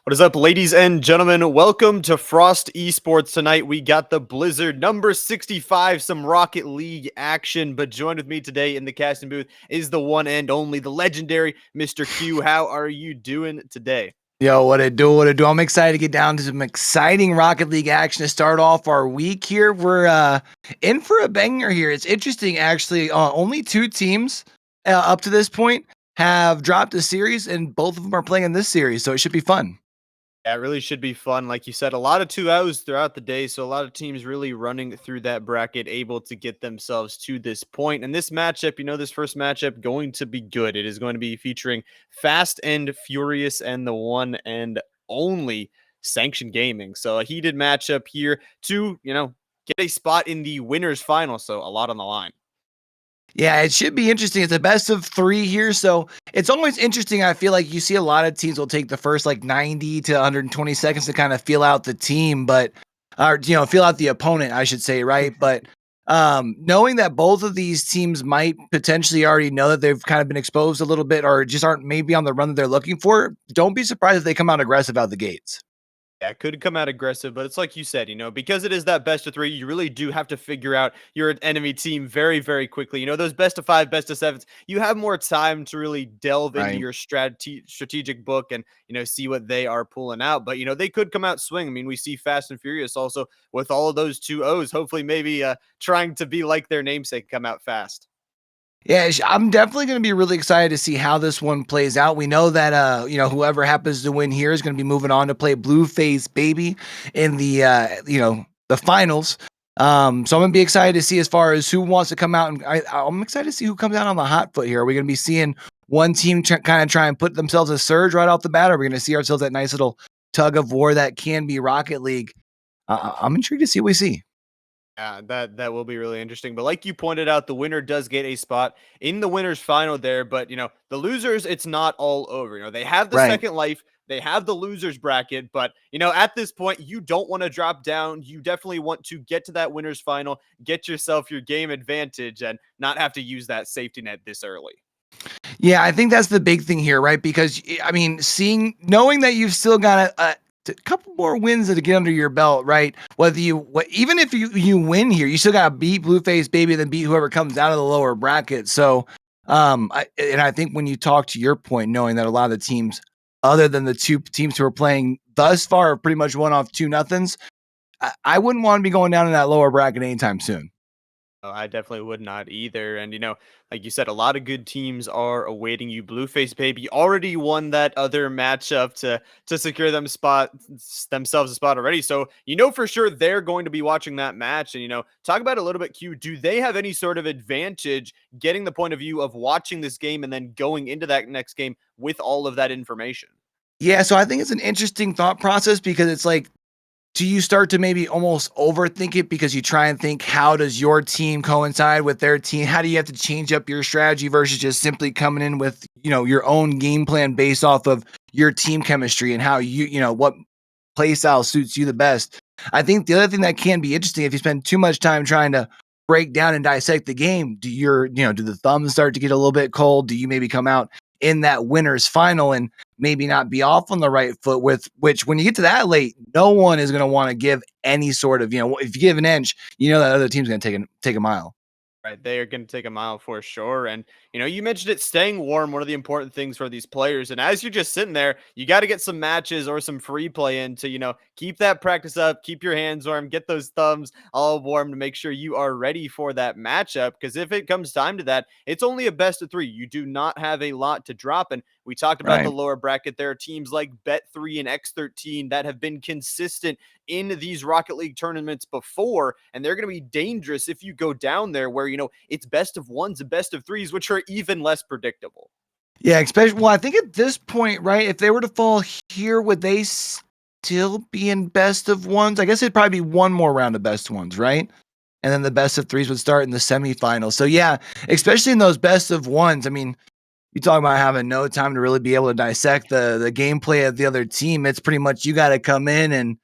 What is up, ladies and gentlemen? Welcome to Frost Esports. Tonight we got the Blizzard number 65, some Rocket League action. But joined with me today in the casting booth is the one and only, the legendary Mr. Q. How are you doing today? Yo, what it do? What it do? I'm excited to get down to some exciting Rocket League action to start off our week here. We're in for a banger here. It's interesting, actually. Only two teams up to this point have dropped a series, and both of them are playing in this series, so it should be fun. Yeah, it really should be fun. Like you said, a lot of 2-0s throughout the day. So a lot of teams really running through that bracket, able to get themselves to this point. And this matchup, this first matchup going to be good. It is going to be featuring Fast and Furious and the one and only Sanction Gaming. So a heated matchup here to, get a spot in the winners final. So a lot on the line. Yeah, it should be interesting. It's a best of three here. So it's always interesting. I feel like you see a lot of teams will take the first like 90 to 120 seconds to kind of feel out the team, or feel out the opponent, I should say, right? But knowing that both of these teams might potentially already know that they've kind of been exposed a little bit or just aren't maybe on the run that they're looking for, don't be surprised if they come out aggressive out the gates. Yeah, it could come out aggressive, but it's like you said, because it is that best of three, you really do have to figure out your enemy team very, very quickly. Those best of five, best of sevens, you have more time to really delve into Right. your strategic book and, see what they are pulling out. But, they could come out swing. I mean, we see Fast and Furious also with all of those 2-0s, hopefully maybe trying to be like their namesake, come out fast. Yeah, I'm definitely going to be really excited to see how this one plays out. We know that whoever happens to win here is going to be moving on to play Blueface baby in the finals. So I'm going to be excited to see as far as who wants to come out, and I'm excited to see who comes out on the hot foot here. Are we going to be seeing one team kind of try and put themselves a surge right off the bat? Or are we going to see ourselves that nice little tug of war that can be Rocket League? I'm intrigued to see what we see. Yeah, that will be really interesting. But like you pointed out, the winner does get a spot in the winners final there. But the losers, it's not all over. They have the Right. second life, they have the losers bracket. But at this point, you don't want to drop down. You definitely want to get to that winners final, get yourself your game advantage, and not have to use that safety net this early. Yeah, I think that's the big thing here, right? Because I mean, knowing that you've still got a couple more wins to get under your belt, right? Even if you win here, you still got to beat Blueface baby, then beat whoever comes out of the lower bracket. So, I think when you talk to your point, knowing that a lot of the teams, other than the two teams who are playing thus far, have pretty much won off 2-0s. I wouldn't want to be going down in that lower bracket anytime soon. Oh, I definitely would not either. And like you said, a lot of good teams are awaiting you. Blueface baby already won that other matchup to secure themselves a spot already. So for sure they're going to be watching that match. And talk about it a little bit, Q. Do they have any sort of advantage getting the point of view of watching this game and then going into that next game with all of that information? Yeah, so I think it's an interesting thought process because it's like, do you start to maybe almost overthink it because you try and think, how does your team coincide with their team? How do you have to change up your strategy versus just simply coming in with, your own game plan based off of your team chemistry and how what play style suits you the best? I think the other thing that can be interesting, if you spend too much time trying to break down and dissect the game, do the thumbs start to get a little bit cold? Do you maybe come out in that winner's final and maybe not be off on the right foot, with which when you get to that late, no one is going to want to give any sort of, if you give an inch, that other team's going to take a mile. Right, they are going to take a mile for sure. And you mentioned it, staying warm, one of the important things for these players. And as you're just sitting there, you got to get some matches or some free play in to keep that practice up, keep your hands warm, get those thumbs all warm to make sure you are ready for that matchup. Because if it comes time to that, it's only a best of three. You do not have a lot to drop. And we talked about the Right. lower bracket. There are teams like Bet3 and X13 that have been consistent in these Rocket League tournaments before, and they're going to be dangerous if you go down there where it's best of ones and best of threes, which are even less predictable. Yeah, especially, well, I think at this point, right, if they were to fall here, would they still be in best of ones? I guess it'd probably be one more round of best ones, right? And then the best of threes would start in the semifinals. So yeah, especially in those best of ones, I mean, you talk about having no time to really be able to dissect the gameplay of the other team. It's pretty much you got to come in and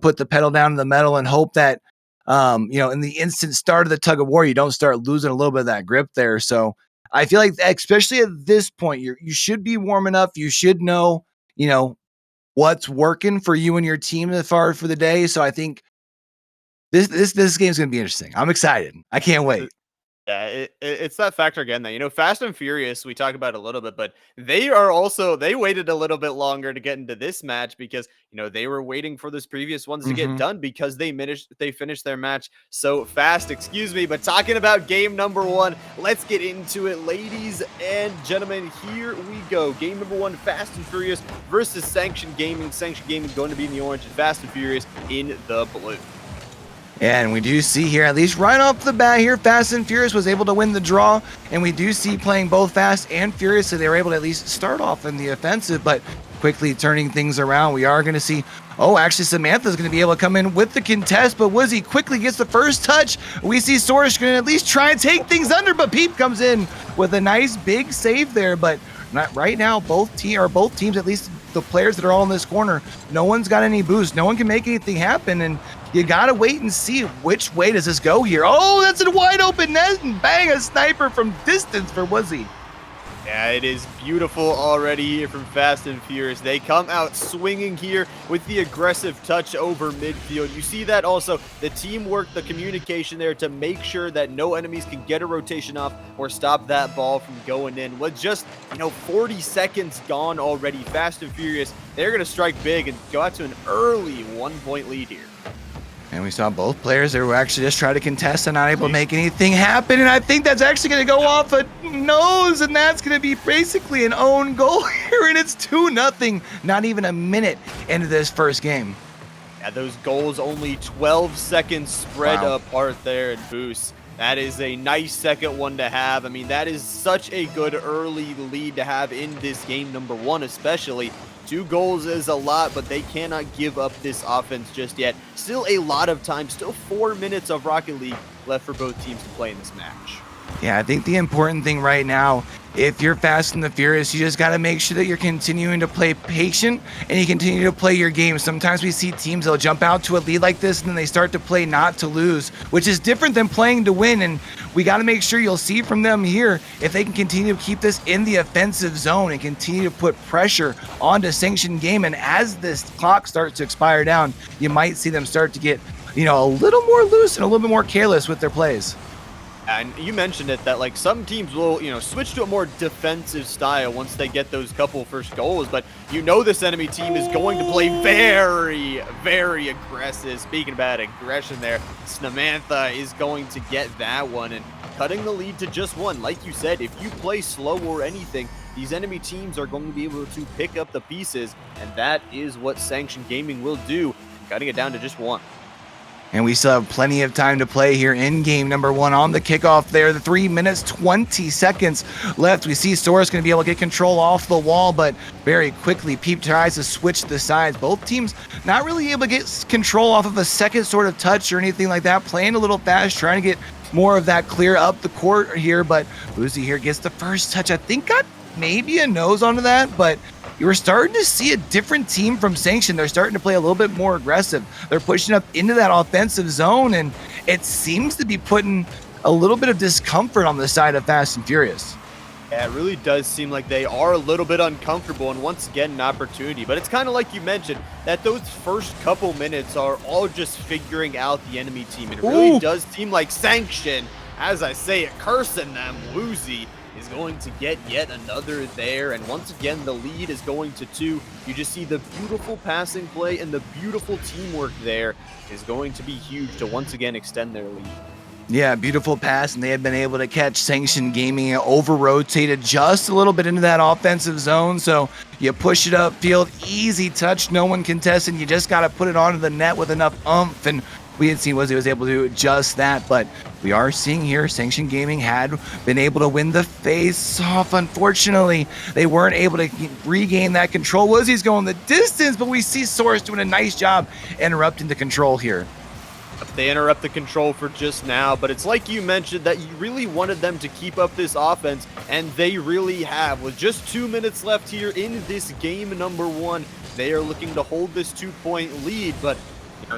put the pedal down to the metal and hope that in the instant start of the tug of war, you don't start losing a little bit of that grip there. So I feel like, especially at this point, you should be warm enough. You should know what's working for you and your team as far for the day. So I think this game's gonna be interesting. I'm excited. I can't wait. Yeah, it's that factor again that, Fast and Furious, we talk about a little bit, but they waited a little bit longer to get into this match because, they were waiting for those previous ones to get Mhm. done because they finished their match so fast, excuse me. But talking about game number one, let's get into it, ladies and gentlemen. Here we go. Game number one, Fast and Furious versus Sanction Gaming. Sanction Gaming going to be in the orange and Fast and Furious in the blue. And we do see here, at least right off the bat here, Fast and Furious was able to win the draw. And we do see playing both Fast and Furious, so they were able to at least start off in the offensive, but quickly turning things around. We are going to see, actually Samantha's going to be able to come in with the contest, but Woozy quickly gets the first touch. We see Soros going to at least try and take things under, but Peep comes in with a nice big save there. But not right now, both teams, at least the players that are all in this corner, no one's got any boost. No one can make anything happen, and you gotta wait and see which way does this go here. Oh, that's a wide open net, and bang, a sniper from distance for Woozy. Yeah, it is beautiful already here from Fast and Furious. They come out swinging here with the aggressive touch over midfield. You see that also, the teamwork, the communication there to make sure that no enemies can get a rotation off or stop that ball from going in. With just, 40 seconds gone already, Fast and Furious, they're going to strike big and go out to an early 1-point lead here. And we saw both players that were actually just trying to contest and not able to make anything happen. And I think that's actually going to go off a nose, and that's going to be basically an own goal here. And it's 2-0, not even a minute into this first game. Yeah, those goals only 12 seconds spread apart there at Boost. That is a nice second one to have. I mean, that is such a good early lead to have in this game number one, especially. 2 goals is a lot, but they cannot give up this offense just yet. Still a lot of time, still 4 minutes of Rocket League left for both teams to play in this match. Yeah, I think the important thing right now, if you're Fast and the Furious, you just got to make sure that you're continuing to play patient and you continue to play your game. Sometimes we see teams that'll jump out to a lead like this and then they start to play not to lose, which is different than playing to win. And we got to make sure you'll see from them here if they can continue to keep this in the offensive zone and continue to put pressure onto Sanction Game. And as this clock starts to expire down, you might see them start to get, a little more loose and a little bit more careless with their plays. And you mentioned it that some teams will, switch to a more defensive style once they get those couple first goals. But this enemy team is going to play very, very aggressive. Speaking about aggression there, Samantha is going to get that one and cutting the lead to just 1. Like you said, if you play slow or anything, these enemy teams are going to be able to pick up the pieces. And that is what Sanction Gaming will do, cutting it down to just 1. And we still have plenty of time to play here in game number one on the kickoff there. The 3 minutes, 20 seconds left. We see Soros going to be able to get control off the wall, but very quickly, Peep tries to switch the sides. Both teams not really able to get control off of a second sort of touch or anything like that. Playing a little fast, trying to get more of that clear up the court here, but Uzi here gets the first touch. I think got maybe a nose onto that, but you were starting to see a different team from Sanction. They're starting to play a little bit more aggressive. They're pushing up into that offensive zone, and it seems to be putting a little bit of discomfort on the side of Fast and Furious. Yeah, it really does seem like they are a little bit uncomfortable, and once again, an opportunity. But it's kind of like you mentioned, that those first couple minutes are all just figuring out the enemy team. And it really does seem like Sanction, as I say it, cursing them, Woozy, is going to get yet another there, and once again the lead is going to 2. You just see the beautiful passing play and the beautiful teamwork there is going to be huge to once again extend their lead. Yeah, beautiful pass, and they had been able to catch Sanction Gaming, over-rotated just a little bit into that offensive zone, so you push it upfield, easy touch, no one contested, you just got to put it onto the net with enough oomph, and we had seen Woozy was able to do just that, but we are seeing here Sanction Gaming had been able to win the face-off. Unfortunately, they weren't able to regain that control. Woozy's going the distance, but we see Soros doing a nice job interrupting the control here. They interrupt the control for just now, but it's like you mentioned that you really wanted them to keep up this offense, and they really have. With just 2 minutes left here in this game number one, they are looking to hold this 2-point lead, but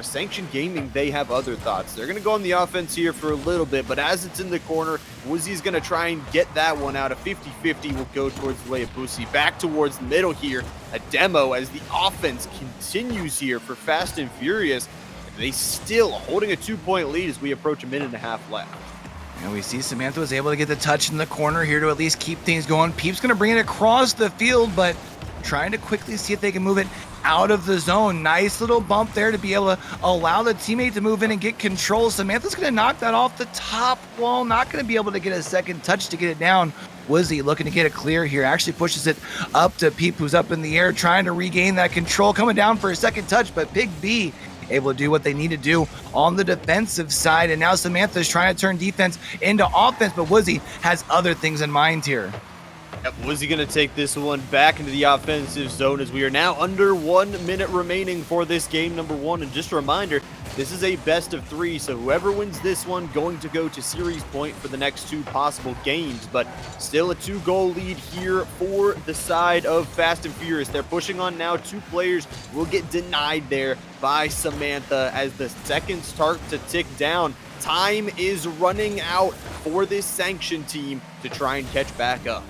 Sanction Gaming, they have other thoughts. They're going to go on the offense here for a little bit, but as it's in the corner, Woozy's going to try and get that one out. A 50-50 will go towards the way of Boosie. Back towards the middle here, a demo as the offense continues here for Fast and Furious. They still holding a 2-point lead as we approach a minute and a half left. And we see Samantha was able to get the touch in the corner here to at least keep things going. Peep's going to bring it across the field, but trying to quickly see if they can move it out of the zone. Nice little bump there to be able to allow the teammate to move in and get control. Samantha's going to knock that off the top wall. Not going to be able to get a second touch to get it down. Woozy looking to get it clear here. Actually pushes it up to Peep, who's up in the air, trying to regain that control. Coming down for a second touch, but Big B able to do what they need to do on the defensive side. And now Samantha's trying to turn defense into offense, but Woozy has other things in mind here. Yep, Woozy going to take this one back into the offensive zone as we are now under 1 minute remaining for this game number 1. And just a reminder, this is a best of 3, so whoever wins this one going to go to series point for the next 2 possible games. But still a 2-goal lead here for the side of Fast and Furious. They're pushing on now. 2 players will get denied there by Samantha as the seconds start to tick down. Time is running out for this Sanction team to try and catch back up.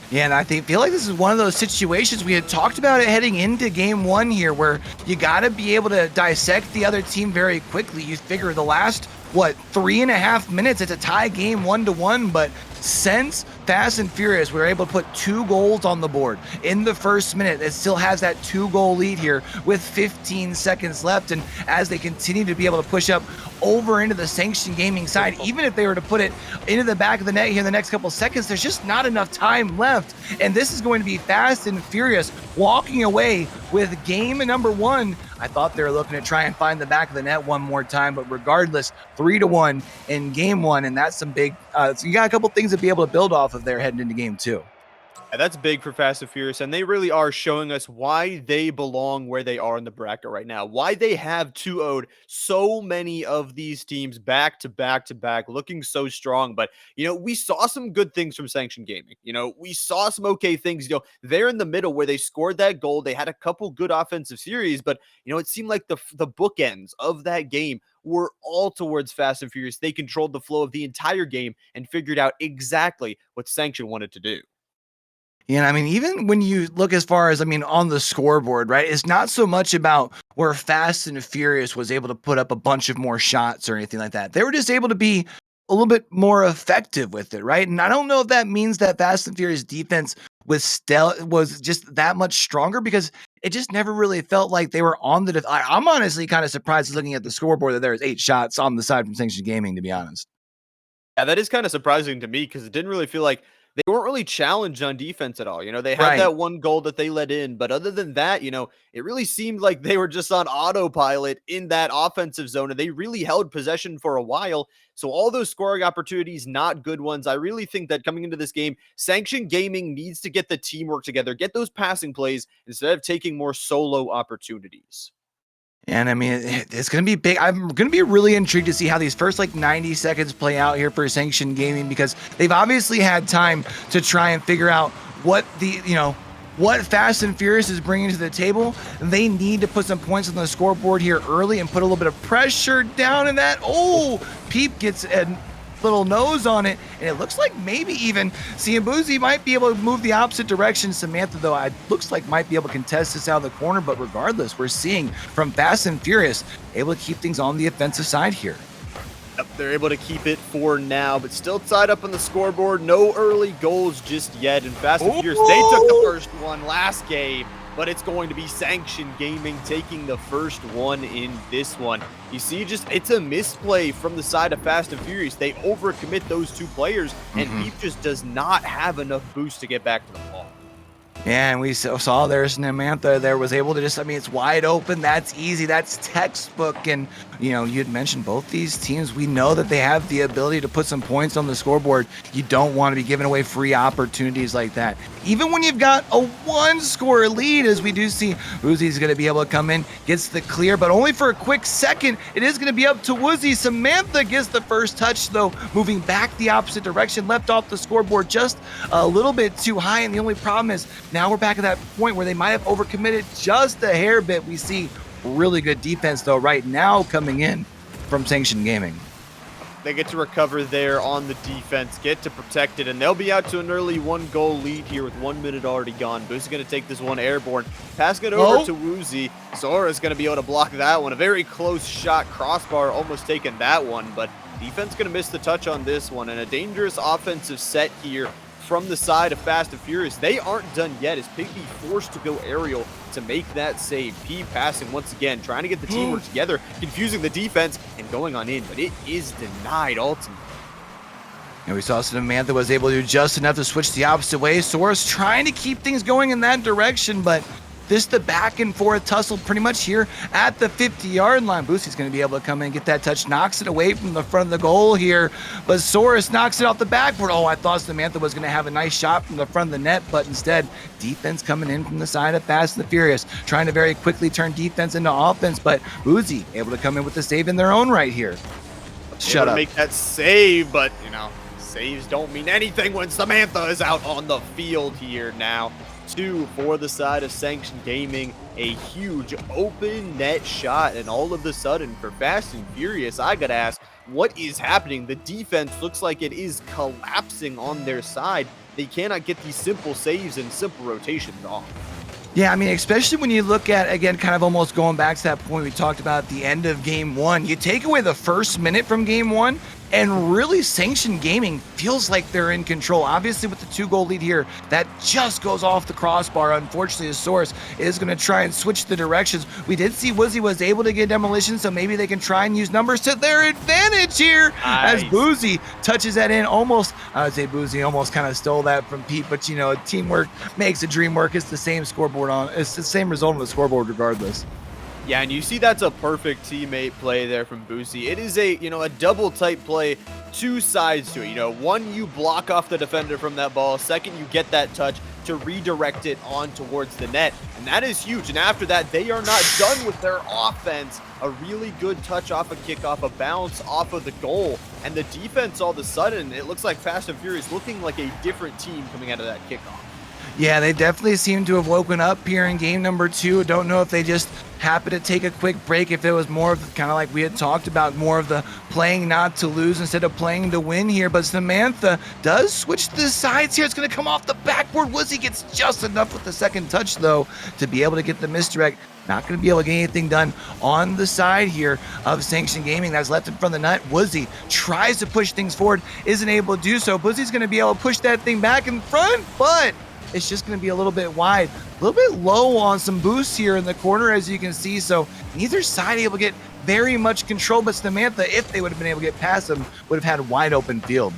Yeah, and I feel like this is one of those situations we had talked about it heading into game 1 here, where you got to be able to dissect the other team very quickly. You figure the last, 3.5 minutes, it's a tie game 1-1, but since Fast and Furious, we were able to put 2 goals on the board in the first minute. It still has that 2-goal lead here with 15 seconds left. And as they continue to be able to push up over into the Sanction Gaming side, even if they were to put it into the back of the net here in the next couple seconds, there's just not enough time left. And this is going to be Fast and Furious walking away with game number 1. I thought they were looking to try and find the back of the net one more time, but regardless, 3-1 in game 1, and that's some big. So you got a couple things to be able to build off of there heading into game 2. Yeah, that's big for Fast and Furious, and they really are showing us why they belong where they are in the bracket right now, why they have 2-0'd so many of these teams back to back to back, looking so strong. But, we saw some good things from Sanction Gaming. We saw some okay things, they're in the middle where they scored that goal. They had a couple good offensive series, but, it seemed like the bookends of that game were all towards Fast and Furious. They controlled the flow of the entire game and figured out exactly what Sanction wanted to do. Yeah, even when you look as far as, on the scoreboard, right, it's not so much about where Fast and Furious was able to put up a bunch of more shots or anything like that. They were just able to be a little bit more effective with it, right? And I don't know if that means that Fast and Furious defense was just that much stronger, because it just never really felt like they were on the I'm honestly kind of surprised looking at the scoreboard that there's 8 shots on the side from Sanction Gaming, to be honest. Yeah, that is kind of surprising to me because it didn't really feel like they weren't really challenged on defense at all. They had Right. that one goal that they let in, but other than that, it really seemed like they were just on autopilot in that offensive zone, and they really held possession for a while. So all those scoring opportunities, not good ones. I really think that coming into this game, Sanction Gaming needs to get the teamwork together, get those passing plays instead of taking more solo opportunities. And it's going to be big. I'm going to be really intrigued to see how these first 90 seconds play out here for Sanction Gaming, because they've obviously had time to try and figure out what what Fast and Furious is bringing to the table. They need to put some points on the scoreboard here early and put a little bit of pressure down in that. Oh, Peep gets a little nose on it, and it looks like maybe even Boozy might be able to move the opposite direction. Samantha, though, it looks like might be able to contest this out of the corner, but regardless, we're seeing from Fast and Furious able to keep things on the offensive side here. Yep, they're able to keep it for now, but still tied up on the scoreboard. No early goals just yet. And Fast and Furious, they took the first one last game, but it's going to be Sanction Gaming taking the first one in this one. You see, it's a misplay from the side of Fast and Furious. They overcommit those 2 players, and Peep just does not have enough boost to get back to the ball. Yeah, and we saw there's Samantha there was able to just, it's wide open. That's easy. That's textbook. And, you'd mentioned both these teams. We know that they have the ability to put some points on the scoreboard. You don't want to be giving away free opportunities like that. Even when you've got a 1-score lead, as we do see Woozy's going to be able to come in, gets the clear, but only for a quick second. It is going to be up to Woozy. Samantha gets the first touch, though, moving back the opposite direction, left off the scoreboard just a little bit too high. And the only problem is now we're back at that point where they might have overcommitted just a hair bit. We see Really good defense, though, right now coming in from Sanction Gaming. They get to recover there on the defense, get to protect it, and they'll be out to an early 1-goal lead here with 1 minute already gone. Boo's going to take this one airborne, passing it over to Woozy. Sora's going to be able to block that one. A very close shot, crossbar almost taking that one, but defense going to miss the touch on this one, and a dangerous offensive set here from the side of Fast and Furious. They aren't done yet as Pigby forced to go aerial to make that save. P passing once again, trying to get the teamwork together, confusing the defense and going on in, but it is denied ultimately. And we saw Samantha was able to do just enough to switch the opposite way. Sora's trying to keep things going in that direction, but this the back and forth tussle pretty much here at the 50-yard line. Boosie's going to be able to come in and get that touch, knocks it away from the front of the goal here, but Soros knocks it off the backboard. Oh, I thought Samantha was going to have a nice shot from the front of the net, but instead, defense coming in from the side of Fast and the Furious, trying to very quickly turn defense into offense, but Boosie able to come in with the save in their own right here. Shut up. Make that save, but, you know, saves don't mean anything when Samantha is out on the field here now. 2 for the side of Sanction Gaming, a huge open net shot, and all of a sudden for Fast and Furious, I gotta ask, what is happening? The defense looks like it is collapsing on their side. They cannot get these simple saves and simple rotations off. Yeah, I mean, especially when you look at, again, kind of almost going back to that point we talked about at the end of game 1, you take away the first minute from game 1, and really Sanction Gaming feels like they're in control. Obviously with the 2-goal lead here, that just goes off the crossbar. Unfortunately, the Source is going to try and switch the directions. We did see Woozy was able to get demolition, so maybe they can try and use numbers to their advantage here. Nice. As Boozy touches that in almost, I would say Boozy almost kind of stole that from Pete, but you know, teamwork makes the dream work. It's the same scoreboard it's the same result on the scoreboard regardless. Yeah, and you see that's a perfect teammate play there from Boosie. It is a, you know, a double type play, 2 sides to it. You know, one, you block off the defender from that ball. Second, you get that touch to redirect it on towards the net. And that is huge. And after that, they are not done with their offense. A really good touch off a kickoff, a bounce off of the goal. And the defense, all of a sudden, it looks like Fast and Furious looking like a different team coming out of that kickoff. Yeah, they definitely seem to have woken up here in game number 2. Don't know if they just happened to take a quick break, if it was more of kind of like we had talked about, more of the playing not to lose instead of playing to win here. But Samantha does switch the sides here. It's going to come off the backboard. Woozy gets just enough with the second touch, though, to be able to get the misdirect. Not going to be able to get anything done on the side here of Sanction Gaming. That's left in front of the net. Woozy tries to push things forward, isn't able to do so. Woozy's going to be able to push that thing back in front, but it's just going to be a little bit wide, a little bit low on some boosts here in the corner, as you can see. So neither side able to get very much control, but Samantha, if they would have been able to get past them, would have had wide open field.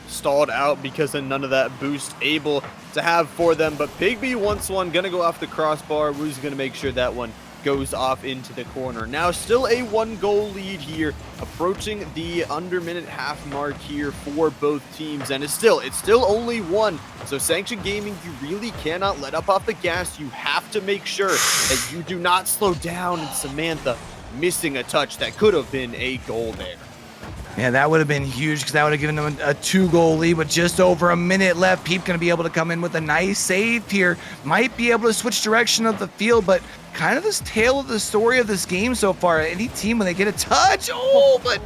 Stalled out because of none of that boost able to have for them. But Pigby wants one, going to go off the crossbar. Woo's going to make sure that one goes off into the corner. Now still a 1-goal lead here, approaching the under-minute half mark here for both teams, and it's still only 1. So Sanction Gaming, you really cannot let up off the gas. You have to make sure that you do not slow down, and Samantha missing a touch that could have been a goal there. Yeah, that would have been huge because that would have given them a 2-goal lead with just over a minute left. Peep going to be able to come in with a nice save here. Might be able to switch direction of the field, but kind of this tale of the story of this game so far. Any team, when they get a touch, but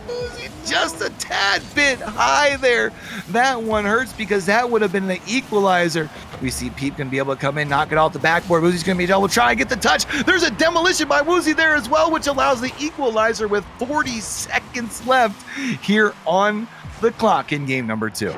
just a tad bit high there. That one hurts because that would have been the equalizer. We see Peep going to be able to come in, knock it off the backboard. Woozy's going to be able to try and get the touch. There's a demolition by Woozy there as well, which allows the equalizer with 40 seconds left here on the clock in game number 2.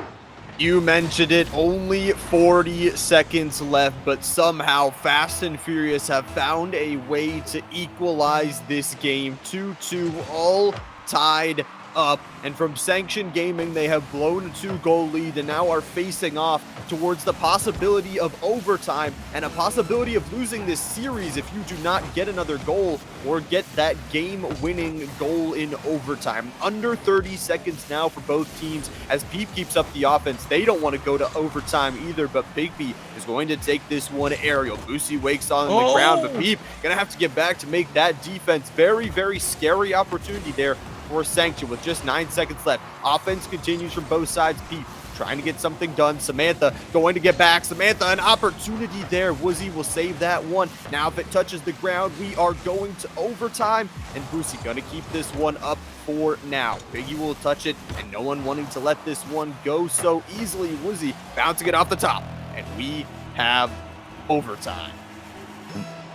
You mentioned it, only 40 seconds left, but somehow Fast and Furious have found a way to equalize this game. 2-2, all tied up, and from Sanction Gaming, they have blown a 2-goal lead and now are facing off towards the possibility of overtime and a possibility of losing this series if you do not get another goal or get that game-winning goal in overtime. Under 30 seconds now for both teams as Peep keeps up the offense. They don't want to go to overtime either, but Bigby is going to take this one aerial. Boosie wakes on the ground, but Peep gonna have to get back to make that defense. Very, very scary opportunity there for Sanction with just 9 seconds left. Offense continues from both sides. Peep trying to get something done. Samantha going to get back. Samantha, an opportunity there. Woozy will save that one. Now if it touches the ground, we are going to overtime, and Boosie gonna keep this one up for now. Biggie will touch it, and no one wanting to let this one go so easily. Woozy bouncing it off the top, and we have overtime.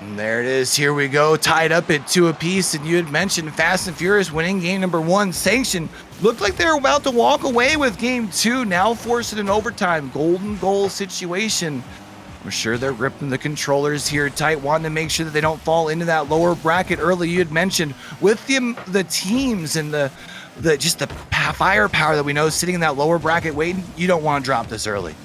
And there it is. Here we go. Tied up at 2 apiece. And you had mentioned Fast and Furious winning game number 1. Sanction looked like they were about to walk away with game 2. Now forced it in overtime. Golden goal situation. I'm sure they're gripping the controllers here tight, wanting to make sure that they don't fall into that lower bracket early. You had mentioned with the teams and the firepower that we know sitting in that lower bracket waiting, you don't want to drop this early.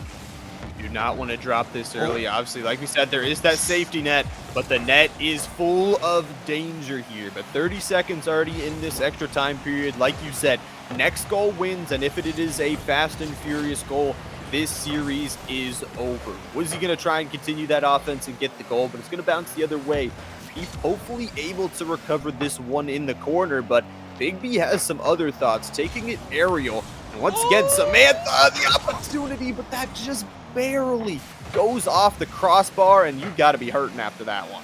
Do not want to drop this early. Obviously, like we said, there is that safety net, but the net is full of danger here. But 30 seconds already in this extra time period. Like you said, next goal wins, and if it is a Fast and Furious goal, this series is over. Was he going to try and continue that offense and get the goal? But it's going to bounce the other way. He's hopefully able to recover this one in the corner, but Big B has some other thoughts, taking it aerial. And once again, Samantha, the opportunity, but that just barely goes off the crossbar, and you got to be hurting after that one.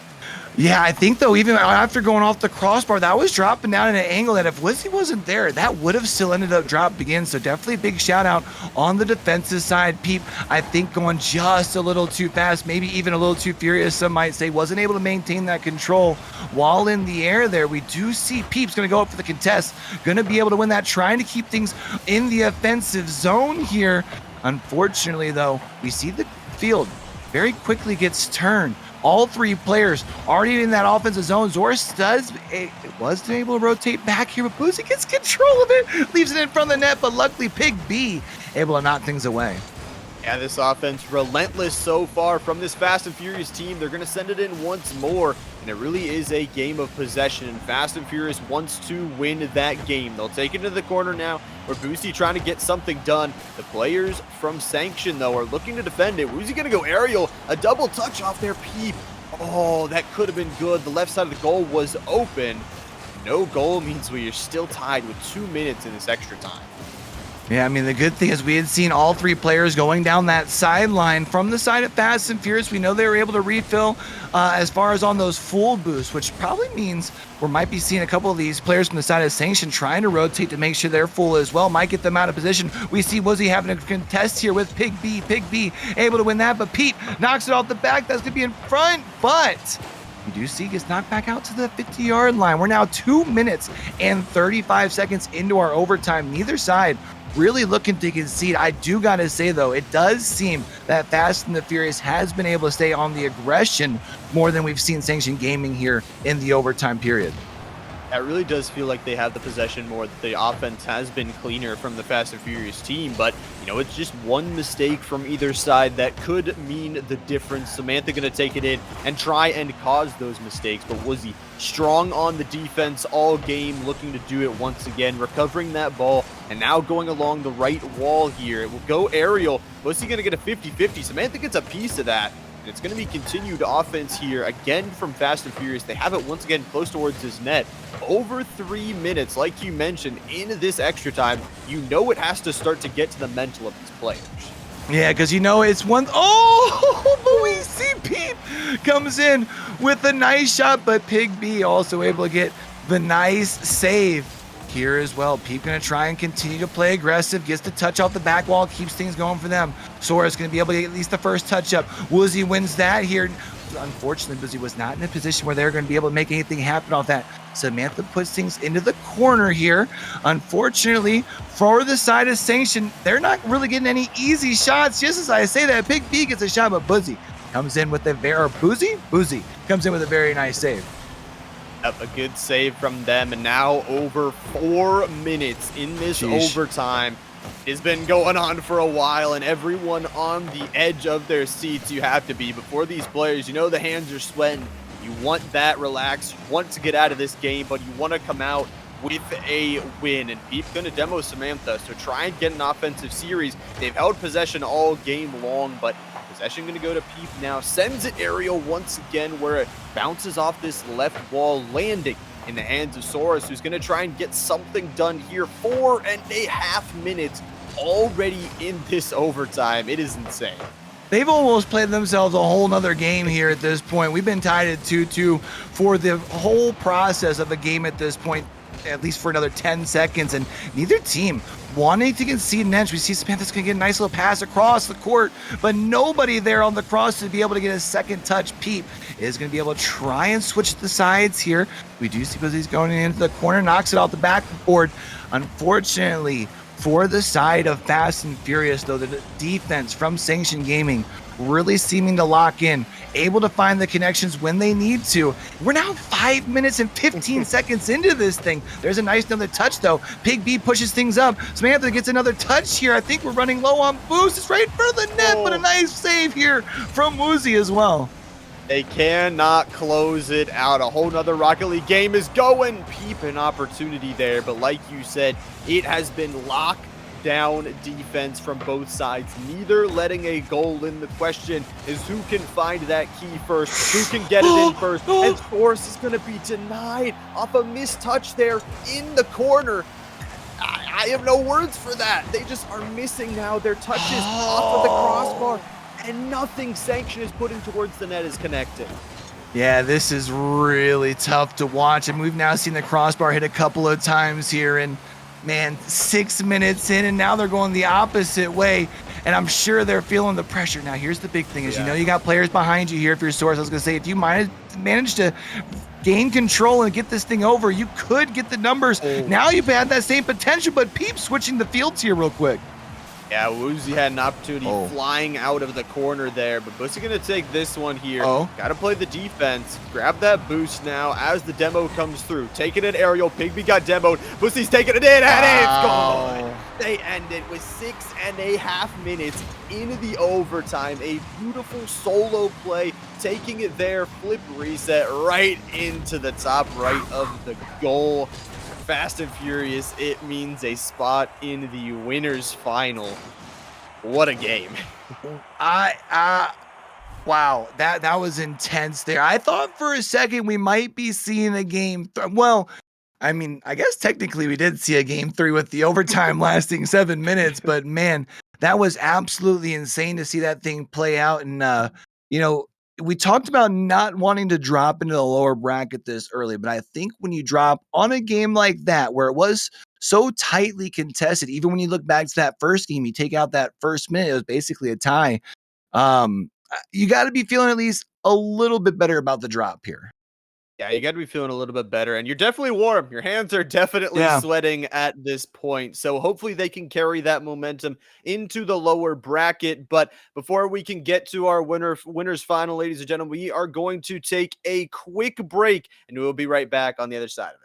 Yeah, I think, though, even after going off the crossbar, that was dropping down in an angle that if Lizzie wasn't there, that would have still ended up dropping in. So definitely a big shout out on the defensive side. Peep, I think, going just a little too fast, maybe even a little too furious, some might say, wasn't able to maintain that control while in the air there. We do see Peep's going to go up for the contest, going to be able to win that, trying to keep things in the offensive zone here. Unfortunately, though, we see the field very quickly gets turned. All 3 players already in that offensive zone. Zoris was able to rotate back here, but Boosie gets control of it, leaves it in front of the net, but luckily Pig B able to knock things away. Yeah, this offense relentless so far from this Fast and Furious team. They're going to send it in once more, and it really is a game of possession. And Fast and Furious wants to win that game. They'll take it to the corner now, where Boosie trying to get something done. The players from Sanction, though, are looking to defend it. Boosie going to go aerial, a double touch off their Peep. Oh, that could have been good. The left side of the goal was open. No goal means we are still tied with 2 minutes in this extra time. Yeah, I mean, the good thing is we had seen all 3 players going down that sideline from the side of Fast and Furious. We know they were able to refill as far as on those full boosts, which probably means we might be seeing a couple of these players from the side of Sanction trying to rotate to make sure they're full as well. Might get them out of position. We see Woozy having a contest here with Pig B. Pig B able to win that, but Pete knocks it off the back. That's going to be in front, but you do see gets knocked back out to the 50-yard line. We're now 2 minutes and 35 seconds into our overtime. Neither side really looking to concede. I do got to say, though, it does seem that Fast and the Furious has been able to stay on the aggression more than we've seen Sanction Gaming here in the overtime period. That really does feel like they have the possession more. The offense has been cleaner from the Fast and Furious team, but, you know, it's just one mistake from either side that could mean the difference. Samantha going to take it in and try and cause those mistakes, but Woozy strong on the defense all game, looking to do it once again, recovering that ball, and now going along the right wall here. It will go aerial. Woozy going to get a 50-50. Samantha gets a piece of that. And it's going to be continued offense here again from Fast and Furious. They have it once again close towards his net. Over 3 minutes, like you mentioned, in this extra time, you know it has to start to get to the mental of these players. Yeah, because you know it's one. Oh, but we see Peep comes in with a nice shot, but Pig B also able to get the nice save here as well. Peep going to try and continue to play aggressive, gets the touch off the back wall, keeps things going for them. Sora's going to be able to get at least the first touch up. Woozy wins that here. Unfortunately, Woozy was not in a position where they're going to be able to make anything happen off that. Samantha puts things into the corner here. Unfortunately, for the side of Sanction, they're not really getting any easy shots. Just as I say that, Big B gets a shot, but Boozy comes in with a Boozy comes in with a very nice save. Yep, a good save from them, and now over 4 minutes in this overtime. It's been going on for a while, and everyone on the edge of their seats. You have to be before these players. You know the hands are sweating. You want that relax. You want to get out of this game, but you want to come out with a win. And Peep's going to demo Samantha, so try and get an offensive series. They've held possession all game long, but possession going to go to Peep now. Sends it aerial once again, where it bounces off this left wall, landing in the hands of Soros, who's going to try and get something done here. 4.5 minutes already in this overtime. It is insane. They've almost played themselves a whole nother game here at this point. We've been tied at 2-2 for the whole process of the game at this point, at least for another 10 seconds, and neither team wanting to concede an edge. We see Samantha's gonna get a nice little pass across the court, but nobody there on the cross to be able to get a second touch. Peep is gonna be able to try and switch the sides here. We do see he's going into the corner, knocks it off the backboard. Unfortunately, for the side of Fast and Furious, though, the defense from Sanction Gaming really seeming to lock in, able to find the connections when they need to. We're now 5 minutes and 15 seconds into this thing. There's a nice another touch, though. Pig B pushes things up. Samantha gets another touch here. I think we're running low on boost. It's right for the net, but a nice save here from Woozy as well. They cannot close it out. A whole nother Rocket League game is going. Peep an opportunity there, but like you said, it has been locked down defense from both sides. Neither letting a goal in. The question is who can find that key first, who can get it in first, and Force is going to be denied off a missed touch there in the corner. I have no words for that. They just are missing now their touches off of the crossbar. And nothing Sanction is putting towards the net is connected. Yeah, this is really tough to watch. And we've now seen the crossbar hit a couple of times here. And man, 6 minutes in, and now they're going the opposite way. And I'm sure they're feeling the pressure. Now, here's the big thing is, you know, you got players behind you here if you're Source. I was going to say, if you manage to gain control and get this thing over, you could get the numbers. Now you've had that same potential, but Peep switching the fields here real quick. Yeah, Woozy had an opportunity flying out of the corner there, but Bussy gonna take this one here. Gotta play the defense. Grab that boost now as the demo comes through. Taking it aerial. Pigby got demoed. Bussy's taking it in, and it's gone. They end it with 6.5 minutes into the overtime. A beautiful solo play, taking it there, flip reset right into the top right of the goal. Fast and Furious, it means a spot in the winners final. What a game. Wow, that was intense there. I thought for a second we might be seeing a game. Well, I mean, I guess technically we did see a game 3 with the overtime lasting 7 minutes, but man, that was absolutely insane to see that thing play out. And, you know, we talked about not wanting to drop into the lower bracket this early, but I think when you drop on a game like that, where it was so tightly contested, even when you look back to that first game, you take out that first minute, it was basically a tie. You got to be feeling at least a little bit better about the drop here. Yeah, you got to be feeling a little bit better, and you're definitely warm. Your hands are definitely sweating at this point, so hopefully they can carry that momentum into the lower bracket. But before we can get to our winners final, ladies and gentlemen, we are going to take a quick break, and we'll be right back on the other side of it.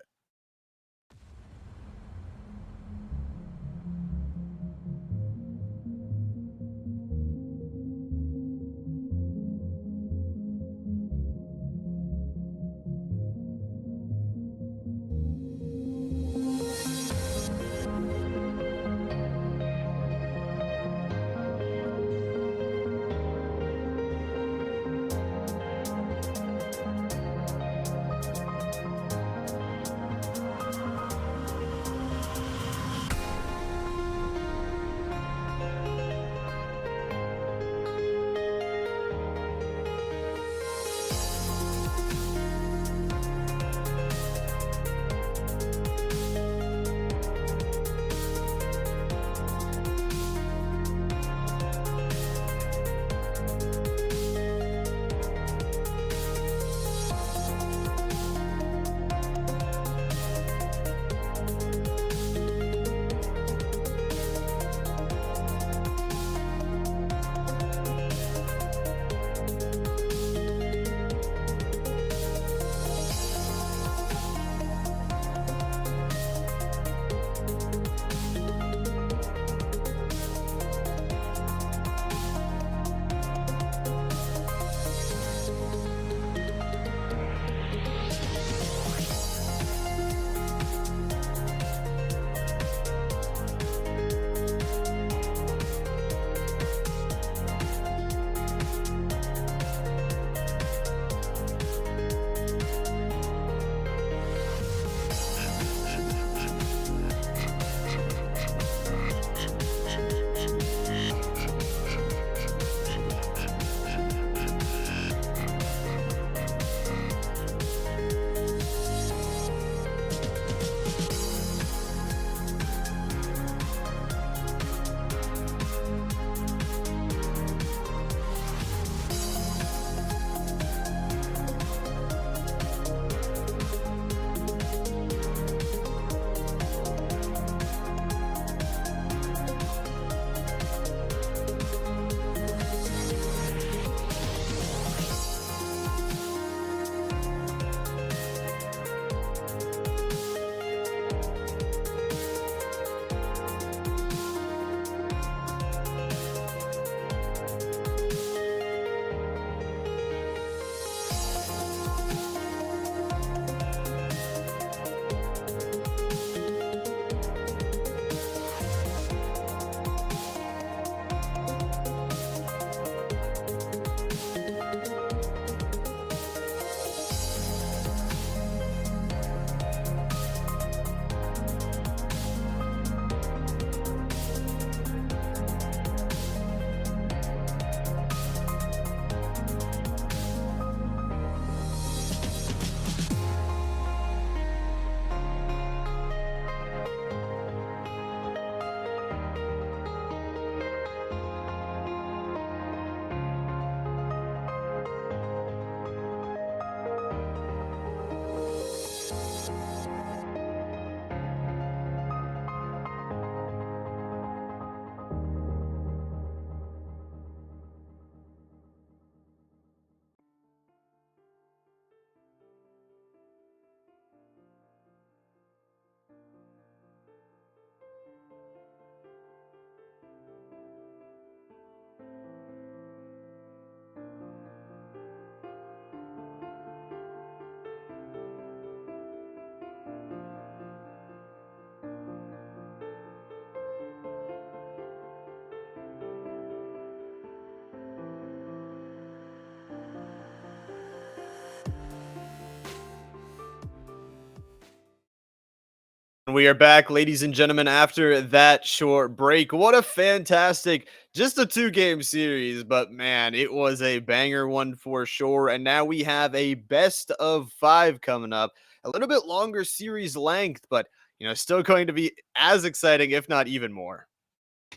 We are back, ladies and gentlemen, after that short break. What a fantastic, just a 2 game series, but man, it was a banger one for sure. And now we have a best of 5 coming up. A little bit longer series length, but still going to be as exciting, if not even more.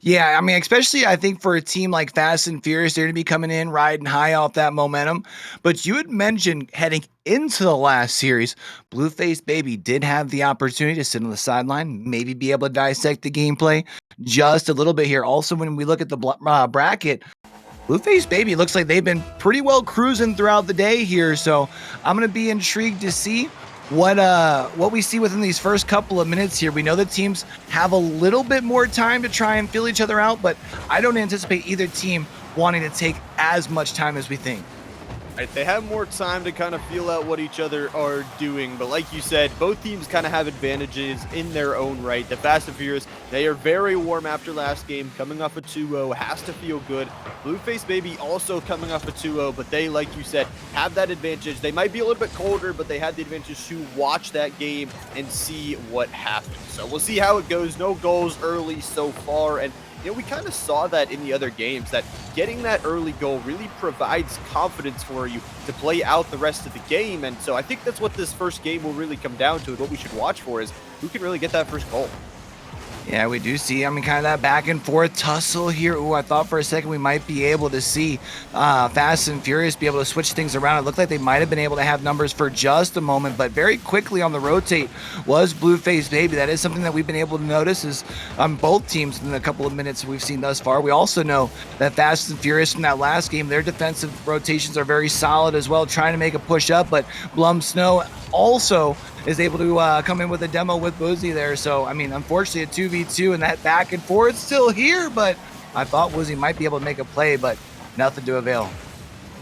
Yeah, I mean, especially I think for a team like Fast and Furious, they're gonna be coming in riding high off that momentum. But you had mentioned heading into the last series, Blueface Baby did have the opportunity to sit on the sideline, maybe be able to dissect the gameplay just a little bit here. Also, when we look at the bracket, Blueface Baby looks like they've been pretty well cruising throughout the day here, so I'm gonna be intrigued to see what we see within these first couple of minutes here. We know the teams have a little bit more time to try and feel each other out, but I don't anticipate either team wanting to take as much time as we think. Right, they have more time to kind of feel out what each other are doing, but like you said, both teams kind of have advantages in their own right. The Fast and Furious, they are very warm after last game, coming off a 2-0, has to feel good. Blueface Baby also coming off a 2-0, but they, like you said, have that advantage. They might be a little bit colder, but they had the advantage to watch that game and see what happens. So we'll see how it goes. No goals early so far, and we kind of saw that in the other games, that getting that early goal really provides confidence for you to play out the rest of the game. And so I think that's what this first game will really come down to, and what we should watch for is who can really get that first goal. Yeah, we do see, I mean, kind of that back and forth tussle here. Ooh, I thought for a second we might be able to see Fast and Furious be able to switch things around. It looked like they might have been able to have numbers for just a moment, but very quickly on the rotate was Blueface Baby. That is something that we've been able to notice is on both teams in the couple of minutes we've seen thus far. We also know that Fast and Furious from that last game, their defensive rotations are very solid as well, trying to make a push up, but Blum Snow also is able to come in with a demo with Woozy there. So, I mean, unfortunately, a 2v2 and that back and forth still here, but I thought Woozy might be able to make a play, but nothing to avail.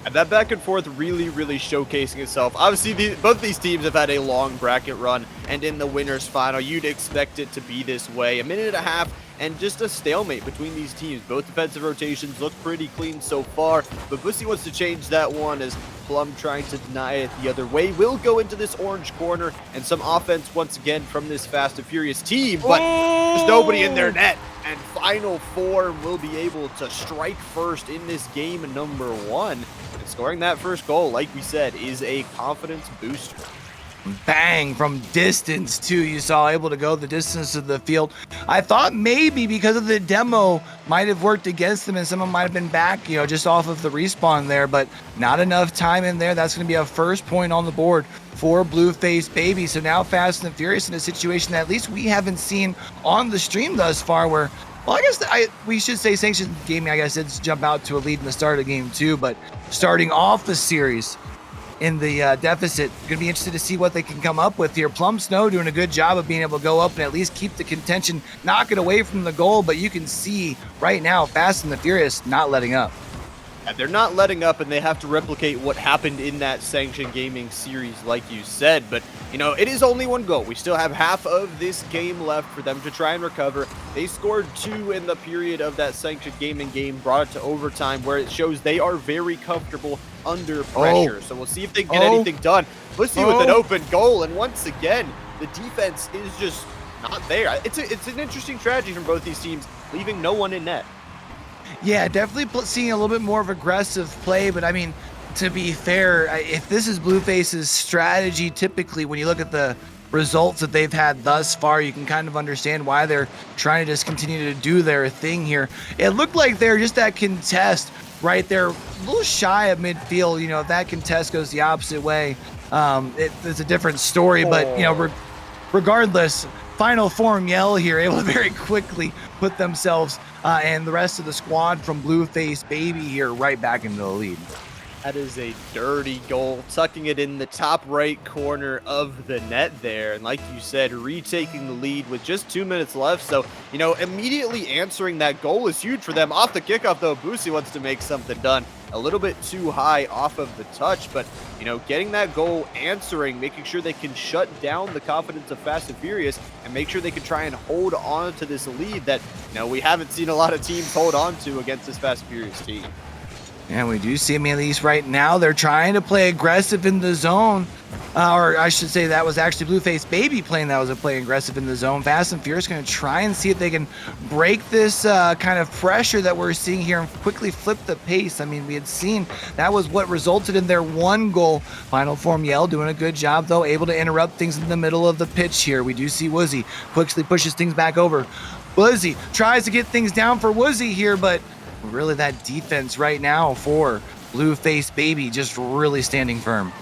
And that back and forth really showcasing itself. Obviously, both these teams have had a long bracket run, and in the winners final, you'd expect it to be this way. A minute and a half and just a stalemate between these teams. Both defensive rotations look pretty clean so far, but Bussy wants to change that one as Plum trying to deny it the other way. Will go into this orange corner, and some offense once again from this Fast and Furious team, but there's nobody in their net. And Final Form will be able to strike first in this game number 1. And scoring that first goal, like we said, is a confidence booster. Bang from distance too. You saw able to go the distance of the field. I thought maybe because of the demo might have worked against them and someone might have been back, just off of the respawn there, but not enough time in there. That's going to be a first point on the board for Blueface Baby. So now Fast and Furious in a situation that at least we haven't seen on the stream thus far, where, well, I guess we should say Sanctions Gaming, I guess, did jump out to a lead in the start of game 2, but starting off the series in the deficit. Going to be interested to see what they can come up with here. Plum Snow doing a good job of being able to go up and at least keep the contention, knock it away from the goal, but you can see right now Fast and the Furious not letting up. And they're not letting up, and they have to replicate what happened in that Sanction Gaming series, like you said. But, it is only 1 goal. We still have half of this game left for them to try and recover. They scored 2 in the period of that Sanction Gaming game, brought it to overtime, where it shows they are very comfortable under pressure. So we'll see if they can get anything done. Pussy with an open goal, and once again, the defense is just not there. It's an interesting strategy from both these teams, leaving no one in net. Yeah, definitely seeing a little bit more of aggressive play, but I mean, to be fair, if this is Blueface's strategy, typically when you look at the results that they've had thus far, you can kind of understand why they're trying to just continue to do their thing here. It looked like they're just that contest right there, a little shy of midfield. If that contest goes the opposite way, it's a different story, but regardless, Final Form Yell here, able to very quickly put themselves and the rest of the squad from Blueface Baby here right back into the lead. That is a dirty goal, tucking it in the top right corner of the net there. And like you said, retaking the lead with just 2 minutes left. So, immediately answering that goal is huge for them. Off the kickoff, though, Boosie wants to make something done. A little bit too high off of the touch, but, getting that goal, answering, making sure they can shut down the confidence of Fast and Furious and make sure they can try and hold on to this lead that, we haven't seen a lot of teams hold on to against this Fast and Furious team. And we do see, I mean, at least right now, they're trying to play aggressive in the zone. Or I should say that was actually Blueface Baby playing that was a play aggressive in the zone. Fast and Furious going to try and see if they can break this kind of pressure that we're seeing here and quickly flip the pace. I mean, we had seen that was what resulted in their 1 goal. Final Form Yell doing a good job, though, able to interrupt things in the middle of the pitch here. We do see Woozy quickly pushes things back over. Woozy tries to get things down for Woozy here, but really that defense right now for Blueface Baby just really standing firm.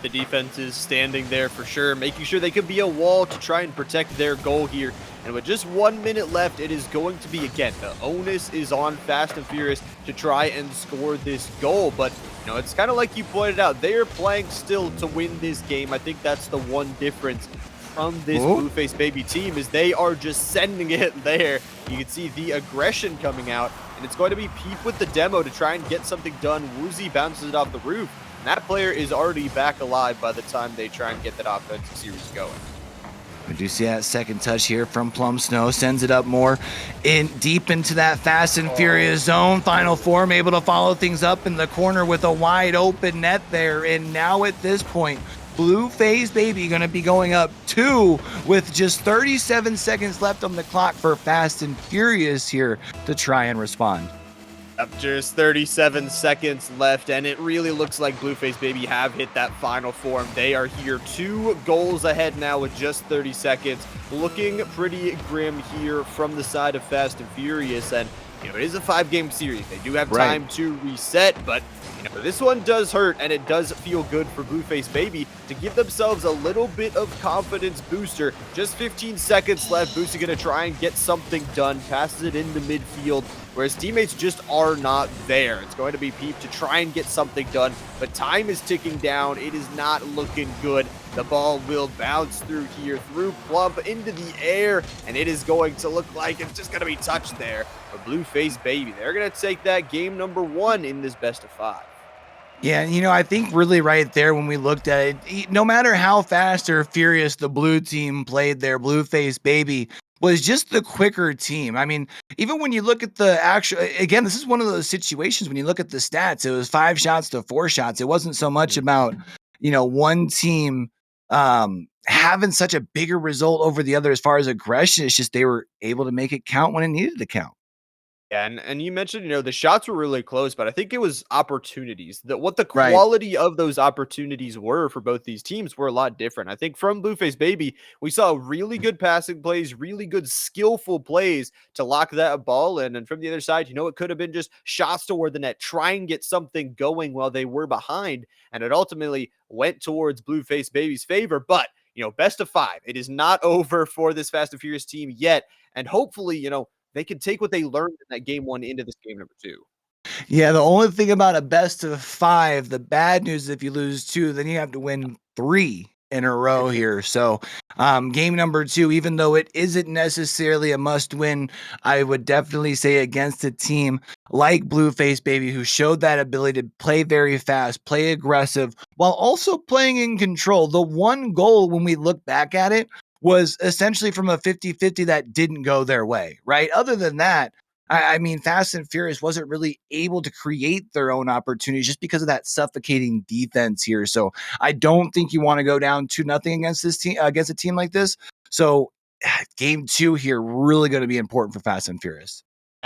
The defense is standing there for sure, making sure they could be a wall to try and protect their goal here. And with just 1 minute left, it is going to be, again, the onus is on Fast and Furious to try and score this goal. But, you know, it's kind of like you pointed out, they are playing still to win this game. I think that's the one difference from this Blueface Baby team is they are just sending it there. You can see the aggression coming out, and it's going to be Peep with the demo to try and get something done. Woozy bounces it off the roof. And that player is already back alive by the time they try and get that offensive series going. We do see that second touch here from Plum Snow, sends it up more deep into that Fast and Furious zone. Final Form able to follow things up in the corner with a wide open net there. And now at this point, Blueface Baby going to be going up 2 with just 37 seconds left on the clock for Fast and Furious here to try and respond. Just 37 seconds left, and it really looks like Blueface Baby have hit that final form. They are here 2 goals ahead now with just 30 seconds. Looking pretty grim here from the side of Fast and Furious, and you know, it is a 5-game series. They do have time to reset, but you know, this one does hurt, and it does feel good for Blueface Baby to give themselves a little bit of confidence booster. Just 15 seconds left. Boosie going to try and get something done. Passes it into midfield, where his teammates just are not there. It's going to be Peep to try and get something done, but time is ticking down. It is not looking good. The ball will bounce through here, through Plump, into the air, and it is going to look like it's just going to be touched there. But Blueface Baby, they're going to take that game number 1 in this best of 5. Yeah, you know, I think really right there when we looked at it, no matter how fast or furious the blue team played their Blueface Baby was just the quicker team. I mean, even when you look at the actual, again, this is one of those situations when you look at the stats, it was 5 shots to 4 shots. It wasn't so much about, you know, one team having such a bigger result over the other as far as aggression. It's just they were able to make it count when it needed to count. Yeah, and you mentioned, you know, the shots were really close, but I think it was opportunities. That what the quality of those opportunities were for both these teams were a lot different. I think from Blueface Baby, we saw really good passing plays, really good skillful plays to lock that ball in. And from the other side, you know, it could have been just shots toward the net, try and get something going while they were behind. And it ultimately went towards Blueface Baby's favor. But, you know, best of 5. It is not over for this Fast and Furious team yet. And hopefully, you know, they can take what they learned in that game 1 into this game number 2. Yeah, the only thing about a best of 5, the bad news is if you lose 2, then you have to win 3 in a row here. So, game number 2, even though it isn't necessarily a must win, I would definitely say against a team like Blueface Baby, who showed that ability to play very fast, play aggressive, while also playing in control. The one goal, when we look back at it, was essentially from a 50-50 that didn't go their way, right? Other than that, I mean, Fast and Furious wasn't really able to create their own opportunities just because of that suffocating defense here. So I don't think you want to go down 2-0 against this team, against a team like this. So game 2 here really going to be important for Fast and Furious.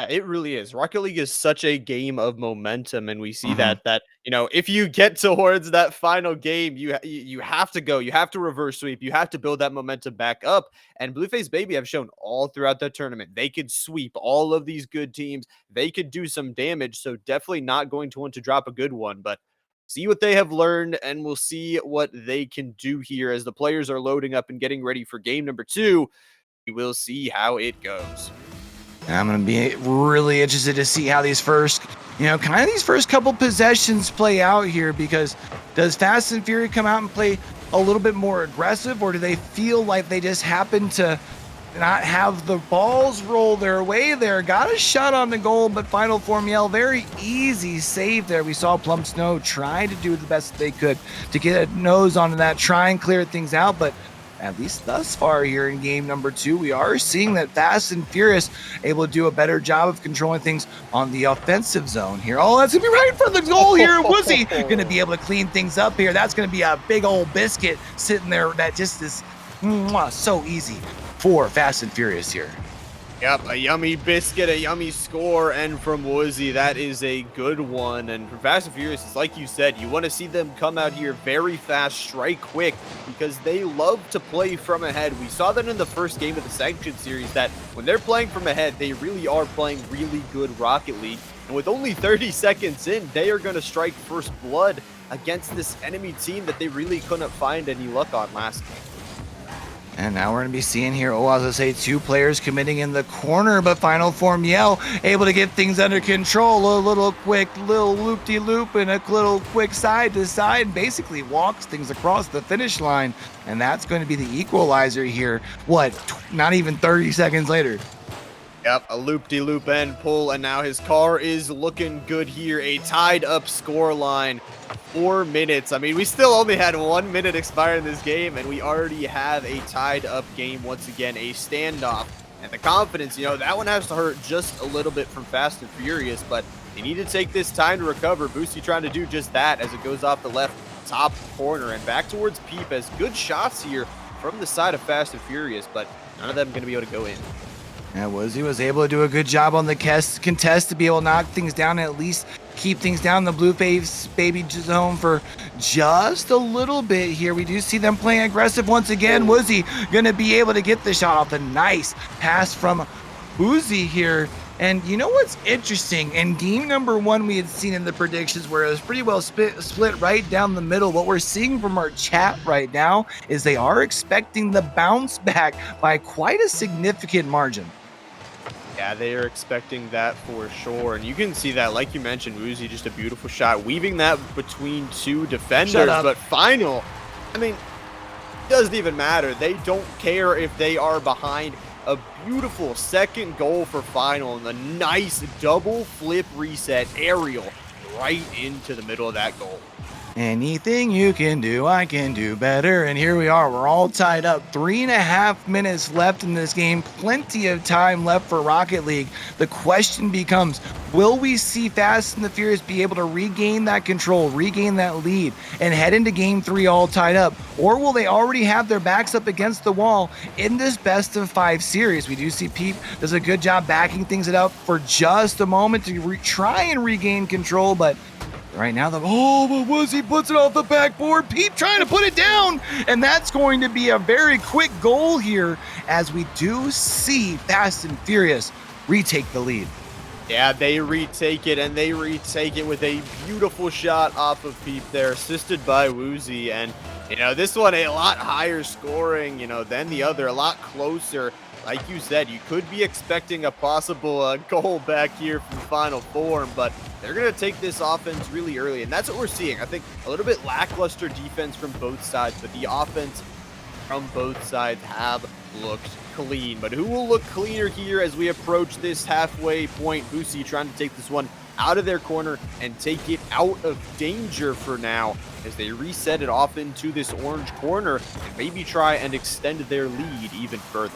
It really is. Rocket League is such a game of momentum, and we see that you know, if you get towards that final game, you have to go, you have to reverse sweep, you have to build that momentum back up. And Blueface Baby have shown all throughout the tournament they could sweep all of these good teams. They could do some damage, so definitely not going to want to drop a good one. But see what they have learned, and we'll see what they can do here as the players are loading up and getting ready for game number 2. We will see how it goes. I'm going to be really interested to see how these first, these first couple possessions play out here, because does Fast and Fury come out and play a little bit more aggressive, or do they feel like they just happen to not have the balls roll their way there? Got a shot on the goal, but Final Form Yell, very easy save there. We saw Plum Snow try to do the best they could to get a nose onto that, try and clear things out, but at least thus far here in game number 2, we are seeing that Fast and Furious able to do a better job of controlling things on the offensive zone here. Oh, that's gonna be right in front of the goal here. Woozy gonna be able to clean things up here. That's gonna be a big old biscuit sitting there that just is so easy for Fast and Furious here. Yep, a yummy biscuit, a yummy score, and from Woozy, that is a good one. And from Fast and Furious, it's like you said, you want to see them come out here very fast, strike quick, because they love to play from ahead. We saw that in the first game of the Sanctioned Series, that when they're playing from ahead, they really are playing really good Rocket League. And with only 30 seconds in, they are going to strike first blood against this enemy team that they really couldn't find any luck on last game. And now we're going to be seeing here, I was going to say 2 players committing in the corner, but Final Form Yell able to get things under control. A little quick little loop-de-loop and a little quick side to side, basically walks things across the finish line. And that's going to be the equalizer here. What, not even 30 seconds later. Yep, a loop-de-loop end pull, and now his car is looking good here. A tied-up score line. 4 minutes. I mean, we still only had 1 minute expire in this game, and we already have a tied-up game once again, a standoff. And the confidence, that one has to hurt just a little bit from Fast and Furious, but they need to take this time to recover. Boosty trying to do just that as it goes off the left top corner and back towards Peep as good shots here from the side of Fast and Furious, but none of them going to be able to go in. And Woozy was able to do a good job on the contest to be able to knock things down and at least keep things down in the Blueface baby zone for just a little bit here. We do see them playing aggressive once again. Woozy going to be able to get the shot off. A nice pass from Woozy here. And you know what's interesting? In game number 1, we had seen in the predictions where it was pretty well split right down the middle. What we're seeing from our chat right now is they are expecting the bounce back by quite a significant margin. Yeah, they are expecting that for sure. And you can see that, like you mentioned, Woozy, just a beautiful shot, weaving that between 2 defenders. But Final, I mean, doesn't even matter. They don't care if they are behind. A beautiful second goal for Final, and a nice double flip reset aerial right into the middle of that goal. Anything you can do, I can do better. And here we are. We're all tied up. 3.5 minutes left in this game. Plenty of time left for Rocket League. The question becomes, will we see Fast and the Furious be able to regain that control, regain that lead, and head into game 3 all tied up? Or will they already have their backs up against the wall in this best of 5 series? We do see Peep does a good job backing things up for just a moment to try and regain control, but right now, but Woozy puts it off the backboard. Peep trying to put it down, and that's going to be a very quick goal here as we do see Fast and Furious retake the lead. Yeah, they retake it, and they retake it with a beautiful shot off of Peep there, assisted by Woozy. And, this one a lot higher scoring, than the other, a lot closer. Like you said, you could be expecting a possible goal back here from Final Form, but they're going to take this offense really early, and that's what we're seeing. I think a little bit lackluster defense from both sides, but the offense from both sides have looked clean. But who will look cleaner here as we approach this halfway point? Boosie trying to take this one out of their corner and take it out of danger for now as they reset it off into this orange corner and maybe try and extend their lead even further.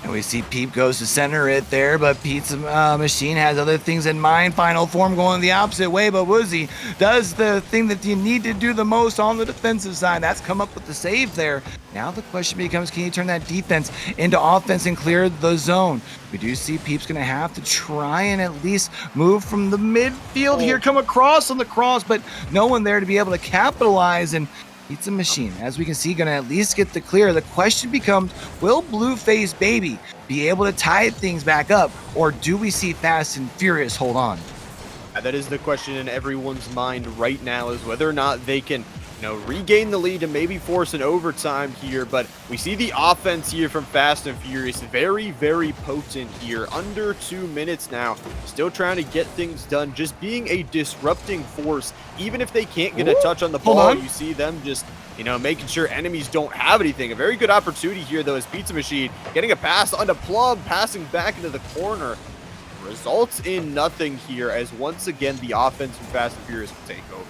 And we see Peep goes to center it there, but Pete's machine has other things in mind. Final Form going the opposite way, but Woozy does the thing that you need to do the most on the defensive side. That's come up with the save there. Now the question becomes, can you turn that defense into offense and clear the zone? We do see Peep's going to have to try and at least move from the midfield here, come across on the cross, but no one there to be able to capitalize. And Pizza Machine, as we can see, going to at least get the clear. The question becomes, will Blueface Baby be able to tie things back up, or do we see Fast and Furious hold on? That is the question in everyone's mind right now, is whether or not they can regain the lead and maybe force an overtime here. But we see the offense here from Fast and Furious very, very potent here. Under 2 minutes now, still trying to get things done, just being a disrupting force. Even if they can't get a touch on the ball, you see them just making sure enemies don't have anything. A very good opportunity here, though, is Pizza Machine getting a pass onto Plum, passing back into the corner. Results in nothing here, as once again the offense from Fast and Furious will take over.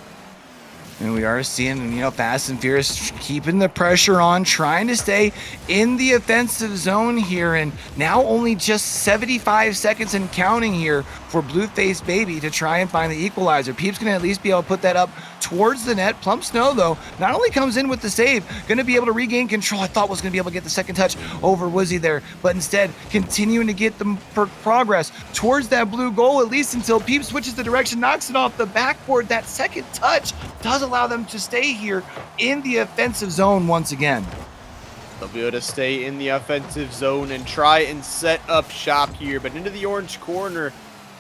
And we are seeing, Fast and Furious keeping the pressure on, trying to stay in the offensive zone here. And now only just 75 seconds and counting here for Blueface Baby to try and find the equalizer. Peep's going to at least be able to put that up towards the net. Plump Snow, though, not only comes in with the save, going to be able to regain control. I thought was going to be able to get the second touch over Woozy there, but instead continuing to get the progress towards that blue goal, at least until Peep switches the direction, knocks it off the backboard. That second touch does allow them to stay here in the offensive zone once again. They'll be able to stay in the offensive zone and try and set up shop here, but into the orange corner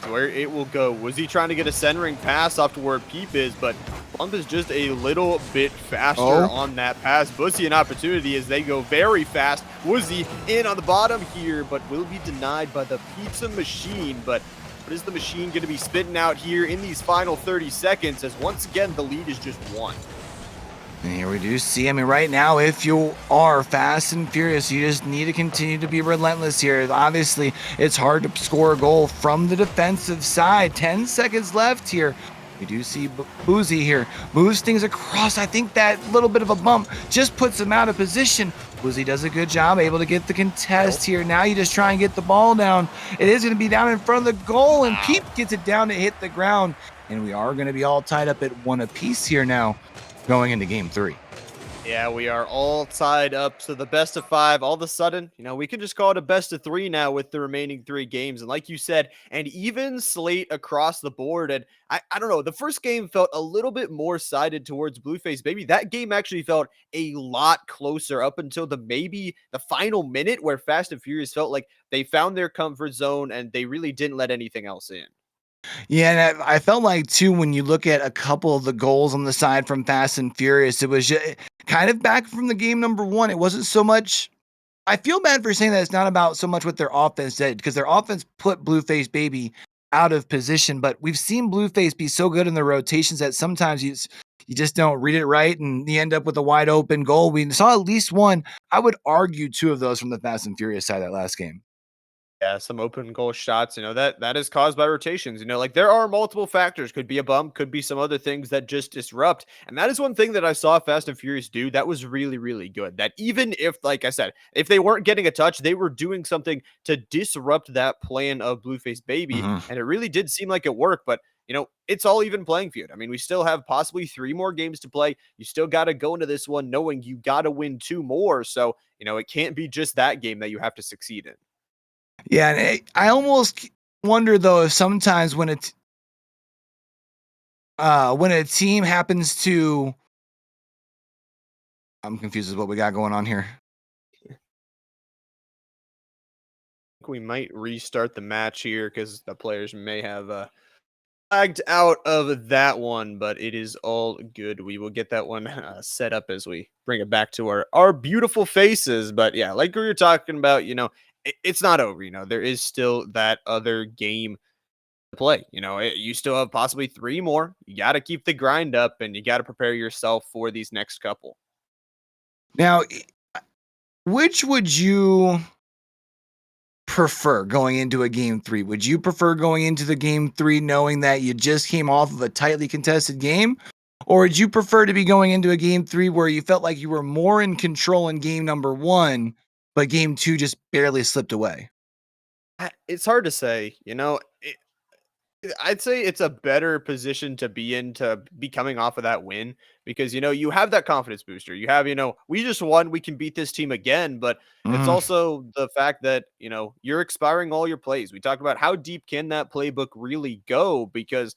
is where it will go. Was he trying to get a centering pass off to where Peep is, but Plump is just a little bit faster on that pass. Bussy an opportunity as they go very fast. Woozy in on the bottom here, but will be denied by the pizza machine. But what is the machine going to be spitting out here in these final 30 seconds as once again the lead is just one? And here we do see, right now, if you are Fast and Furious, you just need to continue to be relentless here. Obviously, it's hard to score a goal from the defensive side. 10 seconds left here. We do see Boozy here. Moves things across. I think that little bit of a bump just puts him out of position. Boozy does a good job, able to get the contest here. Now you just try and get the ball down. It is going to be down in front of the goal, and Peep gets it down to hit the ground. And we are going to be all tied up at one apiece here now, going into game 3. Yeah, we are all tied up. So the best of 5, all of a sudden, we can just call it a best of 3 now with the remaining 3 games. And like you said, an even slate across the board. And I don't know, the first game felt a little bit more sided towards Blueface Baby. That game actually felt a lot closer up until maybe the final minute where Fast and Furious felt like they found their comfort zone and they really didn't let anything else in. Yeah, and I felt like too when you look at a couple of the goals on the side from Fast and Furious, it was just kind of back from the game number 1. It wasn't so much. I feel bad for saying that it's not about so much what their offense did, because their offense put Blueface Baby out of position, but we've seen Blueface be so good in the rotations that sometimes you just don't read it right and you end up with a wide open goal. We saw at least one. I would argue 2 of those from the Fast and Furious side that last game. Yeah, some open goal shots, that is caused by rotations. Like there are multiple factors. Could be a bump, could be some other things that just disrupt. And that is one thing that I saw Fast and Furious do that was really, really good. That even if, like I said, if they weren't getting a touch, they were doing something to disrupt that plan of Blueface Baby. Mhm. And it really did seem like it worked. But it's all even playing field. I mean, we still have possibly 3 more games to play. You still got to go into this one knowing you got to win 2 more. So, it can't be just that game that you have to succeed in. Yeah, and I almost wonder though if sometimes when a team happens to, I'm confused with what we got going on here. We might restart the match here because the players may have lagged out of that one, but it is all good. We will get that one set up as we bring it back to our beautiful faces. But yeah, like we were talking about, it's not over. There is still that other game to play. You still have possibly 3 more. You got to keep the grind up, and you got to prepare yourself for these next couple. Now, which would you prefer going into a game 3? Would you prefer going into the game 3 knowing that you just came off of a tightly contested game? Or would you prefer to be going into a game 3 where you felt like you were more in control in game number 1, but game 2 just barely slipped away? It's hard to say. I'd say it's a better position to be in to be coming off of that win because you have that confidence booster. You have, we just won, we can beat this team again, but it's Mhm. also the fact that, you're expiring all your plays. We talked about how deep can that playbook really go because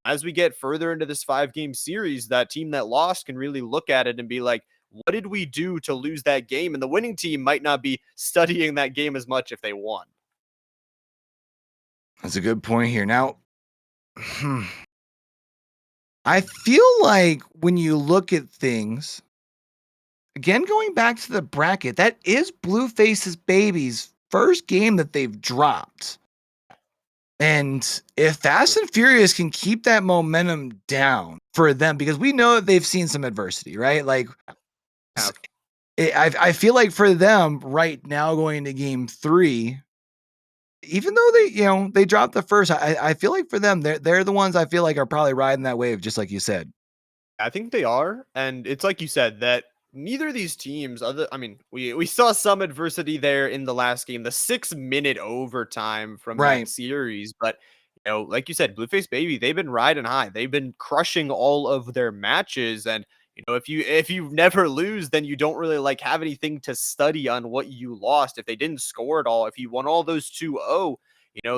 as we get further into this 5-game series, that team that lost can really look at it and be like, what did we do to lose that game? And the winning team might not be studying that game as much if they won. That's a good point here. Now, I feel like when you look at things, again, going back to the bracket, that is Blueface's baby's first game that they've dropped. And if Fast and Furious can keep that momentum down for them, because we know that they've seen some adversity, right? Like, s- Have I feel like for them right now going into game 3, even though they dropped the first, I feel like for them, they're the ones I feel like are probably riding that wave, just like you said. I think they are, and it's like you said that neither of these teams other I mean, we saw some adversity there in the last game, the 6-minute overtime from that Right. series, but like you said, Blueface Baby, they've been riding high. They've been crushing all of their matches and if you never lose, then you don't really like have anything to study on what you lost. If they didn't score at all, if you won all those 2-0,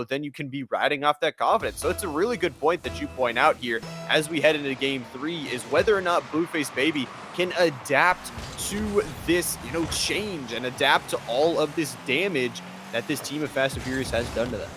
then you can be riding off that confidence. So it's a really good point that you point out here as we head into game 3 is whether or not Blueface Baby can adapt to this, change and adapt to all of this damage that this team of Fast and Furious has done to them.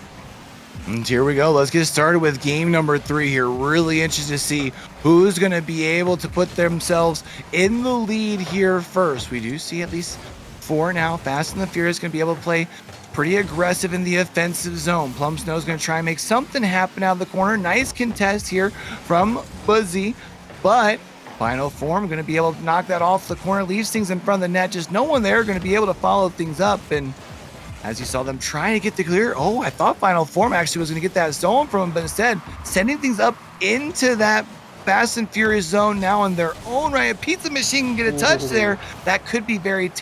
And here we go. Let's get started with game number 3 here. Really interested to see who's going to be able to put themselves in the lead here first. We do see at least 4 now. Fast and the Furious going to be able to play pretty aggressive in the offensive zone. Plum Snow's going to try and make something happen out of the corner. Nice contest here from Buzzy, but Final Form going to be able to knock that off the corner, leaves things in front of the net. Just no one there going to be able to follow things up. And as you saw them trying to get the clear, I thought Final Form actually was going to get that zone from him, but instead sending things up into that Fast and Furious zone now in their own right. A pizza machine can get a touch there. That could be very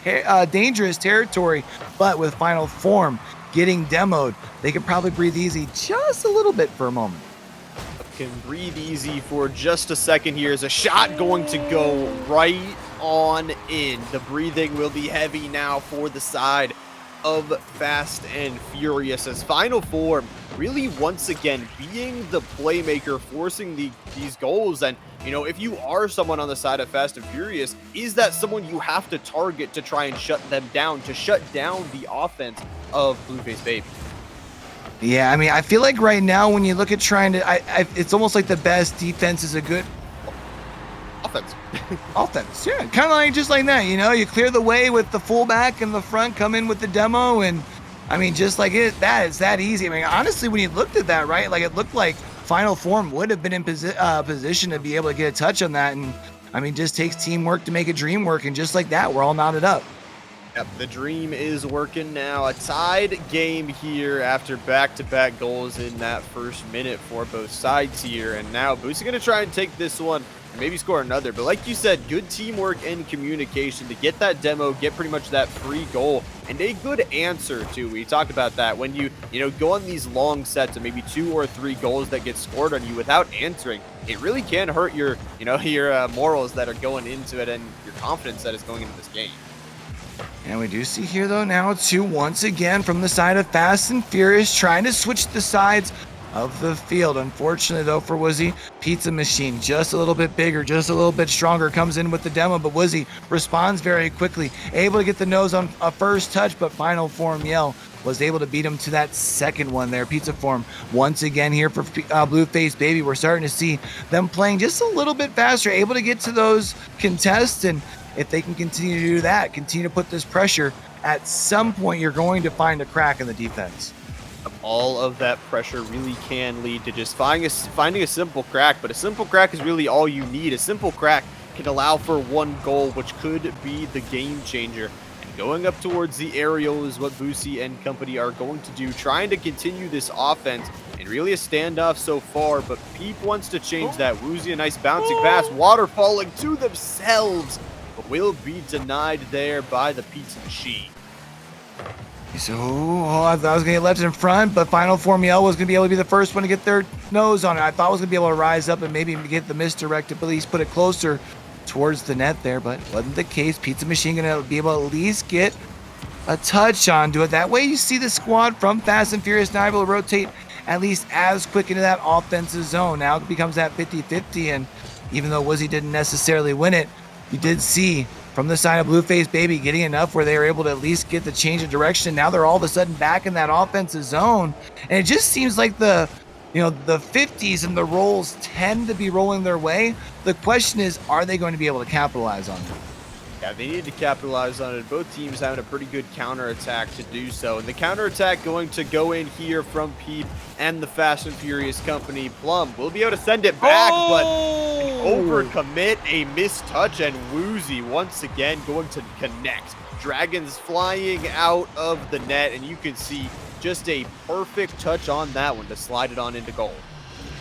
dangerous territory, but with Final Form getting demoed, they could probably breathe easy just a little bit for a moment. Can breathe easy for just a second here. Is a shot going to go right on in. The breathing will be heavy now for the side of Fast and Furious as Final Form really once again being the playmaker, forcing these goals. And if you are someone on the side of Fast and Furious, is that someone you have to target to try and shut them down, to shut down the offense of Blueface Baby? Yeah, I mean, I feel like right now when you look at trying to, it's almost like the best defense is a good offense. Offense, yeah, kind of like just like that. You clear the way with the fullback and the front, come in with the demo, and I mean, just like it's that easy. I mean, honestly, when you looked at that, right, like it looked like Final Form would have been in position to be able to get a touch on that, and I mean, just takes teamwork to make a dream work, and just like that, we're all knotted up. Yep, the dream is working now. A tied game here after back-to-back goals in that first minute for both sides here. And now Boosie going to try and take this one and maybe score another. But like you said, good teamwork and communication to get that demo, get pretty much that free goal, and a good answer too. We talked about that. When you go on these long sets and maybe 2 or 3 goals that get scored on you without answering, it really can hurt your morals that are going into it and your confidence that is going into this game. And we do see here, though, now 2 once again from the side of Fast and Furious, trying to switch the sides of the field. Unfortunately, though, for Woozy, Pizza Machine just a little bit bigger, just a little bit stronger, comes in with the demo, but Woozy responds very quickly, able to get the nose on a first touch, but Final Form Yell was able to beat him to that second one there. Pizza Form once again here for Blueface Baby. We're starting to see them playing just a little bit faster, able to get to those contests, and if they can continue to do that, continue to put this pressure, at some point you're going to find a crack in the defense. All of that pressure really can lead to just finding a simple crack, but a simple crack is really all you need. A simple crack can allow for 1 goal, which could be the game changer. And going up towards the aerial is what Boosie and company are going to do, trying to continue this offense. And really a standoff so far, but Peep wants to change that. Woozy, a nice bouncing pass, water falling to themselves, but will be denied there by the Pizza Machine. So, I thought I was going to get left in front, but Final Form Yell was going to be able to be the first one to get their nose on it. I thought I was going to be able to rise up and maybe get the misdirect to at least put it closer towards the net there, but wasn't the case. Pizza Machine going to be able to at least get a touch onto it. That way you see the squad from Fast and Furious now able to rotate at least as quick into that offensive zone. Now it becomes that 50-50, and even though Woozy didn't necessarily win it, you did see from the side of Blueface Baby getting enough where they were able to at least get the change of direction. Now they're all of a sudden back in that offensive zone. And it just seems like the 50s and the rolls tend to be rolling their way. The question is, are they going to be able to capitalize on it? Yeah, they need to capitalize on it. Both teams having a pretty good counterattack to do so. And the counterattack going to go in here from Peep and the Fast and Furious company. Plum will be able to send it back, but an overcommit, a missed touch, and Woozy once again going to connect. Dragons flying out of the net, and you can see just a perfect touch on that one to slide it on into goal.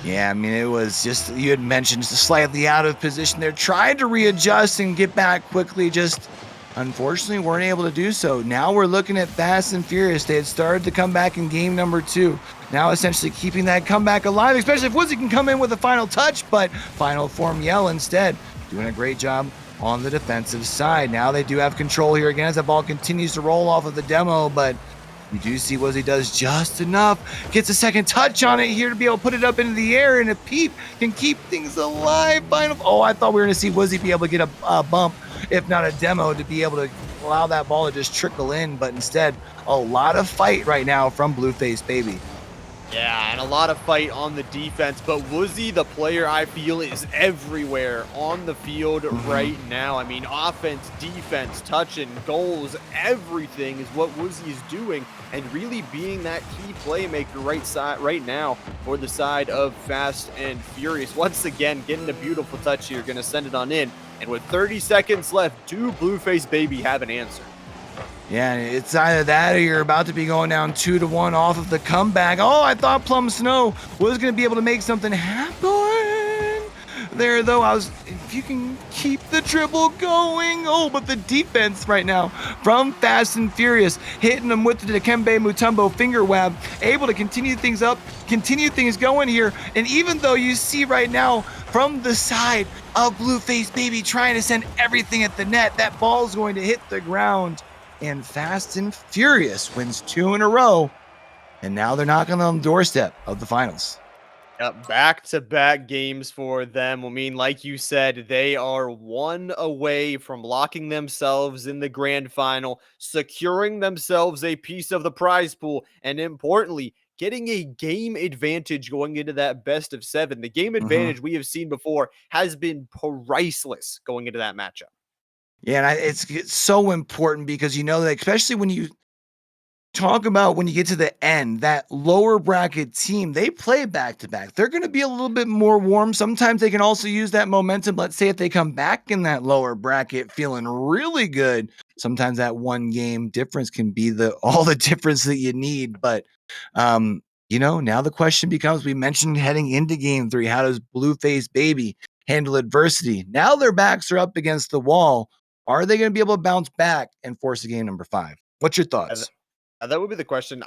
Yeah, I mean, it was just, you had mentioned slightly out of position there, tried to readjust and get back quickly, just unfortunately weren't able to do so. Now we're looking at Fast and Furious. They had started to come back in game number 2. Now essentially keeping that comeback alive, especially if Woozy can come in with a final touch, but final form Yell instead. Doing a great job on the defensive side. Now they do have control here again as the ball continues to roll off of the demo, but you do see Woozy does just enough. Gets a second touch on it here to be able to put it up into the air, and a peep can keep things alive. Final. Oh, I thought we were going to see Woozy be able to get a bump, if not a demo, to be able to allow that ball to just trickle in. But instead, a lot of fight right now from Blueface Baby. Yeah, and a lot of fight on the defense, but Woozy, the player, I feel, is everywhere on the field right now. I mean, offense, defense, touching, goals, everything is what Woozy is doing, and really being that key playmaker right now for the side of Fast and Furious. Once again, getting a beautiful touch here, going to send it on in, and with 30 seconds left, do Blueface Baby have an answer? Yeah, it's either that or you're about to be going down 2-1 off of the comeback. Oh, I thought Plum Snow was going to be able to make something happen there, though. If you can keep the dribble going. Oh, but the defense right now from Fast and Furious, hitting them with the Dikembe Mutombo finger web, able to continue things going here. And even though you see right now from the side of Blueface Baby trying to send everything at the net, that ball's going to hit the ground. And Fast and Furious wins 2 in a row, and now they're knocking on the doorstep of the finals. Yep, back-to-back games for them. I mean, like you said, they are 1 away from locking themselves in the grand final, securing themselves a piece of the prize pool, and importantly, getting a game advantage going into that best of 7. The game advantage we have seen before has been priceless going into that matchup. Yeah, and it's so important because you know that, especially when you talk about when you get to the end, that lower bracket team, they play back to back. They're going to be a little bit more warm. Sometimes they can also use that momentum. Let's say if they come back in that lower bracket feeling really good, sometimes that one game difference can be all the difference that you need. But now the question becomes, we mentioned heading into game 3, how does Blueface Baby handle adversity? Now their backs are up against the wall. Are they going to be able to bounce back and force a game number 5? What's your thoughts? That would be the question.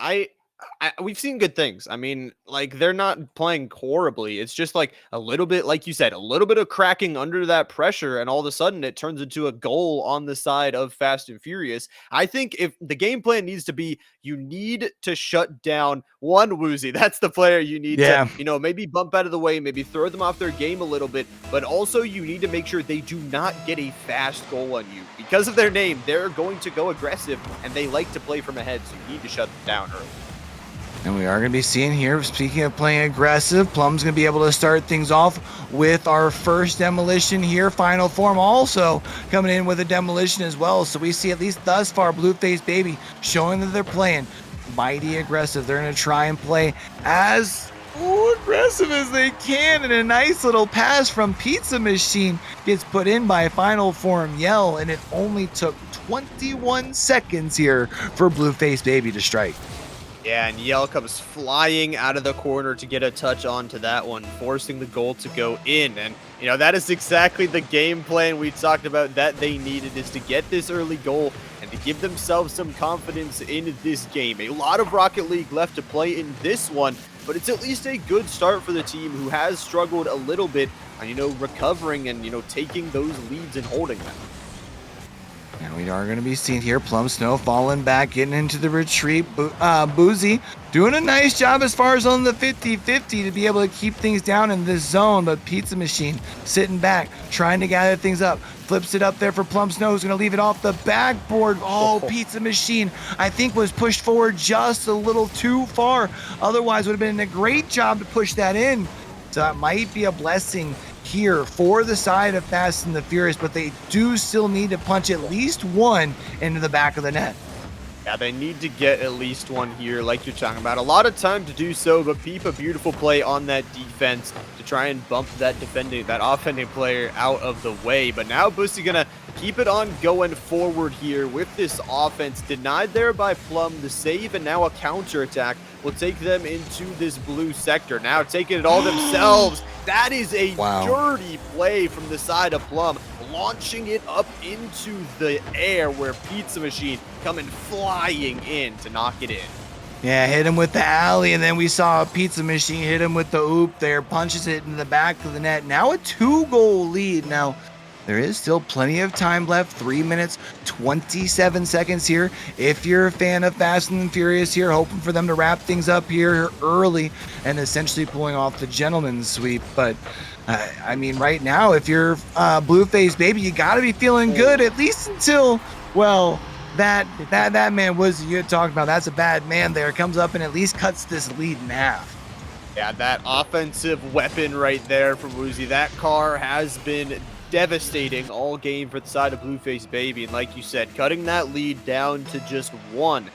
We've seen good things. I mean, like, they're not playing horribly. It's just like a little bit, like you said, a little bit of cracking under that pressure, and all of a sudden it turns into a goal on the side of Fast and Furious. I think if the game plan needs to be, you need to shut down one Woozy. That's the player you need to, Yeah. maybe bump out of the way, maybe throw them off their game a little bit, but also you need to make sure they do not get a fast goal on you. Because of their name, they're going to go aggressive, and they like to play from ahead, so you need to shut them down early. And we are going to be seeing here, speaking of playing aggressive, Plum's going to be able to start things off with our first demolition here. Final form also coming in with a demolition as well. So we see, at least thus far, Blueface Baby showing that they're playing mighty aggressive. They're going to try and play as aggressive as they can. And a nice little pass from Pizza Machine gets put in by final form Yell. And it only took 21 seconds here for Blueface Baby to strike. Yeah, and Yell comes flying out of the corner to get a touch onto that one, forcing the goal to go in. And, that is exactly the game plan we talked about that they needed, is to get this early goal and to give themselves some confidence in this game. A lot of Rocket League left to play in this one, but it's at least a good start for the team, who has struggled a little bit on, recovering and, taking those leads and holding them. And we are going to be seeing here Plum Snow falling back, getting into the retreat. Boozy doing a nice job as far as on the 50-50 to be able to keep things down in this zone. But Pizza Machine sitting back, trying to gather things up. Flips it up there for Plum Snow, who's going to leave it off the backboard. Oh, Pizza Machine, I think, was pushed forward just a little too far. Otherwise, would have been a great job to push that in. So that might be a blessing here for the side of Fast and the Furious, but they do still need to punch at least one into the back of the net. Yeah, they need to get at least one here, like you're talking about. A lot of time to do so, but Peep, a beautiful play on that defense to try and bump that offending player out of the way. But now Boosie gonna keep it on going forward here with this offense. Denied there by Plum, the save, and now a counter attack will take them into this blue sector. Now taking it all themselves. That is a Wow. dirty play from the side of Plum, launching it up into the air where Pizza Machine coming flying in to knock it in. Yeah, hit him with the alley, and then we saw a Pizza Machine hit him with the oop there, punches it in the back of the net. Now a 2-goal lead. Now, there is still plenty of time left. 3 minutes, 27 seconds here. If you're a fan of Fast and Furious here, hoping for them to wrap things up here early and essentially pulling off the gentleman's sweep. But, I mean, right now, if you're Blueface, baby, you got to be feeling good, at least until, well, that man was you had talked about. That's a bad man there. Comes up and at least cuts this lead in half. Yeah, that offensive weapon right there from Woozy. That car has been devastating all game for the side of Blueface Baby. And like you said, cutting that lead down to just one.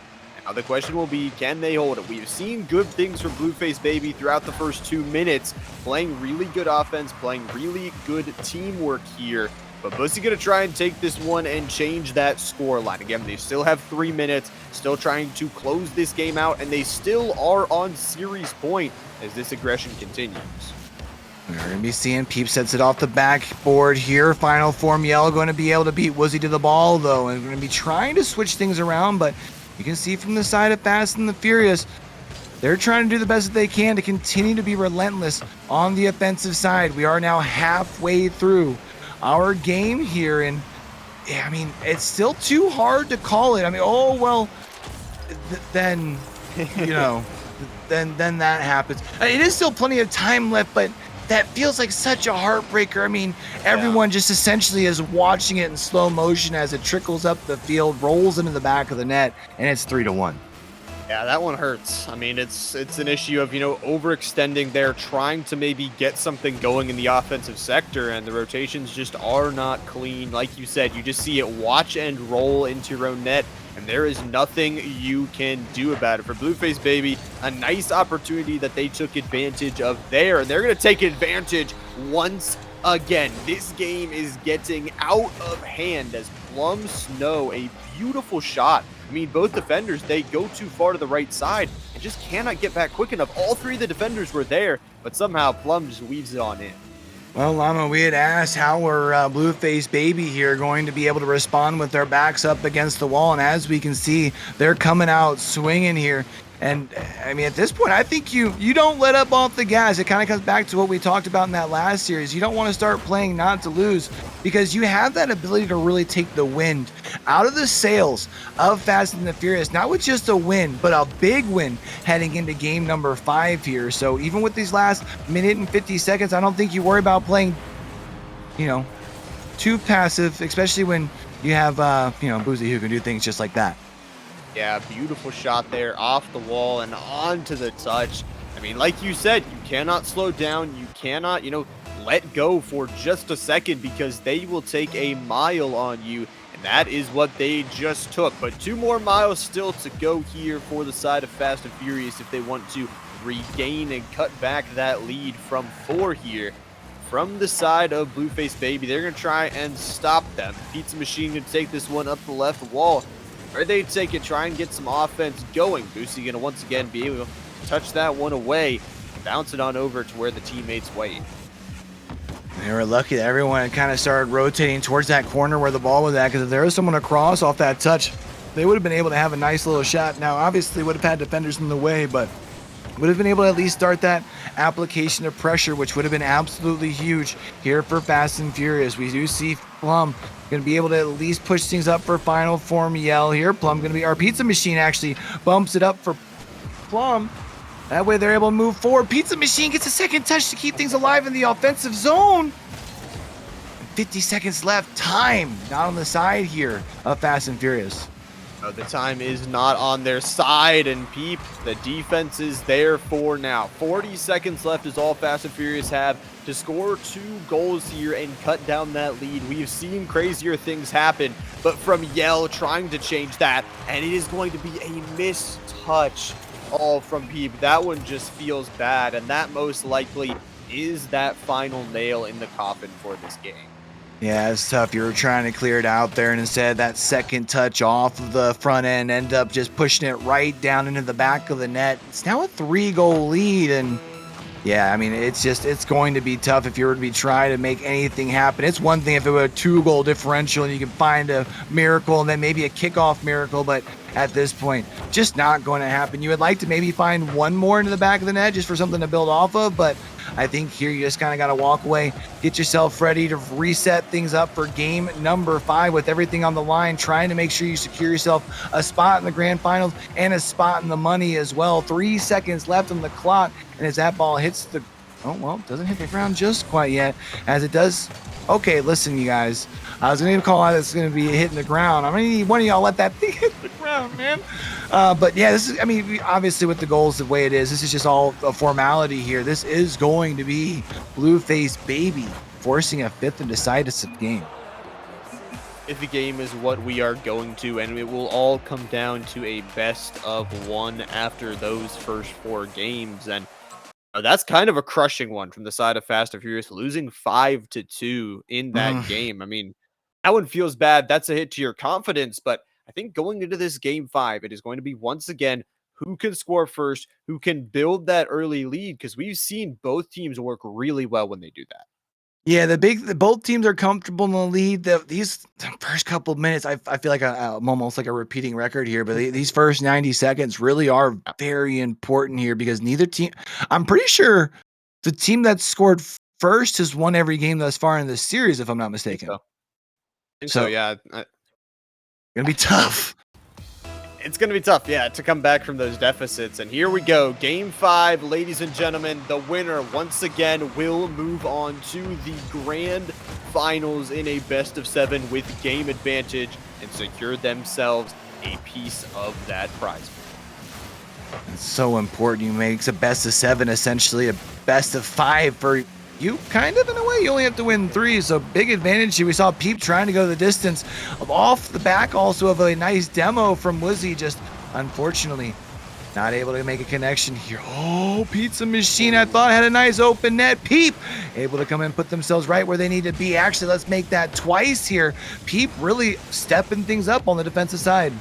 Now the question will be, can they hold it? We've seen good things from Blueface Baby throughout the first 2 minutes, playing really good offense, playing really good teamwork here. But Bussy going to try and take this one and change that score line. Again, they still have 3 minutes, still trying to close this game out, and they still are on series point as this aggression continues. We're going to be seeing Peep sets it off the backboard here. Final form Yell going to be able to beat Woozy to the ball, though, and we're going to be trying to switch things around, but you can see from the side of Fast and the Furious, they're trying to do the best that they can to continue to be relentless on the offensive side. We are now halfway through our game here, and yeah, I mean, it's still too hard to call it. I mean, oh well, then you know, then that happens. It is still plenty of time left, but that feels like such a heartbreaker. I mean, everyone just essentially is watching it in slow motion as it trickles up the field, rolls into the back of the net, and it's 3-1. Yeah, that one hurts. I mean, it's an issue of, overextending there, trying to maybe get something going in the offensive sector, and the rotations just are not clean. Like you said, you just see it watch and roll into your own net, and there is nothing you can do about it. For Blueface Baby, a nice opportunity that they took advantage of there, and they're going to take advantage once again. This game is getting out of hand as Plum Snow, a beautiful shot. I mean, both defenders, they go too far to the right side and just cannot get back quick enough. All three of the defenders were there, but somehow Plum just weaves it on in. Well, Llama, we had asked how were Blueface Baby here going to be able to respond with their backs up against the wall, and as we can see, they're coming out swinging here. And I mean, at this point, I think you don't let up off the gas. It kind of comes back to what we talked about in that last series. You don't want to start playing not to lose, because you have that ability to really take the wind out of the sails of Fast and the Furious, not with just a win, but a big win heading into game number 5 here. So even with these last minute and 50 seconds, I don't think you worry about playing, too passive, especially when you have, Boozy who can do things just like that. Yeah, beautiful shot there off the wall and onto the touch. I mean, like you said, you cannot slow down. You cannot, let go for just a second, because they will take a mile on you. And that is what they just took. But 2 more miles still to go here for the side of Fast and Furious if they want to regain and cut back that lead from 4 here. From the side of Blueface Baby, they're going to try and stop them. Pizza Machine going to take this one up the left wall. Or they take it, try and get some offense going. Boosie going to once again be able to touch that one away, bounce it on over to where the teammates wait. They were lucky that everyone had kind of started rotating towards that corner where the ball was at, because if there was someone across off that touch, they would have been able to have a nice little shot. Now, obviously, would have had defenders in the way, but would have been able to at least start that application of pressure, which would have been absolutely huge here for Fast and Furious. We do see Plum going to be able to at least push things up for final form Yell here. Plum going to be, our Pizza Machine actually bumps it up for Plum. That way they're able to move forward. Pizza Machine gets a second touch to keep things alive in the offensive zone. 50 seconds left. Time not on the side here of Fast and Furious. The time is not on their side, and Peep, the defense is there for now. 40 seconds left is all Fast and Furious have to score 2 goals here and cut down that lead. We've seen crazier things happen, but from Yell trying to change that, and it is going to be a missed touch all from Peep. That one just feels bad, and that most likely is that final nail in the coffin for this game. Yeah, it's tough. You were trying to clear it out there, and instead that second touch off of the front end ended up just pushing it right down into the back of the net. It's now a 3-goal lead, and yeah, I mean, it's going to be tough if you were to be trying to make anything happen. It's one thing if it were a 2-goal differential and you can find a miracle and then maybe a kickoff miracle, but at this point, just not going to happen. You would like to maybe find one more into the back of the net just for something to build off of, but I think here you just kind of got to walk away, get yourself ready to reset things up for game number 5 with everything on the line, trying to make sure you secure yourself a spot in the grand finals and a spot in the money as well. 3 seconds left on the clock, and as that ball hits the, oh, well, doesn't hit the ground just quite yet, as it does. Okay, listen, you guys, I was going to call out it's going to be hitting the ground. I'm going to need one of y'all let that thing hit the ground, man. But yeah, this is, I mean, obviously with the goals the way it is, this is just all a formality here. This is going to be Blueface baby forcing a 5th and decisive game. If the game is what we are going to, and it will all come down to a best of 1 after those first 4 games. And that's kind of a crushing one from the side of Fast and Furious, losing 5-2 in that game. I mean, that one feels bad. That's a hit to your confidence, but I think going into this game 5, it is going to be once again who can score first, who can build that early lead, because we've seen both teams work really well when they do that. Yeah, both teams are comfortable in the lead. These first couple of minutes, I feel like I'm almost like a repeating record here, but these first 90 seconds really are very important here because neither team, I'm pretty sure the team that scored first has won every game thus far in this series, if I'm not mistaken. I think so, So, yeah. gonna be tough. It's going to be tough, yeah, to come back from those deficits. And here we go. Game 5, ladies and gentlemen. The winner, once again, will move on to the grand finals in a best of 7 with game advantage and secure themselves a piece of that prize. It's so important. You make a best of 7, essentially a best of 5 for you, kind of, in a way. You only have to win 3, so big advantage here. We saw Peep trying to go the distance off the back also of a nice demo from Wizzy, just unfortunately not able to make a connection here. Oh, Pizza Machine, I thought had a nice open net. Peep able to come in and put themselves right where they need to be. Actually, let's make that twice here. Peep really stepping things up on the defensive side.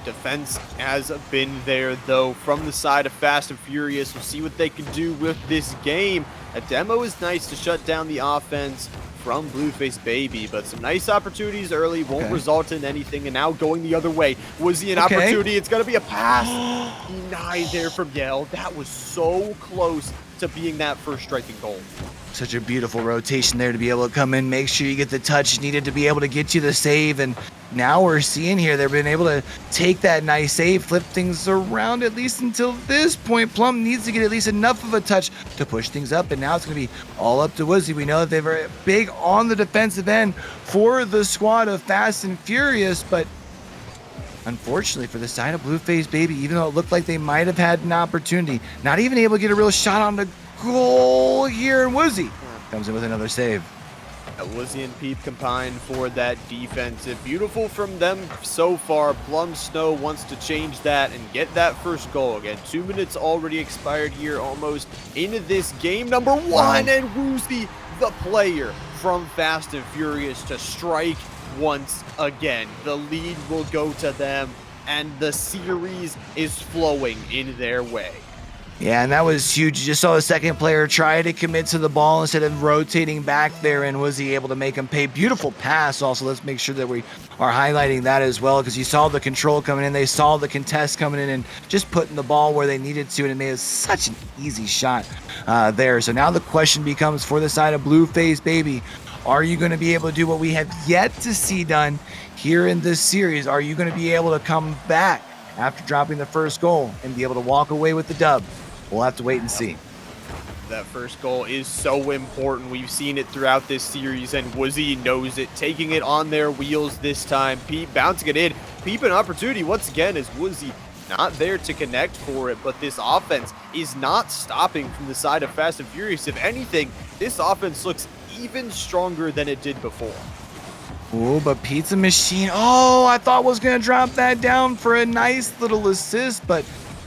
Defense has been there, though, from the side of Fast and Furious. We'll see what they can do with this game. A demo is nice to shut down the offense from Blueface baby, but some nice opportunities early won't result in anything, and now going the other way. Was he an opportunity? It's going to be a pass. Denied there from Yale. That was so close to being that first striking goal. Such a beautiful rotation there to be able to come in, make sure you get the touch needed to be able to get you the save. And now we're seeing here they've been able to take that nice save, flip things around at least until this point. Plum needs to get at least enough of a touch to push things up, and now it's going to be all up to Wizzy. We know that they're very big on the defensive end for the squad of Fast and Furious, but unfortunately for the side of Blueface baby, even though it looked like they might have had an opportunity, not even able to get a real shot on the goal here, and Wizzy comes in with another save. Wizzy and Peep combined for that defensive. Beautiful from them so far. Plum Snow wants to change that and get that first goal. Again, 2 minutes already expired here almost into this game number 1. And Woozy, the player from Fast and Furious, to strike once again. The lead will go to them, and the series is flowing in their way. Yeah, and that was huge. You just saw the second player try to commit to the ball instead of rotating back there, and was he able to make him pay? Beautiful pass also. Let's make sure that we are highlighting that as well, because you saw the control coming in. They saw the contest coming in and just putting the ball where they needed to, and it made such an easy shot there. So now the question becomes for the side of Blueface baby, are you going to be able to do what we have yet to see done here in this series? Are you going to be able to come back after dropping the first goal and be able to walk away with the dub? We'll have to wait and see. That first goal is so important. We've seen it throughout this series, and Woozy knows it. Taking it on their wheels this time. Peep bouncing it in. Peep an opportunity once again as Woozy not there to connect for it, but this offense is not stopping from the side of Fast and Furious. If anything, this offense looks even stronger than it did before. Oh, but Pizza Machine, oh, I thought was going to drop that down for a nice little assist, but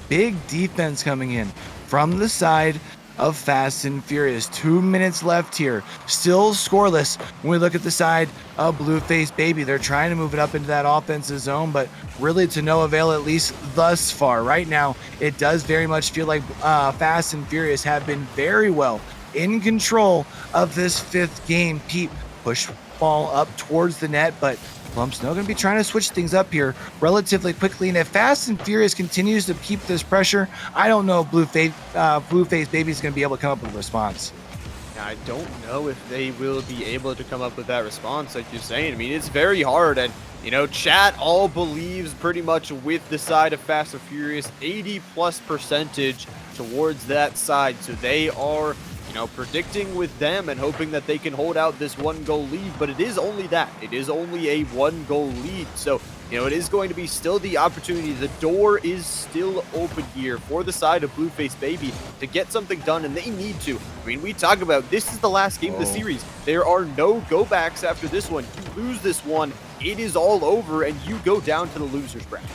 big defense coming in from the side of Fast and Furious. 2 minutes left here. Still scoreless when we look at the side of Blueface Baby. They're trying to move it up into that offensive zone, but really to no avail, at least thus far. Right now, it does very much feel like Fast and Furious have been very well in control of this fifth game. Pete push ball up towards the net, but Plum Snow going to be trying to switch things up here relatively quickly. And if Fast and Furious continues to keep this pressure, I don't know if Blueface Baby is going to be able to come up with a response. I don't know if they will be able to come up with that response, like you're saying. I mean, it's very hard, and chat all believes pretty much with the side of Fast and Furious, 80+% towards that side. So they are predicting with them and hoping that they can hold out this 1-goal lead, but it is only that. It is only a 1-goal lead. So, it is going to be still the opportunity. The door is still open here for the side of Blueface Baby to get something done, and they need to. I mean, we talk about this is the last game of the series. There are no go-backs after this one. You lose this one, it is all over, and you go down to the loser's bracket.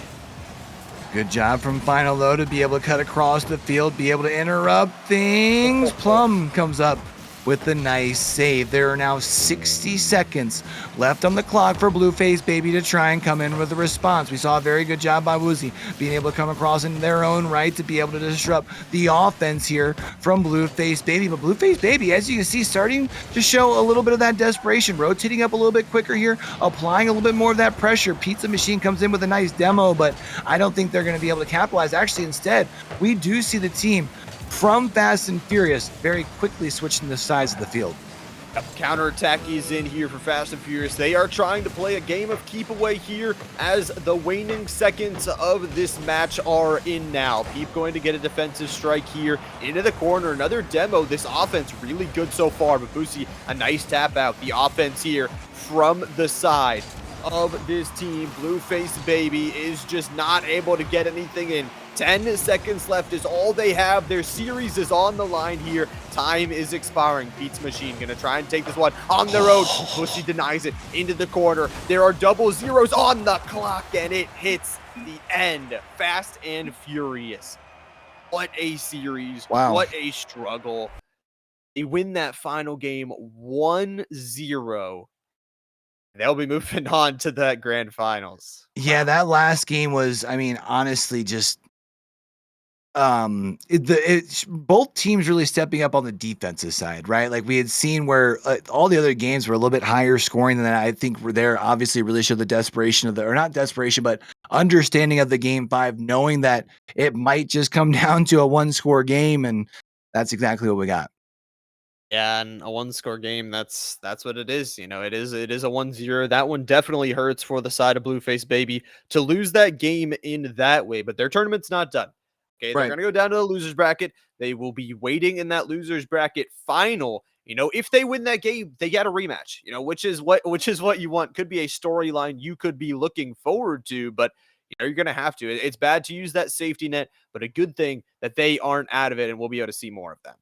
Good job from Final, though, to be able to cut across the field, be able to interrupt things. Plum comes up with the nice save. There are now 60 seconds left on the clock for Blueface Baby to try and come in with a response. We saw a very good job by Woozy being able to come across in their own right to be able to disrupt the offense here from Blueface Baby. But Blueface Baby, as you can see, starting to show a little bit of that desperation, rotating up a little bit quicker here, applying a little bit more of that pressure. Pizza Machine comes in with a nice demo, but I don't think they're going to be able to capitalize. Actually, instead, we do see the team from Fast and Furious very quickly switching the sides of the field. Counterattack is in here for Fast and Furious. They are trying to play a game of keep away here as the waning seconds of this match are in now. Peep going to get a defensive strike here into the corner. Another demo. This offense really good so far, but Boosie, a nice tap out. The offense here from the side of this team. Blueface Baby is just not able to get anything in. 10 seconds left is all they have. Their series is on the line here. Time is expiring. Pizza Machine gonna try and take this one on the road. Pussy denies it into the corner. There are double zeros on the clock, and it hits the end. Fast and Furious. What a series. Wow. What a struggle. They win that final game 1-0. They'll be moving on to that grand finals. Yeah, that last game was, I mean, honestly, just both teams really stepping up on the defensive side, right? Like we had seen where all the other games were a little bit higher scoring than that. I think we're there obviously really showed the desperation of or not desperation, but understanding of the game 5, knowing that it might just come down to a 1-score game, and that's exactly what we got. Yeah, and a 1-score game, that's what it is. It is a 1-0. That one definitely hurts for the side of Blueface Baby to lose that game in that way, but their tournament's not done. Okay, they're Right. going to go down to the losers bracket. They will be waiting in that losers bracket final. If they win that game, they get a rematch. Which is what you want. Could be a storyline you could be looking forward to, but you're going to have to. It's bad to use that safety net, but a good thing that they aren't out of it, and we'll be able to see more of them.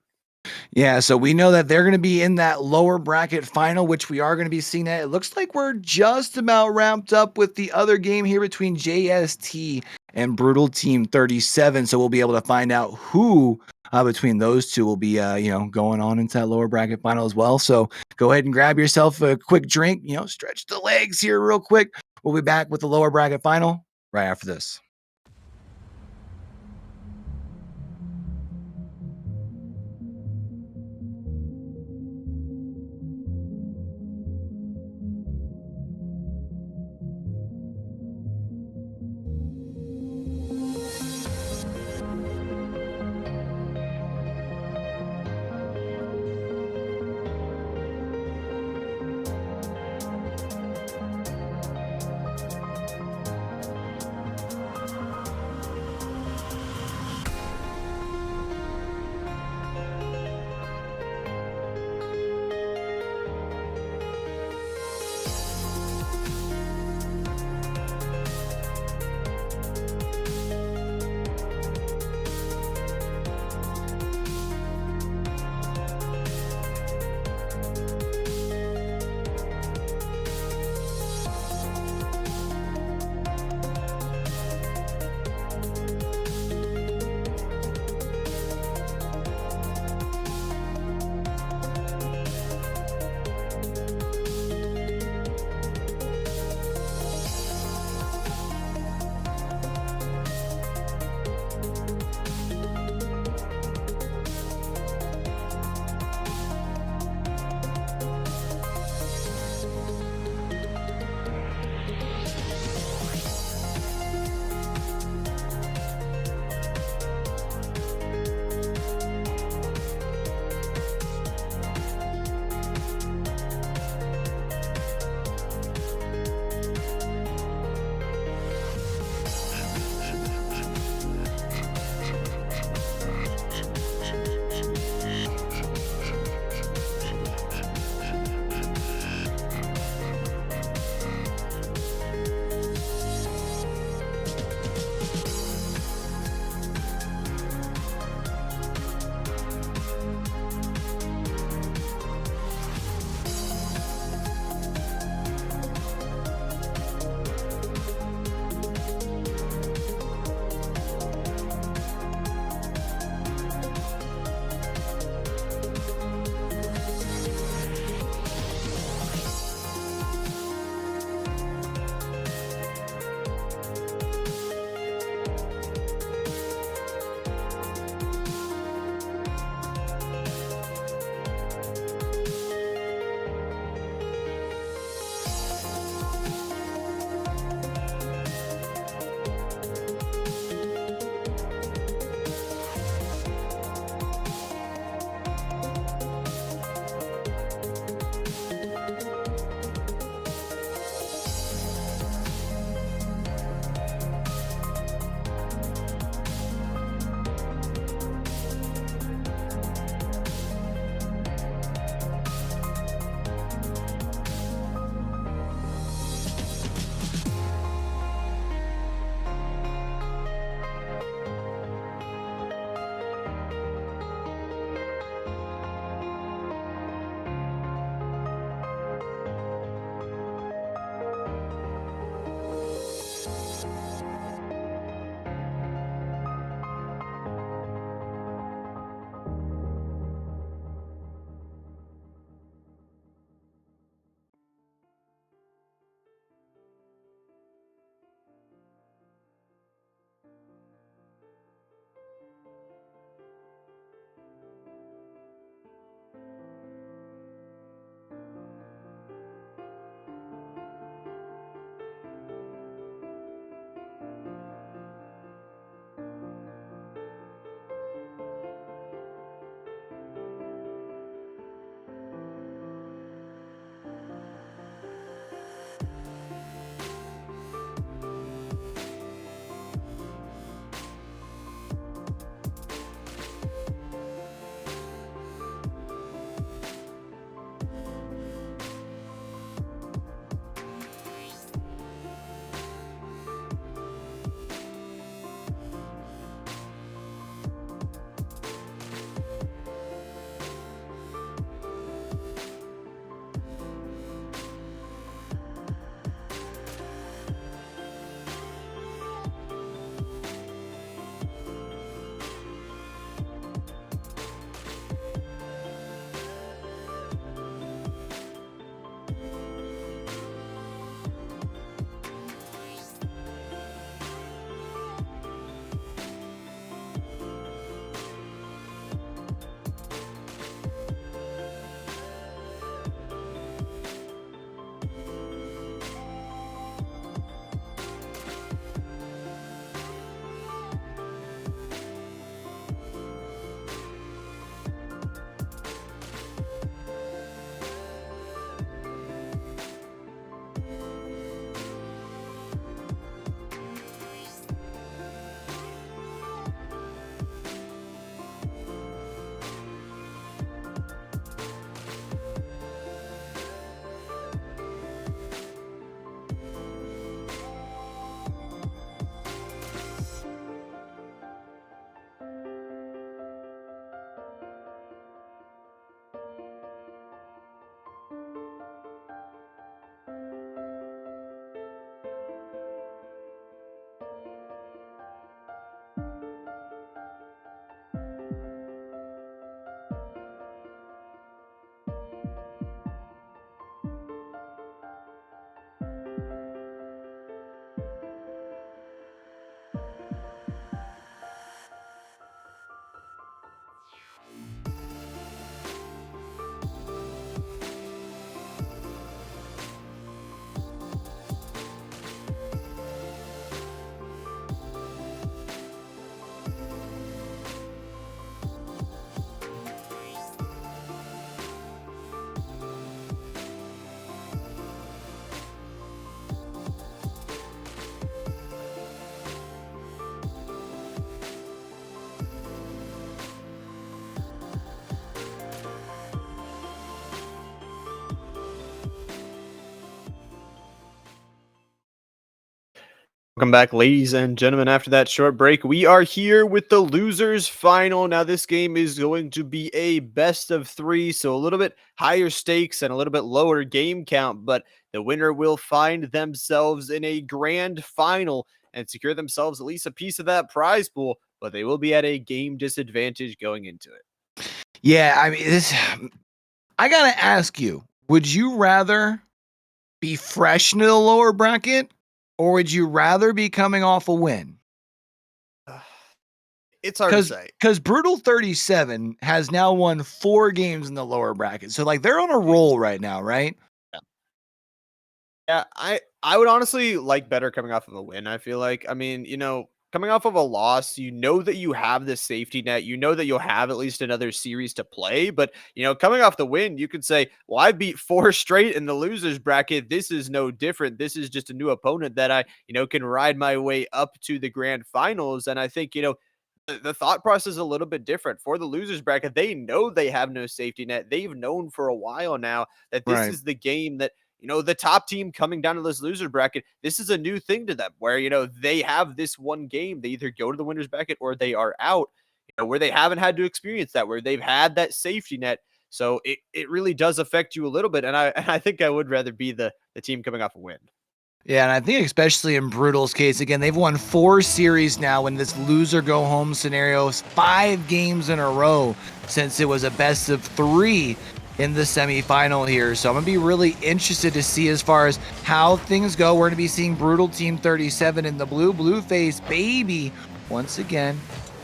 Yeah, so we know that they're going to be in that lower bracket final, which we are going to be seeing that. It looks like we're just about wrapped up with the other game here between JST and Brutal Team 37. So we'll be able to find out who between those two will be, going on into that lower bracket final as well. So go ahead and grab yourself a quick drink, stretch the legs here real quick. We'll be back with the lower bracket final right after this. Welcome back, ladies and gentlemen. After that short break, we are here with the losers final. Now, this game is going to be a best of three, so a little bit higher stakes and a little bit lower game count, but the winner will find themselves in a grand final and secure themselves at least a piece of that prize pool, but they will be at a game disadvantage going into it. Yeah, I mean, this. I gotta ask you: would you rather be fresh in the lower bracket, or would you rather be coming off a win? It's hard to Because say. because Brutal 37 has now won 4 games in the lower bracket, so like they're on a roll right now, right? Yeah, I would honestly like better coming off of a win, I feel like. I mean, coming off of a loss, you know that you have this safety net. You know that you'll have at least another series to play, but coming off the win, you could say, "Well, I beat 4 straight in the losers bracket. This is no different. This is just a new opponent that I can ride my way up to the grand finals." And I think, the thought process is a little bit different for the losers bracket. They know they have no safety net. They've known for a while now that this Right. is the game that the top team coming down to this loser bracket. This is a new thing to them where they have this one game. They either go to the winners bracket or they are out. Where they haven't had to experience that, where they've had that safety net. So it really does affect you a little bit. And I think I would rather be the team coming off a win. Yeah, and I think especially in Brutal's case, again, they've won 4 series now in this loser go home scenarios, 5 games in a row since it was a best of 3 in the semifinal here. So I'm gonna be really interested to see as far as how things go. We're gonna be seeing Brutal Team 37 in the blue, Blueface baby once again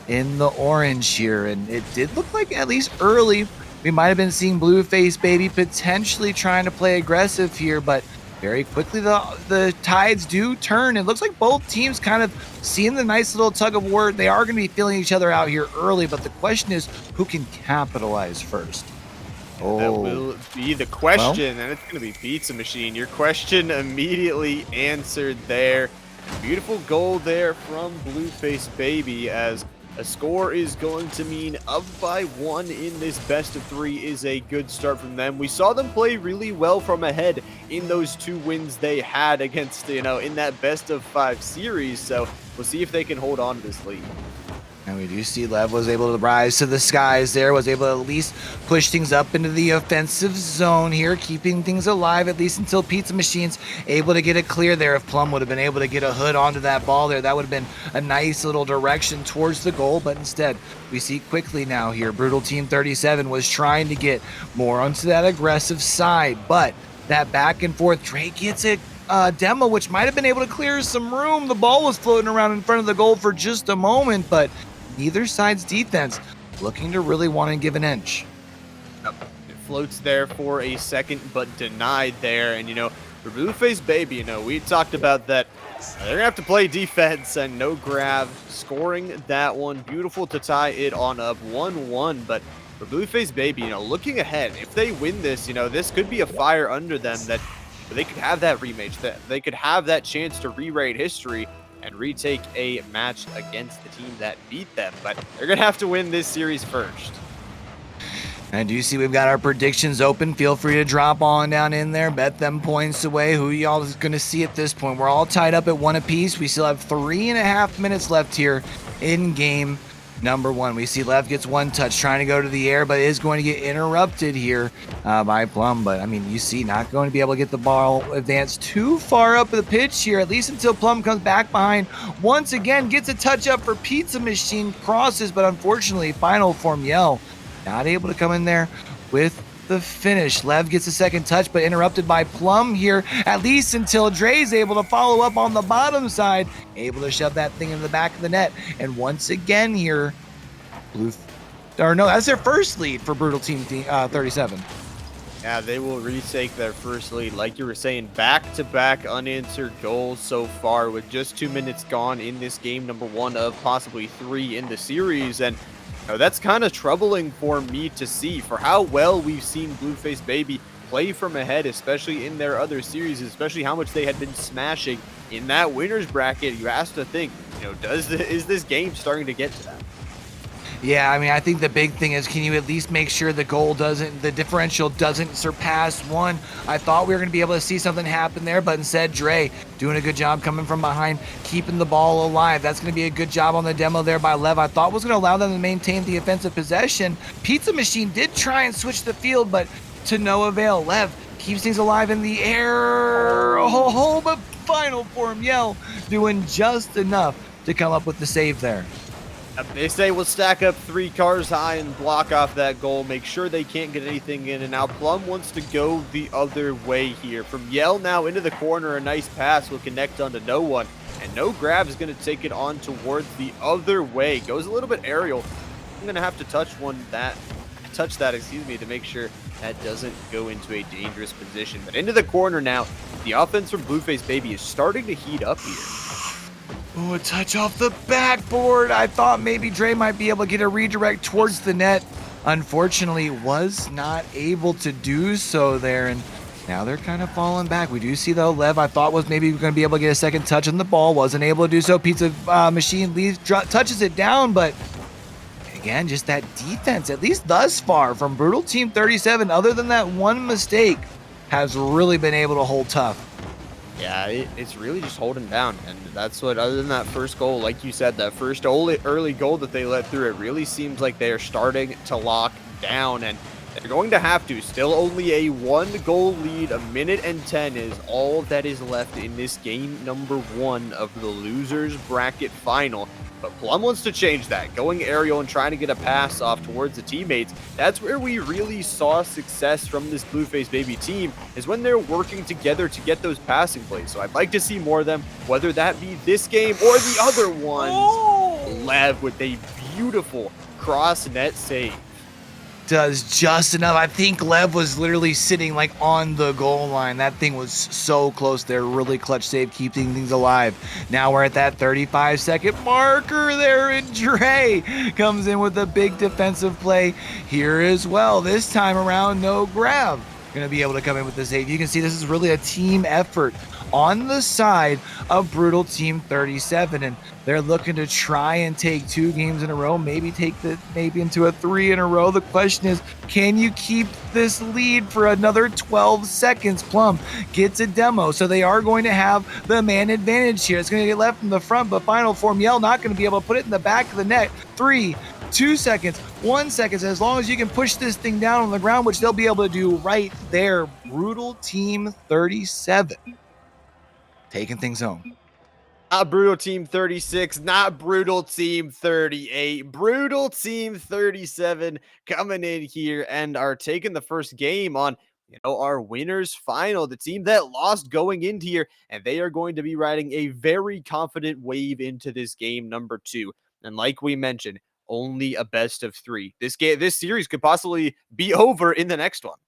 in the orange here. And it did look like at least early we might have been seeing Blueface baby potentially trying to play aggressive here, but very quickly the tides do turn. It looks like both teams kind of seeing the nice little tug of war. They are going to be feeling each other out here early, but the question is who can capitalize first. That will be the question, and it's going to be Pizza Machine. Your question immediately answered there. Beautiful goal there from Blueface Baby, as a score is going to mean up by 1 in this best of 3 is a good start from them. We saw them play really well from ahead in those 2 wins they had against, in that best of 5 series. So we'll see if they can hold on to this lead. And we do see Lev was able to rise to the skies there, was able to at least push things up into the offensive zone here, keeping things alive at least until Pizza Machine's able to get it clear there. If Plum would have been able to get a hood onto that ball there, that would have been a nice little direction towards the goal, but instead we see quickly now here, Brutal Team 37 was trying to get more onto that aggressive side, but that back and forth, Drake gets it. Demo, which might have been able to clear some room. The ball was floating around in front of the goal for just a moment, but neither side's defense looking to really want to give an inch. Yep. It floats there for a second, but denied there. And, for Blueface Baby, we talked about that. They're going to have to play defense and no grab. Scoring that one. Beautiful to tie it on up 1-1. But for Blueface Baby, looking ahead, if they win this, this could be a fire under them that they could have that rematch. That they could have that chance to rewrite history and retake a match against the team that beat them. But they're going to have to win this series first. And you see we've got our predictions open. Feel free to drop on down in there. Bet them points away. Who y'all is going to see at this point? We're all tied up at 1 apiece. We still have 3.5 minutes left here in game number 1. We see Lev gets 1 touch, trying to go to the air, but is going to get interrupted here by Plum. But, I mean, you see, not going to be able to get the ball advanced too far up the pitch here, at least until Plum comes back behind. Once again, gets a touch up for Pizza Machine, crosses, but unfortunately, final form Yell not able to come in there with the finish. Lev gets a second touch, but interrupted by Plum here, at least until Dre's able to follow up on the bottom side, able to shove that thing into the back of the net. And once again here, that's their first lead for Brutal Team 37. Yeah, they will retake their first lead. Like you were saying, back-to-back unanswered goals so far with just 2 minutes gone in this game number 1 of possibly 3 in the series. And that's kind of troubling for me to see for how well we've seen Blueface Baby play from ahead, especially in their other series, especially how much they had been smashing in that winners bracket. You have to think, is this game starting to get to that? Yeah, I mean, I think the big thing is, can you at least make sure the differential doesn't surpass 1? I thought we were going to be able to see something happen there, but instead, Dre doing a good job coming from behind, keeping the ball alive. That's going to be a good job on the demo there by Lev. I thought was going to allow them to maintain the offensive possession. Pizza Machine did try and switch the field, but to no avail. Lev keeps things alive in the air. Oh, but final form Yell doing just enough to come up with the save there. They say we'll stack up 3 cars high and block off that goal, make sure they can't get anything in. And now Plum wants to go the other way here. From Yell now into the corner, a nice pass will connect onto no one. And no grab is going to take it on towards the other way. Goes a little bit aerial. I'm going to have to touch that, excuse me, to make sure that doesn't go into a dangerous position. But into the corner now, the offense from Blueface Baby is starting to heat up here. Oh, a touch off the backboard. I thought maybe Dre might be able to get a redirect towards the net. Unfortunately, was not able to do so there, and now they're kind of falling back. We do see, though, Lev, I thought was maybe going to be able to get a second touch on the ball. Wasn't able to do so. Pizza Machine touches it down, but again, just that defense, at least thus far, from Brutal Team 37, other than that one mistake, has really been able to hold tough. Yeah, it's really just holding down, and that's what, other than that first goal, like you said, that first early goal that they let through, it really seems like they are starting to lock down, and they're going to have to. Still only a 1-goal lead. 1:10 is all that is left in this game number 1 of the losers bracket final. But Plum wants to change that, going aerial and trying to get a pass off towards the teammates. That's where we really saw success from this Blueface Baby team, is when they're working together to get those passing plays. So I'd like to see more of them, whether that be this game or the other ones. Oh! Lev with a beautiful cross-net save. Does just enough. I think Lev was literally sitting like on the goal line. That thing was so close there. Really clutch save, keeping things alive. Now we're at that 35-second marker there, and Dre comes in with a big defensive play here as well. This time around, no grab. Going to be able to come in with the save. You can see this is really a team effort on the side of Brutal Team 37, and they're looking to try and take 2 games in a row, maybe into a 3 in a row. The question is, can you keep this lead for another 12 seconds? Plum gets a demo, so they are going to have the man advantage here. It's going to get left from the front, but final form Yell not going to be able to put it in the back of the net. 3, 2 seconds, 1 second, as long as you can push this thing down on the ground, which they'll be able to do right there. Brutal Team 37 taking things home. Not Brutal Team 36, not Brutal Team 38, Brutal Team 37 coming in here and are taking the first game on, our winners final, the team that lost going into here, and they are going to be riding a very confident wave into this game number 2. And like we mentioned, only a best of 3. This series could possibly be over in the next one.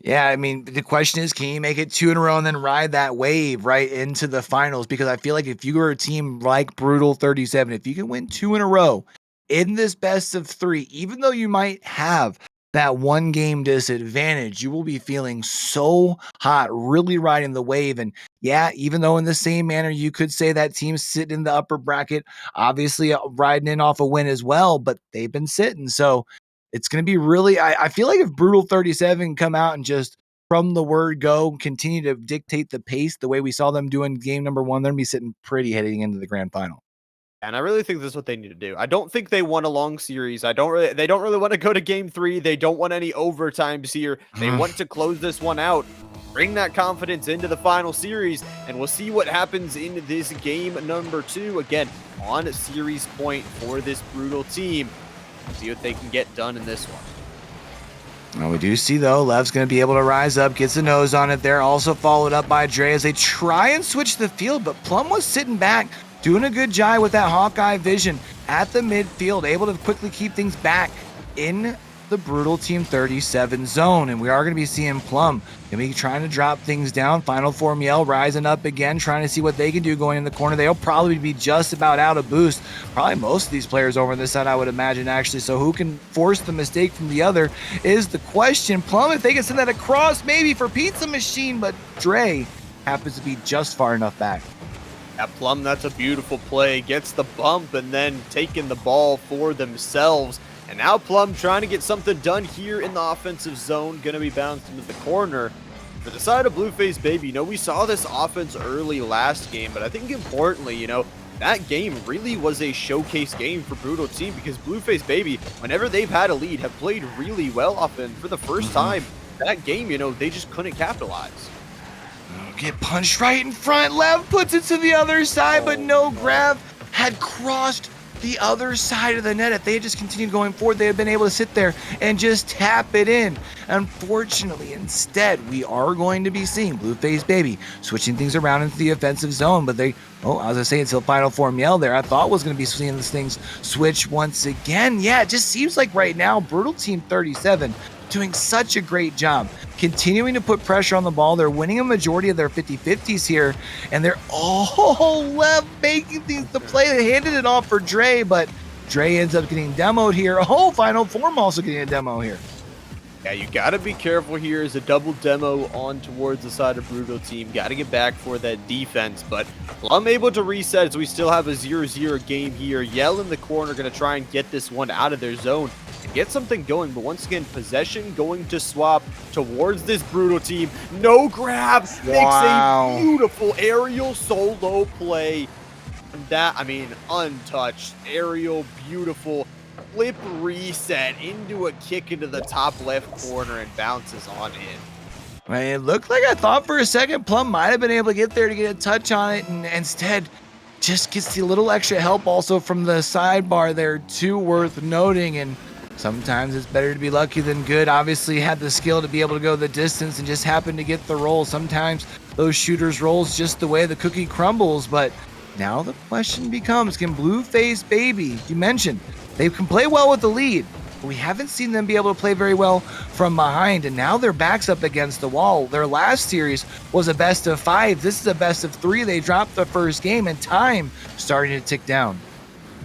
Yeah, I mean, the question is, can you make it 2 in a row and then ride that wave right into the finals? Because I feel like if you were a team like Brutal 37, if you can win 2 in a row in this best of 3, even though you might have that 1 game disadvantage, you will be feeling so hot, really riding the wave. And yeah, even though in the same manner, you could say that team's sitting in the upper bracket, obviously riding in off a win as well, but they've been sitting. So it's going to be really, I feel like if Brutal 37 can come out and just from the word go, continue to dictate the pace the way we saw them doing game number 1, they're going to be sitting pretty heading into the grand final. And I really think this is what they need to do. I don't think they want a long series. They don't really want to go to game 3. They don't want any overtimes here. They want to close this one out, bring that confidence into the final series, and we'll see what happens in this game number 2. Again, on series point for this Brutal team. See what they can get done in this one. Well, we do see, though, Lev's going to be able to rise up, gets the nose on it there. Also followed up by Dre as they try and switch the field, but Plum was sitting back, doing a good job with that Hawkeye vision at the midfield, able to quickly keep things back in the Brutal Team 37 zone. And we are going to be seeing Plum going to be trying to drop things down. Final form Yell rising up again, trying to see what they can do going in the corner. They'll probably be just about out of boost. Probably most of these players over on this side, I would imagine, actually. So who can force the mistake from the other is the question. Plum, if they can send that across, maybe for Pizza Machine, but Dre happens to be just far enough back. At Plum, that's a beautiful play. Gets the bump and then taking the ball for themselves. And now Plum trying to get something done here in the offensive zone. Going to be bounced into the corner. For the side of Blueface Baby, we saw this offense early last game, but I think importantly, that game really was a showcase game for Brutal Team because Blueface Baby, whenever they've had a lead, have played really well often. For the first time that game, they just couldn't capitalize. Get punched right in front. Lev puts it to the other side, but no grab. Had crossed the other side of the net. If they had just continued going forward, they had been able to sit there and just tap it in. Unfortunately, instead, we are going to be seeing Blueface Baby switching things around into the offensive zone, but they, as I say, until Final Form Yell there, I thought was going to be seeing these things switch once again. Yeah, it just seems like right now, Brutal Team 37 doing such a great job continuing to put pressure on the ball. They're winning a majority of their 50-50s here, and they're all left making things to play. They handed it off for Dre, but Dre ends up getting demoed here. Final Form also getting a demo here. Yeah, you got to be careful here as a double demo on towards the side of Brutal Team. Got to get back for that defense, but Plum able to reset as we still have a 0-0 game here. Yell in the corner going to try and get this one out of their zone and get something going, but once again, possession going to swap towards this Brutal Team. No grab. Wow. Makes a beautiful aerial solo play. That, untouched. Aerial, beautiful. Flip reset into a kick into the top left corner and bounces on in. It looked like I thought for a second Plum might have been able to get there to get a touch on it, and instead just gets the little extra help also from the sidebar there too, worth noting. And sometimes it's better to be lucky than good. Obviously had the skill to be able to go the distance and just happened to get the roll. Sometimes those shooters rolls just the way the cookie crumbles, but now the question becomes, can Blueface Baby, you mentioned, they can play well with the lead, but we haven't seen them be able to play very well from behind, and now their back's up against the wall. Their last series was a best of 5. This is a best of 3. They dropped the first game, and time starting to tick down.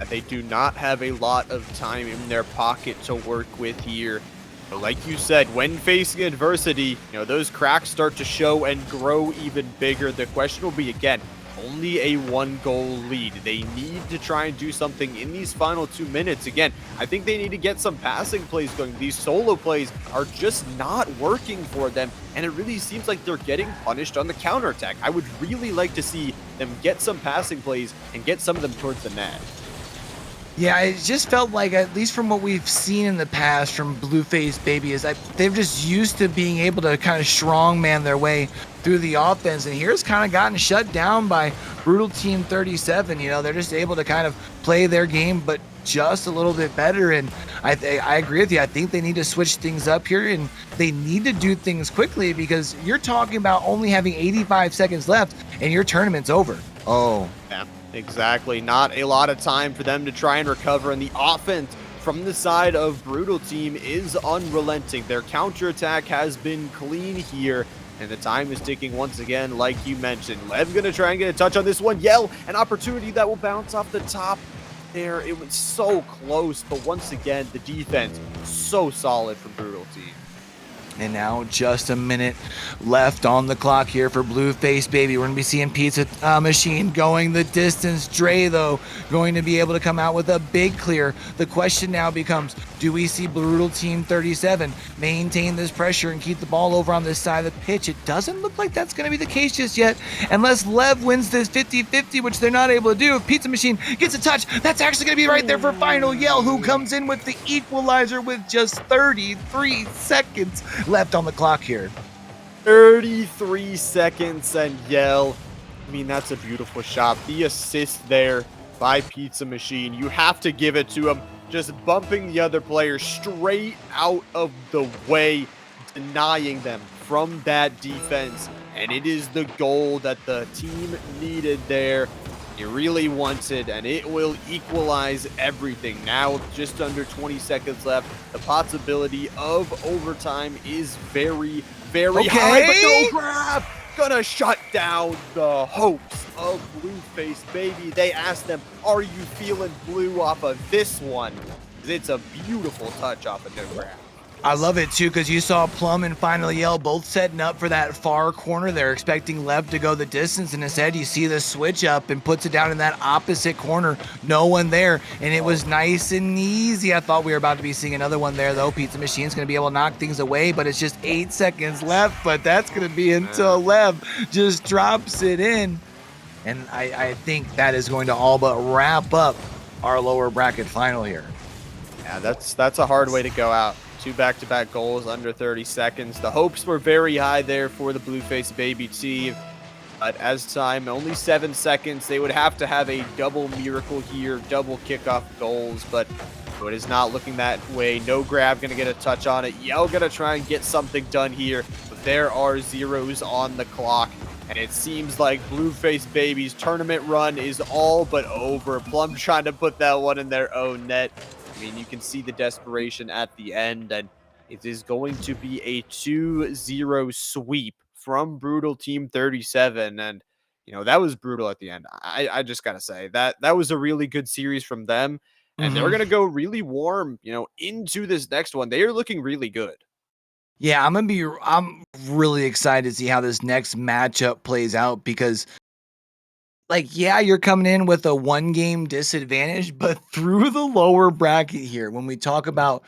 They do not have a lot of time in their pocket to work with here. But like you said, when facing adversity, those cracks start to show and grow even bigger. The question will be, again, only a 1-goal lead. They need to try and do something in these final 2 minutes. Again, I think they need to get some passing plays going. These solo plays are just not working for them, and it really seems like they're getting punished on the counterattack. I would really like to see them get some passing plays and get some of them towards the net. Yeah, it just felt like, at least from what we've seen in the past from Blueface Baby, is that they've just used to being able to kind of strongman their way through the offense, and here's kind of gotten shut down by Brutal Team 37. They're just able to kind of play their game, but just a little bit better. And I agree with you. I think they need to switch things up here, and they need to do things quickly, because you're talking about only having 85 seconds left and your tournament's over. Oh, yeah. Exactly. Not a lot of time for them to try and recover, and the offense from the side of Brutal Team is unrelenting. Their counterattack has been clean here, and the time is ticking once again, like you mentioned. Lev gonna try and get a touch on this one. Yell, an opportunity that will bounce off the top there. It was so close, but once again, the defense so solid from Brutal Team. And now just a minute left on the clock here for Blueface Baby. We're going to be seeing Pizza Machine going the distance. Dre, though, going to be able to come out with a big clear. The question now becomes, do we see Brutal Team 37 maintain this pressure and keep the ball over on this side of the pitch? It doesn't look like that's going to be the case just yet, unless Lev wins this 50-50, which they're not able to do. If Pizza Machine gets a touch, that's actually going to be right there for Final Yell, who comes in with the equalizer with just 33 seconds left on the clock here. 33 seconds, and Yell, that's a beautiful shot. The assist there by Pizza Machine, you have to give it to him. Just bumping the other player straight out of the way, denying them from that defense. And it is the goal that the team needed there. It really wanted, and it will equalize everything. Now, just under 20 seconds left. The possibility of overtime is very, very high, but no grab. Gonna shut down the hopes of Blueface Baby. They asked them, are you feeling blue off of this one? It's a beautiful touch off of no grab. I love it too because you saw Plum and Final Yell both setting up for that far corner. They're expecting Lev to go the distance, and instead you see the switch up and puts it down in that opposite corner. No one there, and it was nice and easy. I thought we were about to be seeing another one there, though. Pizza Machine's going to be able to knock things away, but it's just 8 seconds left. But that's going to be until Lev just drops it in. And I think that is going to all but wrap up our lower bracket final here. Yeah, that's a hard way to go out. 2 back-to-back goals under 30 seconds. The hopes were very high there for the Blueface baby team. But as time, only 7 seconds, they would have to have a double miracle here, double kickoff goals, but it is not looking that way. No Grab going to get a touch on it. Yell going to try and get something done here, but there are zeros on the clock. And it seems like Blueface Baby's tournament run is all but over. Plum trying to put that one in their own net. I mean, you can see the desperation at the end, and it is going to be a 2-0 sweep from Brutal Team 37. And, that was brutal at the end. I just got to say that was a really good series from them. And they're going to go really warm, into this next one. They are looking really good. Yeah, I'm really excited to see how this next matchup plays out because yeah, you're coming in with a 1-game disadvantage, but through the lower bracket here, when we talk about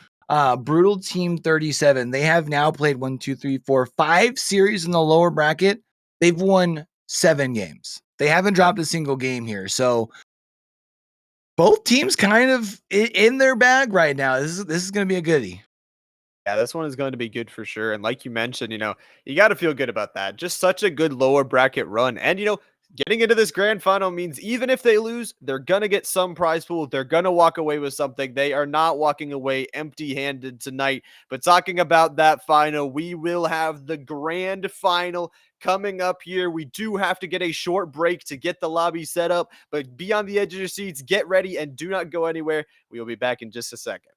Brutal Team 37, they have now played 1, 2, 3, 4, 5 series in the lower bracket. They've won 7 games. They haven't dropped a single game here. So both teams kind of in their bag right now. This is going to be a goodie. Yeah, this one is going to be good for sure. And like you mentioned, you got to feel good about that. Just such a good lower bracket run. And, getting into this grand final means even if they lose, they're going to get some prize pool. They're going to walk away with something. They are not walking away empty handed tonight. But talking about that final, we will have the grand final coming up here. We do have to get a short break to get the lobby set up, but be on the edge of your seats, get ready, and do not go anywhere. We will be back in just a second.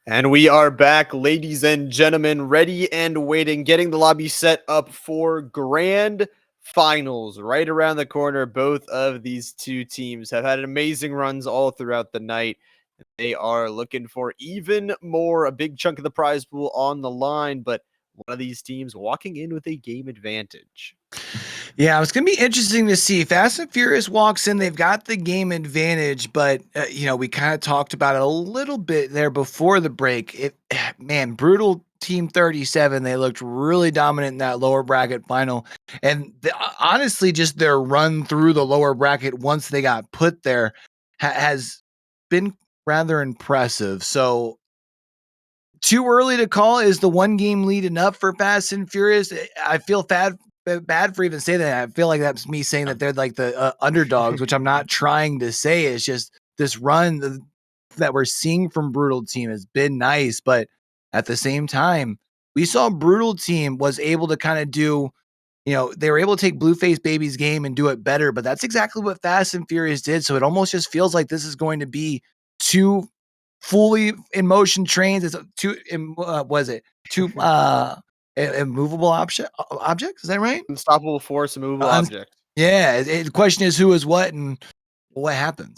And we are back, ladies and gentlemen, ready and waiting, getting the lobby set up for grand finals right around the corner. Both of these two teams have had amazing runs all throughout the night. They are looking for even more, a big chunk of the prize pool on the line, but one of these teams walking in with a game advantage. Yeah, it's gonna be interesting to see. Fast and Furious walks in, they've got the game advantage, but we kind of talked about it a little bit there before the break. Man, brutal Team 37. They looked really dominant in that lower bracket final, and honestly, just their run through the lower bracket once they got put there has been rather impressive. So too early to call. Is the one game lead enough for Fast and Furious? I feel bad for even saying that. I feel like that's me saying that they're like the underdogs, which I'm not trying to say. It's just this run that we're seeing from Brutal Team has been nice, but at the same time, we saw Brutal Team was able to kind of do. They were able to take Blueface Baby's game and do it better, but that's exactly what Fast and Furious did. So it almost just feels like this is going to be two fully in motion trains. It's two, was it two immovable objects? Is that right? Unstoppable force, immovable Un- object. yeah. The question is who is what and what happens.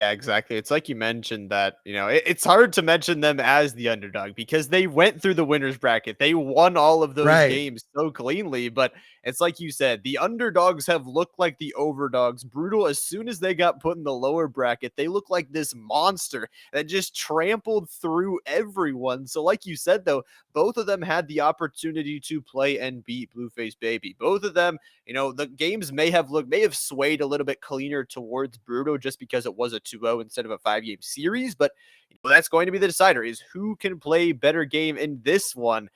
Yeah, exactly. It's like you mentioned that, it's hard to mention them as the underdog because they went through the winners bracket. They won all of those Right. games so cleanly, but it's like you said, the underdogs have looked like the overdogs. Brutal, as soon as they got put in the lower bracket, they look like this monster that just trampled through everyone. So like you said though, both of them had the opportunity to play and beat Blueface Baby. Both of them, the games may have swayed a little bit cleaner towards Bruto just because it was a 2-0 instead of a 5-game series, but that's going to be the decider is who can play better game in this one.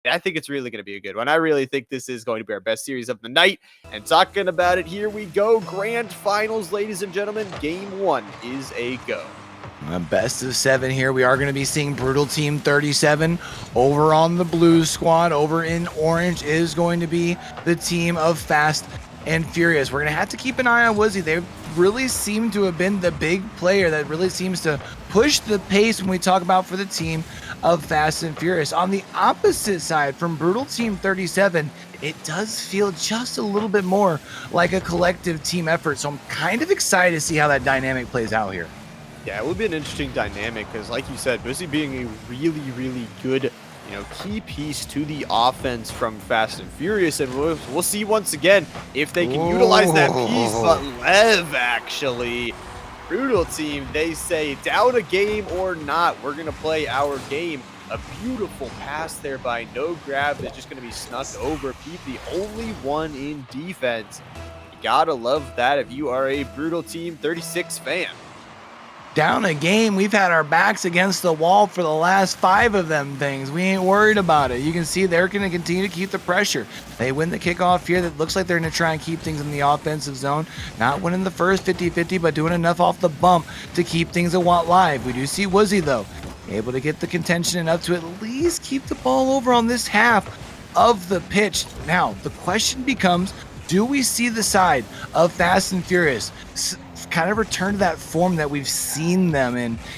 And I think it's really going to be a good one. I really think this is going to be our best series of the night. And talking about it, here we go. Grand finals, ladies and gentlemen. Game 1 is a go. Best of 7 here. We are going to be seeing Brutal Team 37 over on the blue squad. Over in orange is going to be the team of Fast and Furious. We're going to have to keep an eye on Woozy. They really seem to have been the big player that really seems to push the pace when we talk about for the team of Fast and Furious. On the opposite side from Brutal Team 37, it does feel just a little bit more like a collective team effort. So I'm kind of excited to see how that dynamic plays out here. Yeah, it would be an interesting dynamic because, like you said, Busy being a really, really good, key piece to the offense from Fast and Furious, and we'll see once again if they can utilize that piece. But Lev, actually, Brutal Team, they say down a game or not, we're gonna play our game. A beautiful pass there by No Grab that's just gonna be snuck over. Pete, the only one in defense. You gotta love that if you are a Brutal Team 36 fan. Down a game, we've had our backs against the wall for the last 5 of them things. We ain't worried about it. You can see they're going to continue to keep the pressure. They win the kickoff here. That looks like they're going to try and keep things in the offensive zone. Not winning the first 50-50, but doing enough off the bump to keep things alive. We do see Woozy, though, able to get the contention enough to at least keep the ball over on this half of the pitch. Now, the question becomes, do we see the side of Fast and Furious kind of return to that form that we've seen them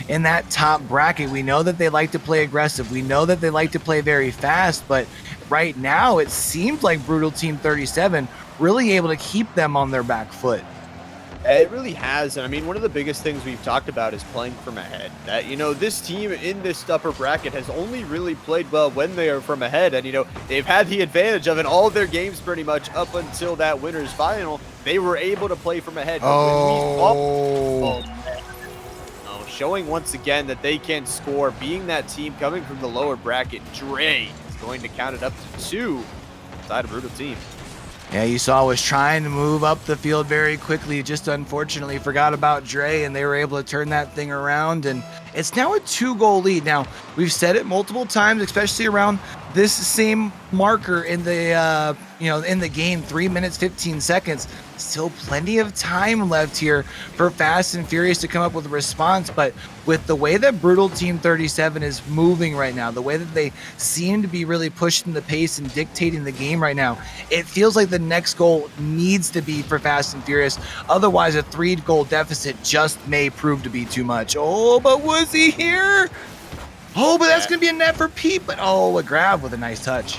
in that top bracket? We know that they like to play aggressive. We know that they like to play very fast, but right now it seems like Brutal Team 37 really able to keep them on their back foot. It really has. And I mean, one of the biggest things we've talked about is playing from ahead. That, this team in this upper bracket has only really played well when they are from ahead. And, they've had the advantage of in all of their games pretty much up until that winner's final. They were able to play from ahead. Showing once again that they can score. Being that team coming from the lower bracket, Dre is going to count it up to 2 side of Brutal Team. Yeah, you saw was trying to move up the field very quickly, just unfortunately forgot about Dre, and they were able to turn that thing around, and it's now a 2-goal lead. Now, we've said it multiple times, especially around this same marker in the in the game, 3 minutes 15 seconds. Still plenty of time left here for Fast and Furious to come up with a response, but with the way that Brutal Team 37 is moving right now, the way that they seem to be really pushing the pace and dictating the game right now, it feels like the next goal needs to be for Fast and Furious. Otherwise, a 3-goal deficit just may prove to be too much. Oh, but was he here? Oh, but that's Yeah. going to be a net for Pete. But oh, a grab with a nice touch.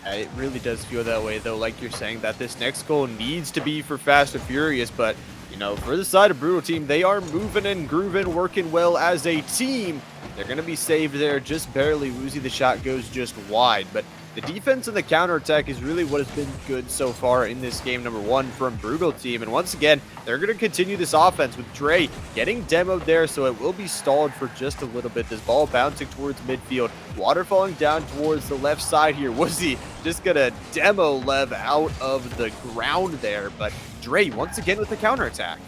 It really does feel that way, though, like you're saying, that this next goal needs to be for Fast and Furious, but, you know, for the side of Brutal Team, they are moving and grooving, working well as a team. They're going to be saved there just barely. Woozy, the shot goes just wide, but the defense and the counterattack is really what has been good so far in this game number one from Brutal Team, and once again, they're going to continue this offense with Dre getting demoed there, so it will be stalled for just a little bit. This ball bouncing towards midfield, water falling down towards the left side here. Woozy just gonna demo Lev out of the ground there, but Dre once again with the counterattack.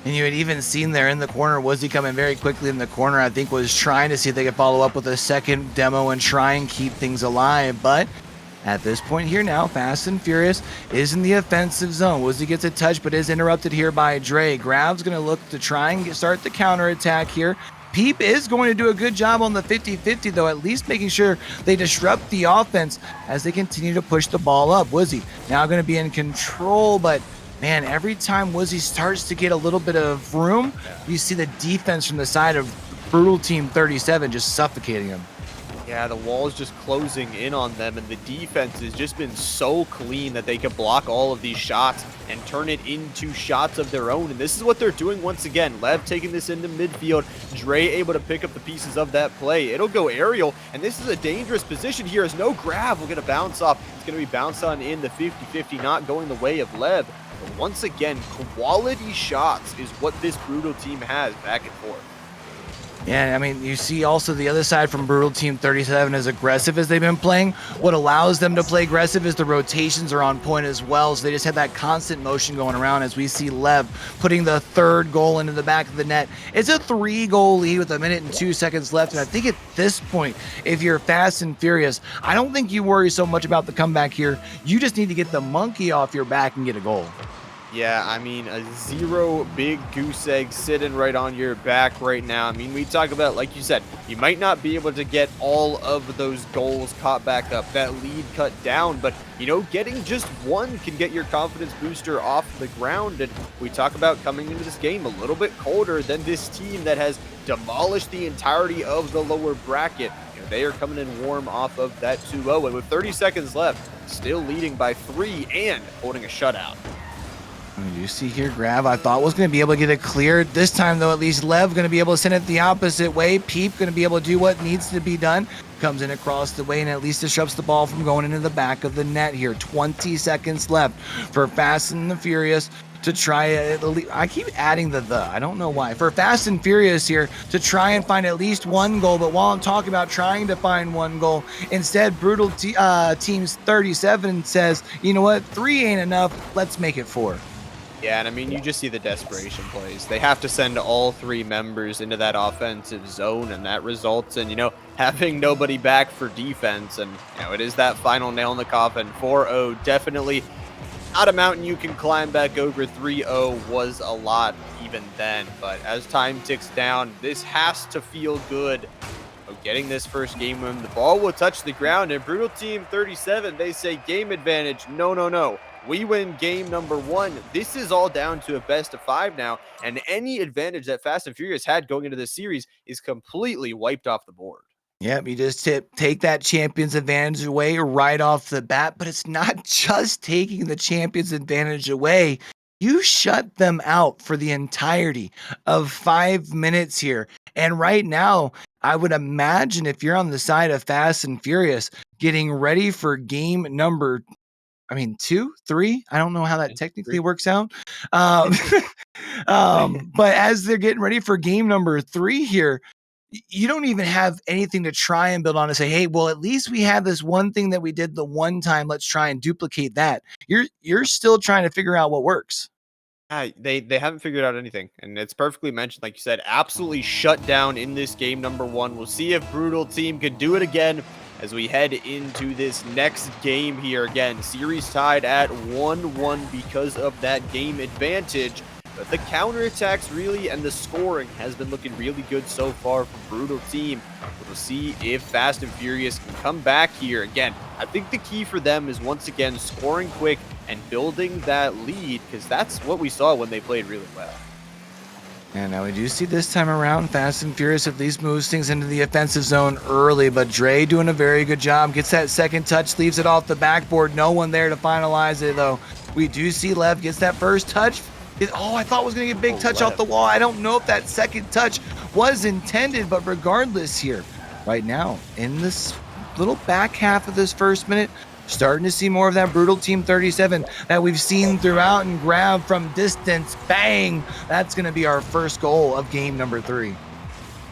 And you had even seen there in the corner, Woozy coming very quickly in the corner, I think was trying to see if they could follow up with a second demo and try and keep things alive. But at this point here now, Fast and Furious is in the offensive zone. Woozy gets a touch, but is interrupted here by Dre. Grav's going to look to try and start the counterattack here. Peep is going to do a good job on the 50-50, though, at least making sure they disrupt the offense as they continue to push the ball up. Woozy now going to be in control, but man, every time Woozy starts to get a little bit of room, you see the defense from the side of Brutal Team 37 just suffocating him. Yeah, the wall's just closing in on them, and the defense has just been so clean that they can block all of these shots and turn it into shots of their own. And this is what they're doing once again. Lev taking this into midfield. Dre able to pick up the pieces of that play. It'll go aerial, and this is a dangerous position here as no grab will get a bounce off. It's going to be bounced on in the 50-50, not going the way of Lev. But once again, quality shots is what this Brutal Team has back and forth. Yeah, I mean, you see also the other side from Brutal Team 37, as aggressive as they've been playing. What allows them to play aggressive is the rotations are on point as well. So they just have that constant motion going around as we see Lev putting the third goal into the back of the net. It's a 3-goal lead with 1 minute and 2 seconds left. And I think at this point, if you're Fast and Furious, I don't think you worry so much about the comeback here. You just need to get the monkey off your back and get a goal. Yeah, I mean, a 0 big goose egg sitting right on your back right now. I mean, we talk about, like you said, you might not be able to get all of those goals caught back up, that lead cut down, but, you know, getting just one can get your confidence booster off the ground. And we talk about coming into this game a little bit colder than this team that has demolished the entirety of the lower bracket. You know, they are coming in warm off of that 2-0, and with 30 seconds left, still leading by 3 and holding a shutout. You see here, Grav, I thought was going to be able to get it cleared. This time, though, at least Lev going to be able to send it the opposite way. Peep going to be able to do what needs to be done. Comes in across the way and at least disrupts the ball from going into the back of the net here. 20 seconds left for Fast and the Furious to try. I keep adding the. I don't know why. For Fast and Furious here to try and find at least one goal. But while I'm talking about trying to find one goal, instead, Brutal Teams 37 says, you know what? 3 ain't enough. Let's make it 4. Yeah, and I mean, you just see the desperation plays. They have to send all 3 members into that offensive zone, and that results in, you know, having nobody back for defense. And, you know, it is that final nail in the coffin. 4-0, definitely not a mountain you can climb back over. 3-0 was a lot even then. But as time ticks down, this has to feel good. Getting this first game win, the ball will touch the ground, and Brutal Team 37, they say game advantage. No, no, no. We win game number 1. This is all down to a best of 5 now, and any advantage that Fast and Furious had going into this series is completely wiped off the board. Yep, you just take that champion's advantage away right off the bat, but it's not just taking the champion's advantage away. You shut them out for the entirety of 5 minutes here. And right now, I would imagine if you're on the side of Fast and Furious, getting ready for game number 2, 3. I don't know how that technically works out. But as they're getting ready for game number 3 here, you don't even have anything to try and build on to say, hey, well, at least we have this one thing that we did the one time. Let's try and duplicate that. You're still trying to figure out what works. They haven't figured out anything, and it's perfectly mentioned, like you said, absolutely shut down in this game number 1. We'll see if Brutal Team can do it again as we head into this next game here. Again, series tied at 1-1 because of that game advantage. But the counterattacks really and the scoring has been looking really good so far for Brutal Team. We'll see if Fast and Furious can come back here. Again, I think the key for them is once again scoring quick and building that lead, because that's what we saw when they played really well. And now we do see this time around, Fast and Furious at least moves things into the offensive zone early, but Dre doing a very good job. Gets that second touch, leaves it off the backboard. No one there to finalize it, though. We do see Lev gets that first touch. I thought it was going to get a big touch off the wall. I don't know if that second touch was intended, but regardless here, right now, in this little back half of this first minute, starting to see more of that brutal Team 37 that we've seen throughout and grab from distance. Bang! That's going to be our first goal of game number 3.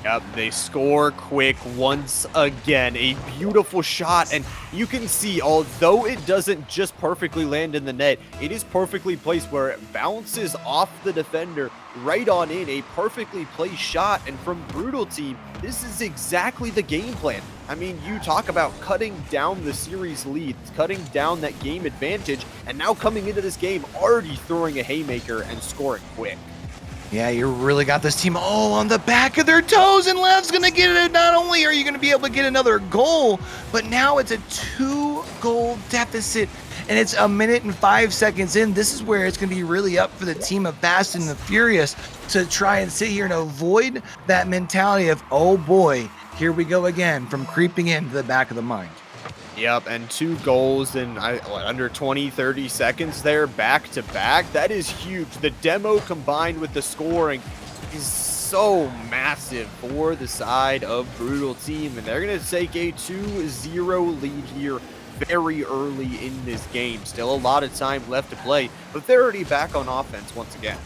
Yep, they score quick once again. A beautiful shot, and you can see, although it doesn't just perfectly land in the net, it is perfectly placed where it bounces off the defender right on in. A perfectly placed shot, and from Brutal Team, this is exactly the game plan. I mean, you talk about cutting down the series lead, cutting down that game advantage, and now coming into this game already throwing a haymaker and scoring quick. Yeah, you really got this team on the back of their toes, and Lev's going to get it. Not only are you going to be able to get another goal, but now it's a 2-goal deficit, and it's a minute and 5 seconds in. This is where it's going to be really up for the team of Fast and the Furious to try and sit here and avoid that mentality of, oh boy, here we go again, from creeping into the back of the mind. Yep, and 2 goals in under 20-30 seconds there, back to back. That is huge. The demo combined with the scoring is so massive for the side of Brutal Team, and they're going to take a 2-0 lead here very early in this game. Still a lot of time left to play, but they're already back on offense once again.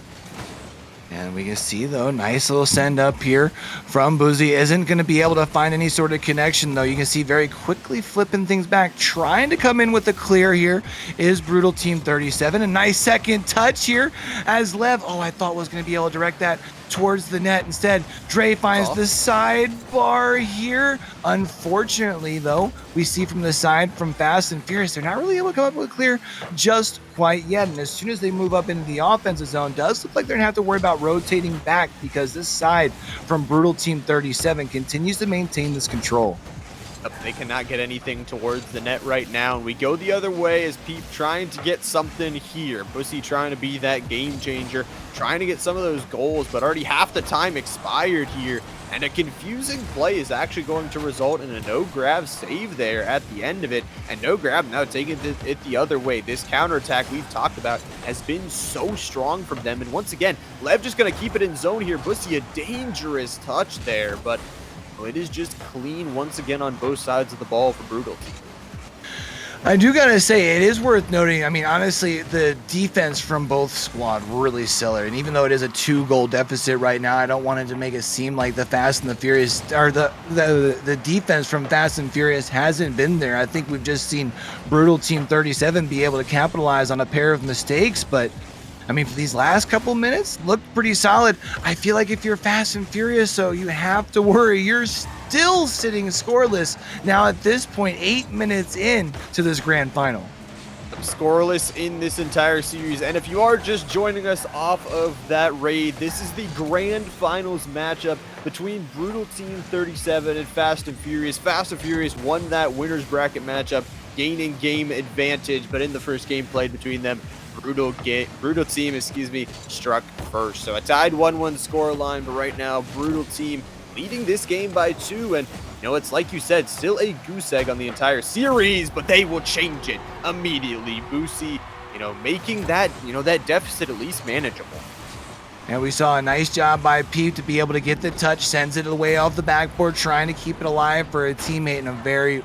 And we can see, though, nice little send up here from Boozy. Isn't going to be able to find any sort of connection, though. You can see very quickly flipping things back. Trying to come in with the clear here is Brutal Team 37. A nice second touch here as Lev, I thought was going to be able to direct that towards the net. Instead, Dre finds the sidebar here. Unfortunately, though, we see from the side from Fast and Furious, they're not really able to come up with a clear just quite yet. And as soon as they move up into the offensive zone, does look like they're going to have to worry about rotating back, because this side from Brutal Team 37 continues to maintain this control. They cannot get anything towards the net right now, and we go the other way as Peep trying to get something here. Bussy trying to be that game changer, trying to get some of those goals, but already half the time expired here, and a confusing play is actually going to result in a no-grab save there at the end of it, and no-grab now taking it the other way. This counterattack we've talked about has been so strong from them, and once again, Lev just going to keep it in zone here. Bussy, a dangerous touch there, but it is just clean once again on both sides of the ball for Brutal Team. I do gotta say, it is worth noting, I mean, honestly, the defense from both squad really stellar. And even though it is a 2-goal deficit right now, I don't want it to make it seem like the Fast and the Furious, or the defense from Fast and Furious hasn't been there. I think we've just seen Brutal Team 37 be able to capitalize on a pair of mistakes, but I mean, for these last couple minutes, looked pretty solid. I feel like if you're Fast and Furious, so you have to worry. You're still sitting scoreless now at this point, 8 minutes in to this grand final. Scoreless in this entire series, and if you are just joining us off of that raid, this is the grand finals matchup between Brutal Team 37 and Fast and Furious. Fast and Furious won that winner's bracket matchup, gaining game advantage, but in the first game played between them, Brutal Team, struck first. So a tied 1-1 scoreline, but right now, Brutal Team leading this game by 2, and it's like you said, still a goose egg on the entire series, but they will change it immediately. Boosie, making that, that deficit at least manageable. And we saw a nice job by Pete to be able to get the touch, sends it away off the backboard, trying to keep it alive for a teammate, in a very,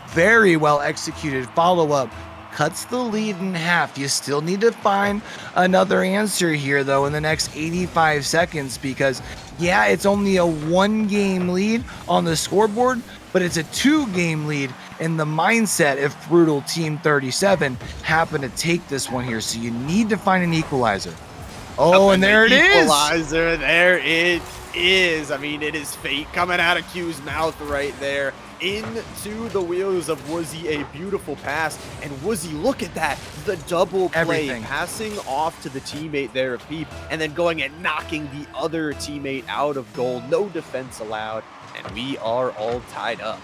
very well executed follow-up. Cuts the lead in half. You still need to find another answer here, though, in the next 85 seconds, because, yeah, it's only a 1-game lead on the scoreboard, but it's a 2-game lead in the mindset if Brutal Team 37 happen to take this one here. So you need to find an equalizer. And there it is. Equalizer, there it is. I mean, it is fate coming out of Q's mouth right there. Into the wheels of Woozy, a beautiful pass, and Woozy, look at that, the double play, passing off to the teammate there of Peep, and then going and knocking the other teammate out of goal. No defense allowed, and we are all tied up.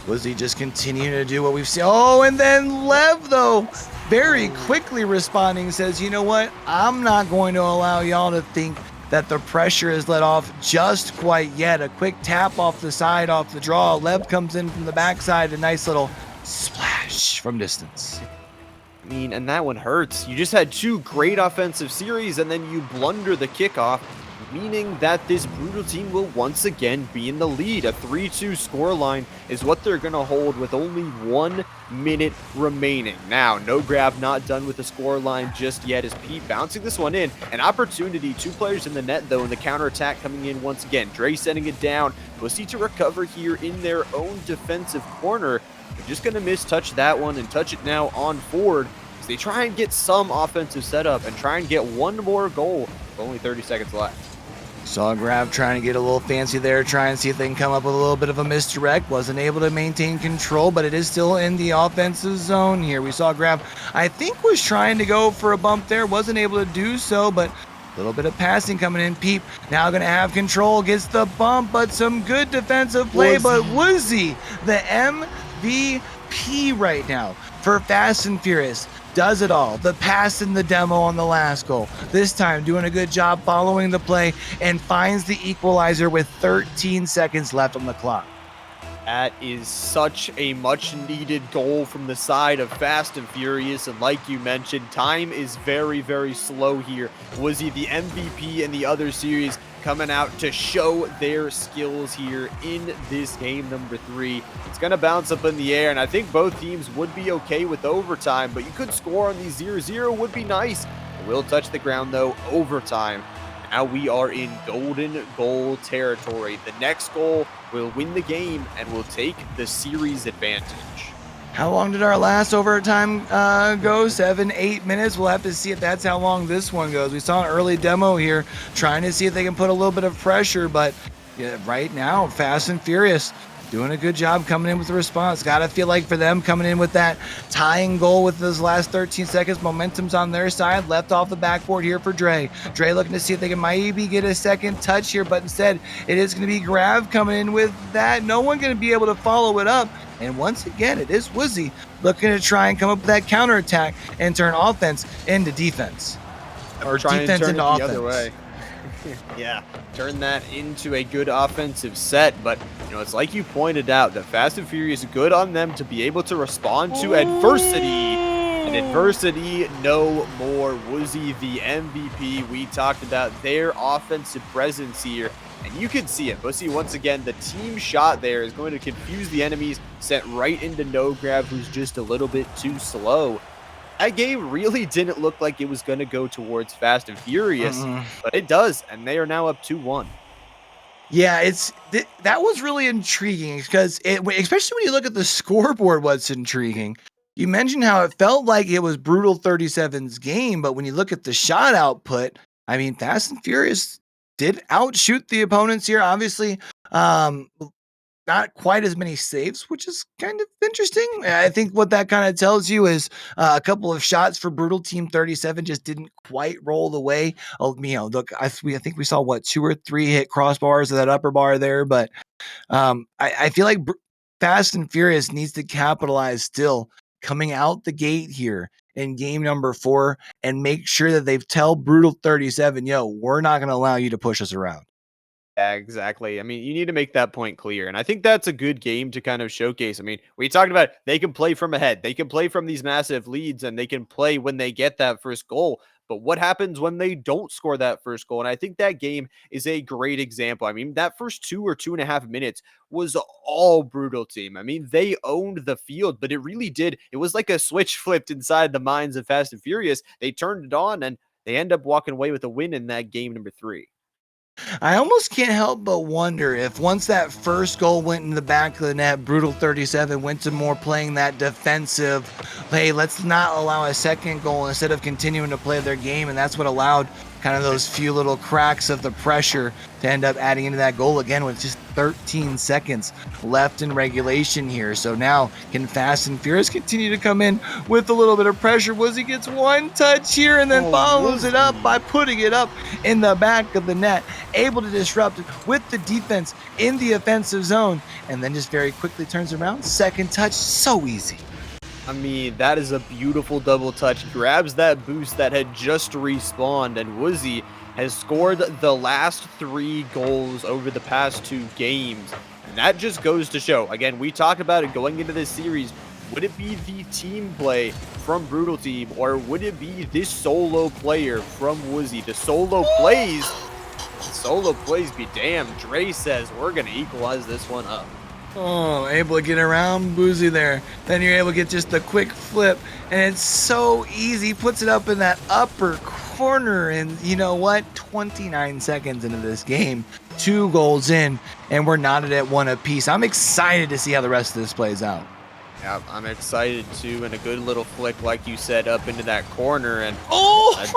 Woozy just continuing to do what we've seen. And then Lev, though, very quickly responding, says, you know what, I'm not going to allow y'all to think that the pressure is let off just quite yet. A quick tap off the side, off the draw. Lev comes in from the backside, a nice little splash from distance. I mean, and that one hurts. You just had two great offensive series, and then you blunder the kickoff, meaning that this Brutal team will once again be in the lead. A 3-2 scoreline is what they're going to hold with only 1 minute remaining. Now, no grab, not done with the scoreline just yet, as Pete bouncing this one in. An opportunity, 2 players in the net, though, and the counterattack coming in once again. Dre sending it down. Pussy to recover here in their own defensive corner. They're just going to mistouch that one and touch it now on forward as they try and get some offensive setup and try and get one more goal with only 30 seconds left. Saw Grav trying to get a little fancy there, try and see if they can come up with a little bit of a misdirect. Wasn't able to maintain control, but it is still in the offensive zone here. We saw Grav, I think, was trying to go for a bump there. Wasn't able to do so, but a little bit of passing coming in. Peep now going to have control, gets the bump, but some good defensive play. But Woozy, the MVP right now for Fast and Furious, does it all. The pass in the demo on the last goal. This time doing a good job following the play and finds the equalizer with 13 seconds left on the clock. That is such a much needed goal from the side of Fast and Furious, and like you mentioned, time is very, very slow here. Was he the MVP in the other series, coming out to show their skills here in this game number 3. It's going to bounce up in the air, and I think both teams would be okay with overtime, but you could score on these 0-0 would be nice. It will touch the ground, though, overtime. Now we are in golden goal territory. The next goal will win the game and will take the series advantage. How long did our last overtime go? 7-8 minutes. We'll have to see if that's how long this one goes. We saw an early demo here trying to see if they can put a little bit of pressure, but yeah, right now, Fast and Furious doing a good job coming in with the response. Gotta feel like for them coming in with that tying goal with those last 13 seconds, momentum's on their side. Left off the backboard here for Dre. Dre looking to see if they can maybe get a second touch here, but instead it is going to be Grav coming in with that. No one going to be able to follow it up. And once again, it is Woozy looking to try and come up with that counterattack and turn offense into defense. Or defense into offense. Other way. Yeah, turn that into a good offensive set, but you know, it's like you pointed out that Fast and Furious, good on them to be able to respond to adversity. And adversity no more. Woozy the MVP. We talked about their offensive presence here, and you can see it. Woozy, once again, the team shot there is going to confuse the enemies, sent right into No Grab, who's just a little bit too slow. That game really didn't look like it was going to go towards Fast and Furious, but it does, and they are now up 2-1. Yeah, that was really intriguing because especially when you look at the scoreboard, what's intriguing. You mentioned how it felt like it was Brutal 37's game, but when you look at the shot output, I mean, Fast and Furious did outshoot the opponents here. Obviously, not quite as many saves, which is kind of interesting. I think what that kind of tells you is a couple of shots for Brutal Team 37 just didn't quite roll the way. Oh, you know, look, I think we saw 2 or 3 hit crossbars of that upper bar there, but I feel like Fast and Furious needs to capitalize still coming out the gate here in game number 4 and make sure that they tell Brutal 37, yo, we're not going to allow you to push us around. Yeah, exactly. I mean, you need to make that point clear. And I think that's a good game to kind of showcase. I mean, we talked about they can play from ahead. They can play from these massive leads, and they can play when they get that first goal. But what happens when they don't score that first goal? And I think that game is a great example. I mean, that first 2 or 2.5 minutes was all Brutal team. I mean, they owned the field, but it really did. It was like a switch flipped inside the minds of Fast and Furious. They turned it on, and they end up walking away with a win in that game number 3. I almost can't help but wonder if once that first goal went in the back of the net, Brutal 37 went to more playing that defensive, hey, let's not allow a second goal instead of continuing to play their game. And that's what allowed kind of those few little cracks of the pressure to end up adding into that goal again with just 13 seconds left in regulation here. So now can Fast and Furious continue to come in with a little bit of pressure? Woozy gets one touch here and then follows it up by putting it up in the back of the net, able to disrupt it with the defense in the offensive zone, and then just very quickly turns around. Second touch, so easy. I mean, that is a beautiful double touch. Grabs that boost that had just respawned, and Woozy has scored the last 3 goals over the past 2 games. And that just goes to show, again, we talked about it going into this series. Would it be the team play from Brutal Team, or would it be this solo player from Woozy? The solo plays be damned. Dre says we're going to equalize this one up. Oh, able to get around Boozy there. Then you're able to get just the quick flip, and it's so easy. Puts it up in that upper corner, and you know what? 29 seconds into this game, 2 goals in, and we're knotted at 1 apiece. I'm excited to see how the rest of this plays out. Yeah, I'm excited too, and a good little flick, like you said, up into that corner, and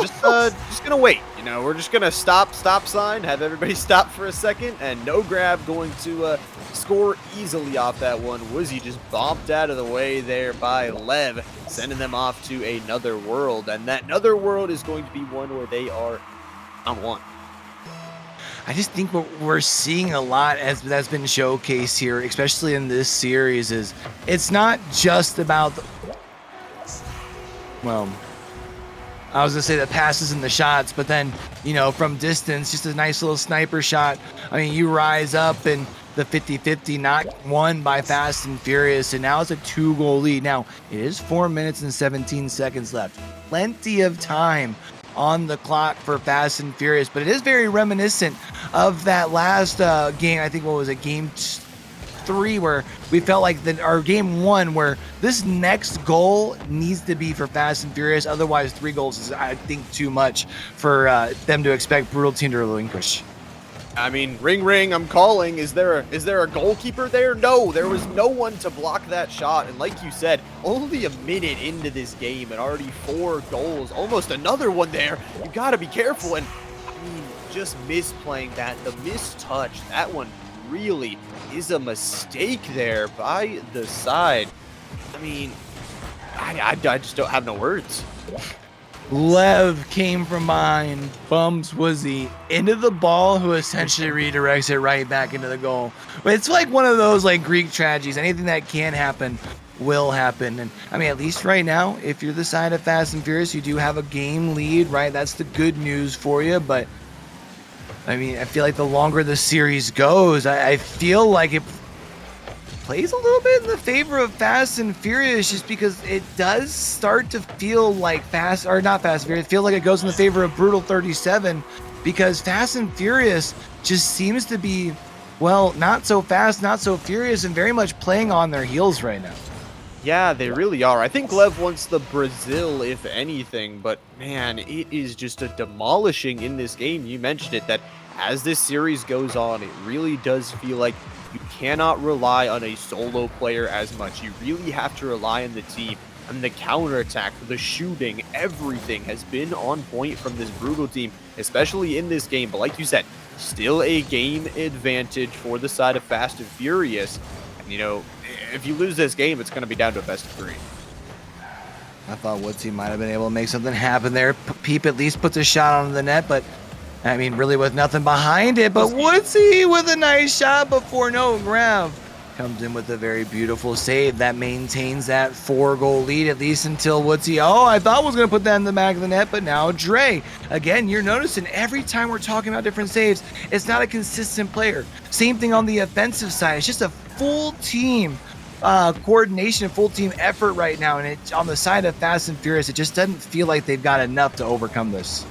just gonna wait. You know, we're just gonna stop sign, have everybody stop for a second, and no grab going to score easily off that one. Woozy just bombed out of the way there by Lev, sending them off to another world, and that another world is going to be one where they are on 1. I just think what we're seeing a lot as that's been showcased here, especially in this series, is it's not just about well, I was gonna say the passes and the shots, but then, you know, from distance, just a nice little sniper shot. I mean, you rise up and the 50-50 not won by Fast and Furious, and now it's a 2-goal lead. Now, it is 4 minutes and 17 seconds left. Plenty of time on the clock for Fast and Furious, but it is very reminiscent of that last game. I think, what was it, game 3, where we felt like our game 1, where this next goal needs to be for Fast and Furious. Otherwise, 3 goals is, I think, too much for them to expect Brutal Team to relinquish. I mean, ring ring, I'm calling. Is there a goalkeeper there? No, there was no one to block that shot. And like you said, only a minute into this game and already 4 goals, almost another one there. You got to be careful. And I mean, just misplaying that, the mistouch, that one really is a mistake there by the side. I mean, I just don't have no words. Lev came from behind, bumps Woozy into the ball, who essentially redirects it right back into the goal. But it's like one of those like Greek tragedies. Anything that can happen will happen. And I mean, at least right now, if you're the side of Fast and Furious, you do have a game lead, right? That's the good news for you. But I mean, I feel like the longer the series goes, I feel like it plays a little bit in the favor of Fast and Furious, just because it does start to feel like Fast, or not Fast and Furious, feel like it goes in the favor of Brutal 37, because Fast and Furious just seems to be, well, not so fast, not so furious, and very much playing on their heels right now. Yeah, they really are. I think Lev wants the Brazil, if anything, but man, it is just a demolishing in this game. You mentioned it, that as this series goes on, it really does feel like you cannot rely on a solo player as much. You really have to rely on the team. And the counterattack, the shooting, everything has been on point from this Brutal Team, especially in this game. But like you said, still a game advantage for the side of Fast and Furious. And, you know, if you lose this game, it's going to be down to a best of 3. I thought Woodsy might have been able to make something happen there. Peep at least puts a shot on the net, but I mean, really with nothing behind it. But Woodsy with a nice shot before no grab. Comes in with a very beautiful save that maintains that 4-goal lead, at least until Woodsy, I thought was going to put that in the back of the net, but now Dre. Again, you're noticing every time we're talking about different saves, it's not a consistent player. Same thing on the offensive side. It's just a full team coordination, full team effort right now. And it, on the side of Fast and Furious, it just doesn't feel like they've got enough to overcome this.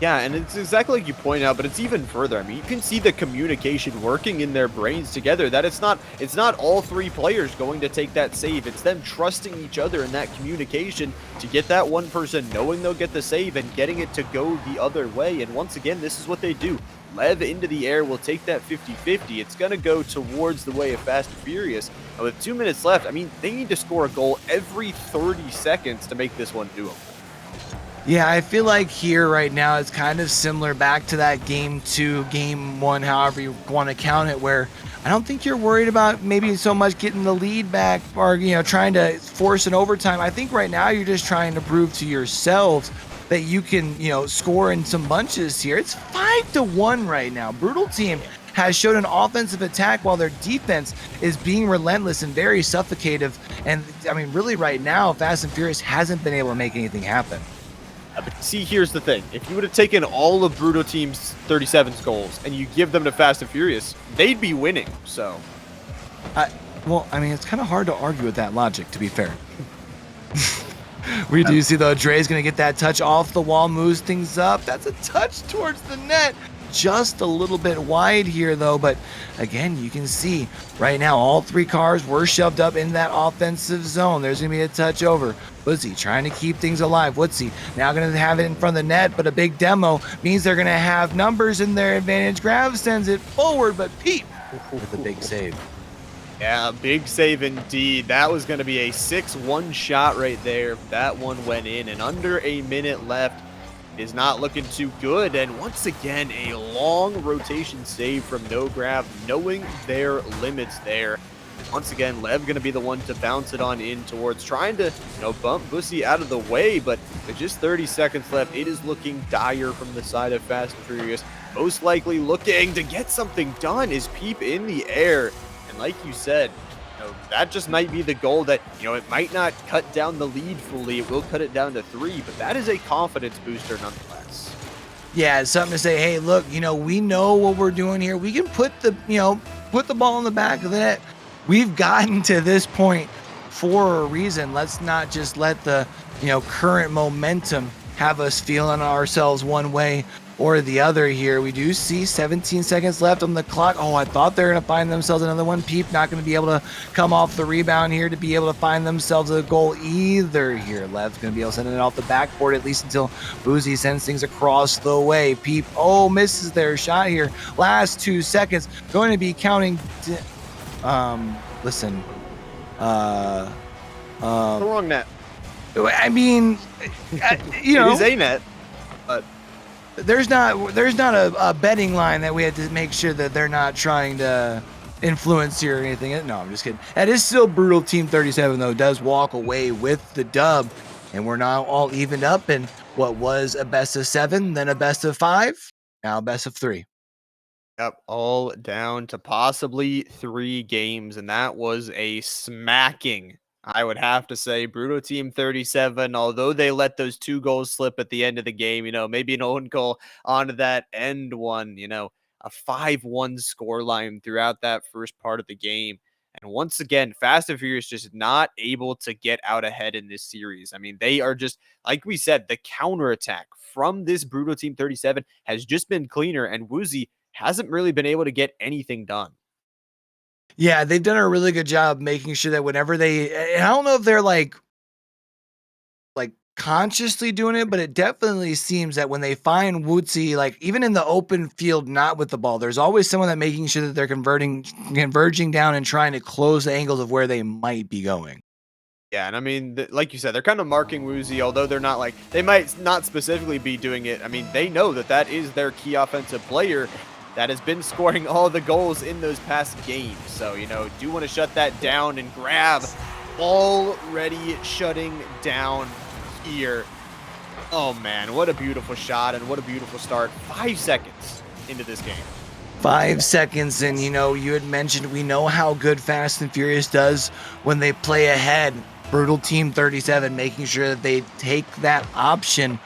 Yeah, and it's exactly like you point out, but it's even further. I mean, you can see the communication working in their brains together, that it's not all 3 players going to take that save. It's them trusting each other in that communication to get that one person knowing they'll get the save and getting it to go the other way. And once again, this is what they do. Lev into the air will take that 50-50. It's going to go towards the way of Fast and Furious. And with 2 minutes left, I mean, they need to score a goal every 30 seconds to make this one doable. Yeah, I feel like here right now it's kind of similar back to that game 2, game 1, however you want to count it, where I don't think you're worried about maybe so much getting the lead back or, you know, trying to force an overtime. I think right now you're just trying to prove to yourselves that you can, you know, score in some bunches here. It's 5-1 right now. Brutal Team has showed an offensive attack while their defense is being relentless and very suffocative. And I mean, really right now, Fast and Furious hasn't been able to make anything happen. But see, here's the thing. If you would have taken all of Brutal Team's 37's goals and you give them to Fast and Furious, they'd be winning. So, Well, I mean, it's kind of hard to argue with that logic, to be fair. We do see, though, Dre's going to get that touch off the wall, moves things up. That's a touch towards the net. Just a little bit wide here, though. But again, you can see right now all three cars were shoved up in that offensive zone. There's going to be a touch over. Woodsy trying to keep things alive. Woodsy now going to have it in front of the net, but a big demo means they're going to have numbers in their advantage. Grav sends it forward, but Pete with a big save. yeah, big save indeed. That was going to be a 6-1 shot right there. That one went in, and under a minute left. Is not looking too good, and once again a long rotation save from No Grav, knowing their limits there. Once again, Lev going to be the one to bounce it on in towards trying to bump Bussy out of the way, but with just 30 seconds left, it is looking dire from the side of Fast and Furious. Most likely looking to get something done is Peep in the air, and like you said, that just might be the goal that, it might not cut down the lead fully. It will cut it down to 3, but that is a confidence booster nonetheless. Yeah, it's something to say, hey, look, we know what we're doing here. We can put the ball in the back of the net. We've gotten to this point for a reason. Let's not just let the, current momentum have us feeling ourselves one way or the other here. We do see 17 seconds left on the clock. Oh, I thought they were going to find themselves another one. Peep not going to be able to come off the rebound here to be able to find themselves a goal either here. Lev's going to be able to send it off the backboard at least until Boozy sends things across the way. Peep, misses their shot here. Last 2 seconds. Going to be counting. Listen. The wrong net. I mean, It is a net, but there's not a betting line that we had to make sure that they're not trying to influence you or anything. No, I'm just kidding. That is still Brutal Team 37, though, does walk away with the dub, and we're now all evened up in what was a best of 7, then a best of 5, now a best of 3. Yep, all down to possibly 3 games, and that was a smacking. I would have to say, Brutal Team 37, although they let those 2 goals slip at the end of the game, maybe an own goal onto that end one, a 5-1 scoreline throughout that first part of the game. And once again, Fast and Furious just not able to get out ahead in this series. I mean, they are just, like we said, the counterattack from this Brutal Team 37 has just been cleaner, and Woozy hasn't really been able to get anything done. Yeah, they've done a really good job making sure that whenever I don't know if they're like consciously doing it, but it definitely seems that when they find Woodsy, like even in the open field, not with the ball, there's always someone that making sure that they're converging down and trying to close the angles of where they might be going. Yeah, and I mean, like you said, they're kind of marking Woozy, although they're not they might not specifically be doing it. I mean, they know that is their key offensive player that has been scoring all the goals in those past games. So, do want to shut that down, and Grav already shutting down here. Oh man, what a beautiful shot and what a beautiful start. 5 seconds into this game. 5 seconds, and you had mentioned we know how good Fast and Furious does when they play ahead. Brutal Team 37 making sure that they take that option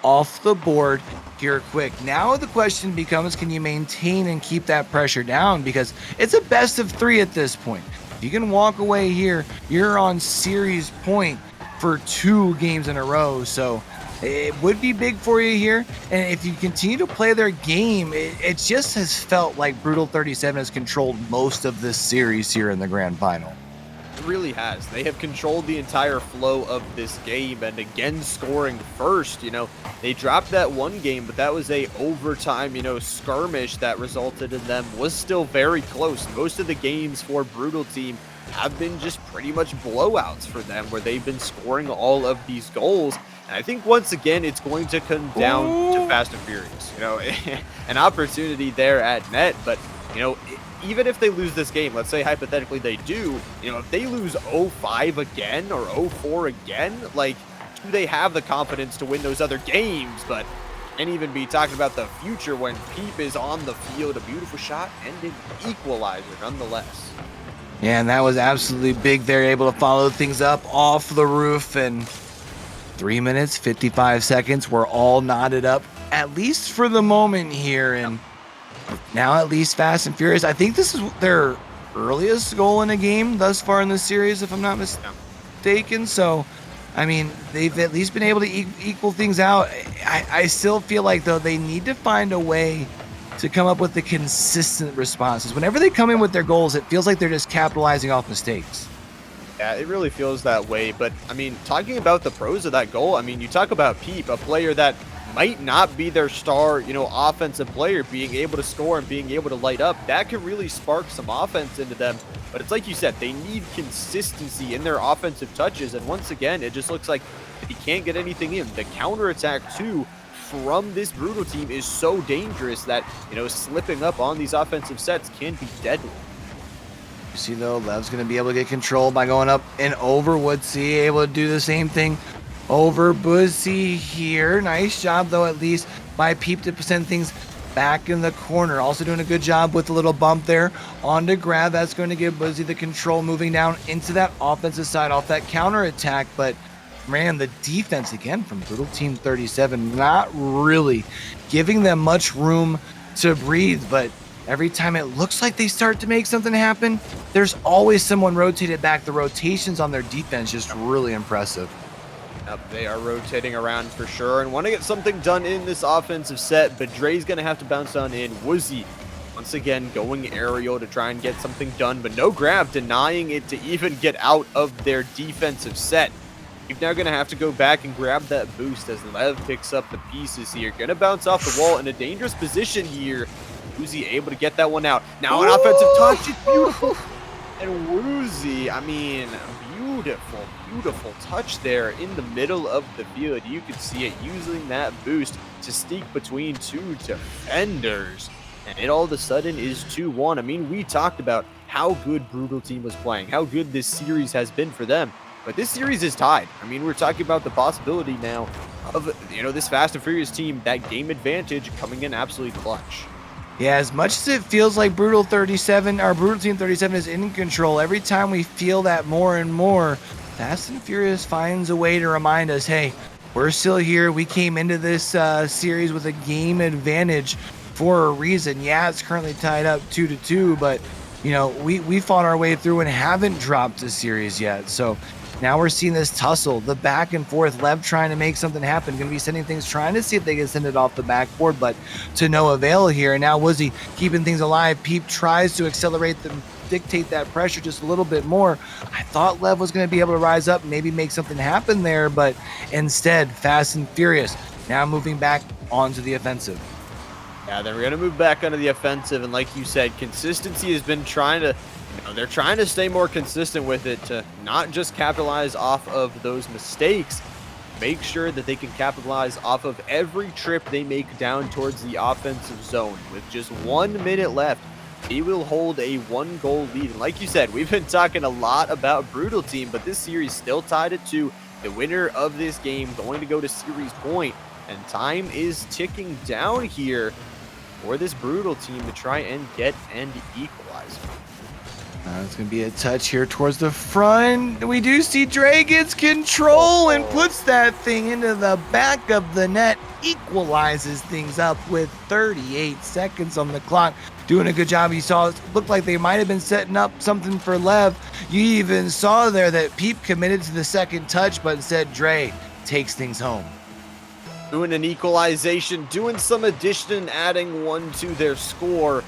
off the board here quick. Now the question becomes, can you maintain and keep that pressure down? Because it's a best of 3 at this point. If you can walk away here, you're on series point for 2 games in a row. So it would be big for you here. And if you continue to play their game, it just has felt like Brutal 37 has controlled most of this series here in the grand final. It really has. They have controlled the entire flow of this game, and again scoring first. They dropped that one game, but that was a overtime, skirmish that resulted in them was still very close. Most of the games for Brutal Team have been just pretty much blowouts for them, where they've been scoring all of these goals. And I think once again, it's going to come down to Fast and Furious. An opportunity there at net, but even if they lose this game, let's say hypothetically they do, if they lose 0-5 again or 0-4 again, do they have the confidence to win those other games? But can't even be talking about the future when Peep is on the field. A beautiful shot and an equalizer nonetheless. Yeah, and that was absolutely big. They're able to follow things up off the roof, and 3 minutes, 55 seconds. We're all knotted up, at least for the moment here. And now at least Fast and Furious, I think this is their earliest goal in a game thus far in the series, if I'm not mistaken. So, I mean, they've at least been able to equal things out. I still feel like, though, they need to find a way to come up with the consistent responses. Whenever they come in with their goals, it feels like they're just capitalizing off mistakes. Yeah, it really feels that way. But, I mean, talking about the pros of that goal, I mean, you talk about Peep, a player that might not be their star, offensive player, being able to score and being able to light up. That can really spark some offense into them. But it's like you said, they need consistency in their offensive touches. And once again, it just looks like he can't get anything in. The counterattack, too, from this Brutal team is so dangerous that, slipping up on these offensive sets can be deadly. You see, though, Lev's going to be able to get control by going up and over. Woodsy able to do the same thing over Buzzy here. Nice job, though, at least by Peep to send things back in the corner. Also doing a good job with the little bump there on to grab. That's going to give Buzzy the control moving down into that offensive side off that counter attack. But man, the defense again from Brutal Team 37, not really giving them much room to breathe. But every time it looks like they start to make something happen, there's always someone rotated back. The rotations on their defense just really impressive. Yep, they are rotating around for sure and want to get something done in this offensive set, but Dre's going to have to bounce on in. Woozy, once again, going aerial to try and get something done, but no grab, denying it to even get out of their defensive set. You're now going to have to go back and grab that boost as Lev picks up the pieces here. Going to bounce off the wall in a dangerous position here. Woozy able to get that one out. Now an offensive touch. It's beautiful. And Woozy, I mean, beautiful touch there in the middle of the field. You can see it using that boost to sneak between two defenders. And it all of a sudden is 2-1. I mean, we talked about how good Brutal Team was playing, how good this series has been for them. But this series is tied. I mean, we're talking about the possibility now of, this Fast and Furious team, that game advantage coming in absolutely clutch. Yeah, as much as it feels like Brutal Team 37 is in control, every time we feel that more and more, Fast and Furious finds a way to remind us, hey, we're still here. We came into this series with a game advantage for a reason. Yeah, it's currently tied up 2-2, but, we fought our way through and haven't dropped the series yet. So now we're seeing this tussle, the back and forth, Lev trying to make something happen, going to be sending things, trying to see if they can send it off the backboard, but to no avail here. And now Woozy keeping things alive. Peep tries to accelerate them, dictate that pressure just a little bit more. I thought Lev was going to be able to rise up, maybe make something happen there, but instead, Fast and Furious now moving back onto the offensive. Yeah, they're going to move back onto the offensive, and like you said, consistency has been trying to they're trying to stay more consistent with it to not just capitalize off of those mistakes, make sure that they can capitalize off of every trip they make down towards the offensive zone. With just 1 minute left, he will hold a 1-goal lead. And like you said, we've been talking a lot about Brutal Team, but this series still tied at 2. The winner of this game going to go to series point, and time is ticking down here for this Brutal Team to try and get an equalizer. It's going to be a touch here towards the front. We do see Dre gets control and puts that thing into the back of the net, equalizes things up with 38 seconds on the clock. Doing a good job. You saw it looked like they might have been setting up something for Lev. You even saw there that Peep committed to the second touch, but instead Dre takes things home. Doing an equalization, doing some addition, adding 1 to their score.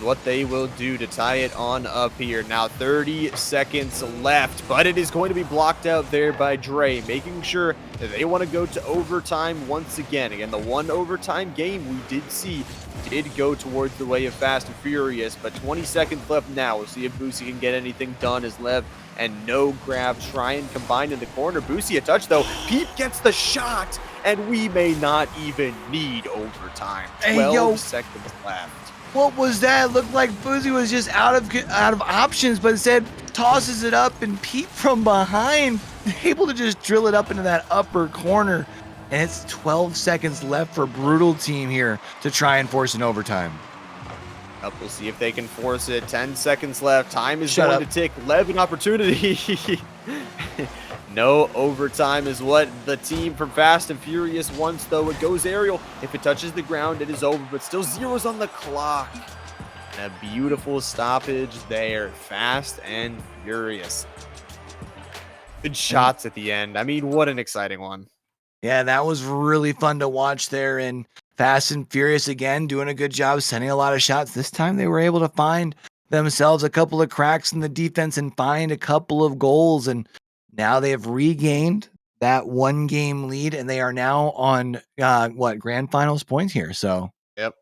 What they will do to tie it on up here. Now 30 seconds left, but it is going to be blocked out there by Dre, making sure that they want to go to overtime once again. Again, the one overtime game we did see did go towards the way of Fast and Furious, but 20 seconds left now. We'll see if Boosie can get anything done as Lev and no grab try and combine in the corner. Boosie a touch though. Peep gets the shot, and we may not even need overtime. 12 seconds left. What was that? It looked like Boozy was just out of options, but instead tosses it up, and Pete from behind able to just drill it up into that upper corner. And it's 12 seconds left for Brutal Team here to try and force an overtime. We'll see if they can force it. 10 seconds left. Time is going to tick. Lev an opportunity. No overtime is what the team from Fast and Furious wants, though. It goes aerial. If it touches the ground, it is over, but still zeros on the clock. And a beautiful stoppage there. Fast and Furious. Good And shots at the end. I mean, what an exciting one. yeah, that was really fun to watch there. And Fast and Furious again doing a good job sending a lot of shots. This time they were able to find themselves a couple of cracks in the defense and find a couple of goals. And now they have regained that 1 game lead and they are now on what grand finals points here. So Yep.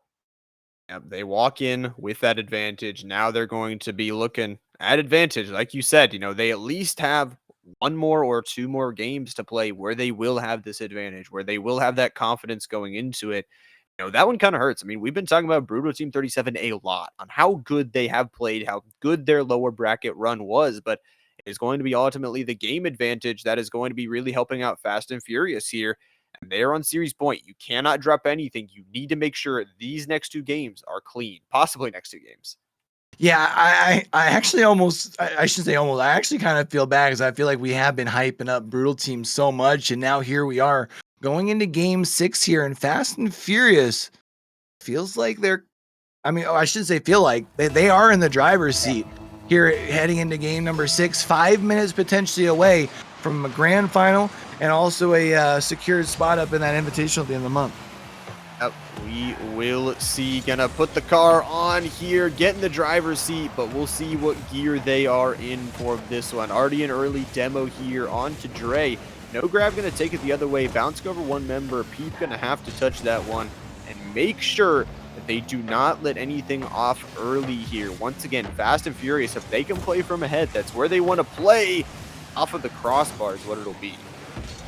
Yep, they walk in with that advantage. Now they're going to be looking at advantage. Like you said, they at least have one more or two more games to play where they will have this advantage, where they will have that confidence going into it. That one kind of hurts. I mean, we've been talking about Brutal Team 37 a lot on how good they have played, how good their lower bracket run was, but it is going to be ultimately the game advantage that is going to be really helping out Fast and Furious here. And they're on series point. You cannot drop anything. You need to make sure these next two games are clean, possibly next two games. yeah, I actually almost I should say almost I actually kind of feel bad because I feel like we have been hyping up Brutal Team so much, and now here we are going into game 6 here, and Fast and Furious feels like they're I mean, oh, I shouldn't say feel like they are in the driver's seat here heading into game number 6, 5 minutes potentially away from a grand final and also a secured spot up in that invitational at the end of the month. Yep, we will see. Gonna put the car on here, get in the driver's seat, but we'll see what gear they are in for this one. Already an early demo here on to Dre. No grab gonna take it the other way. Bouncing over one member. Peep gonna have to touch that one and make sure that they do not let anything off early here. Once again, Fast and Furious, if they can play from ahead, that's where they want to play. Off of the crossbar is what it'll be.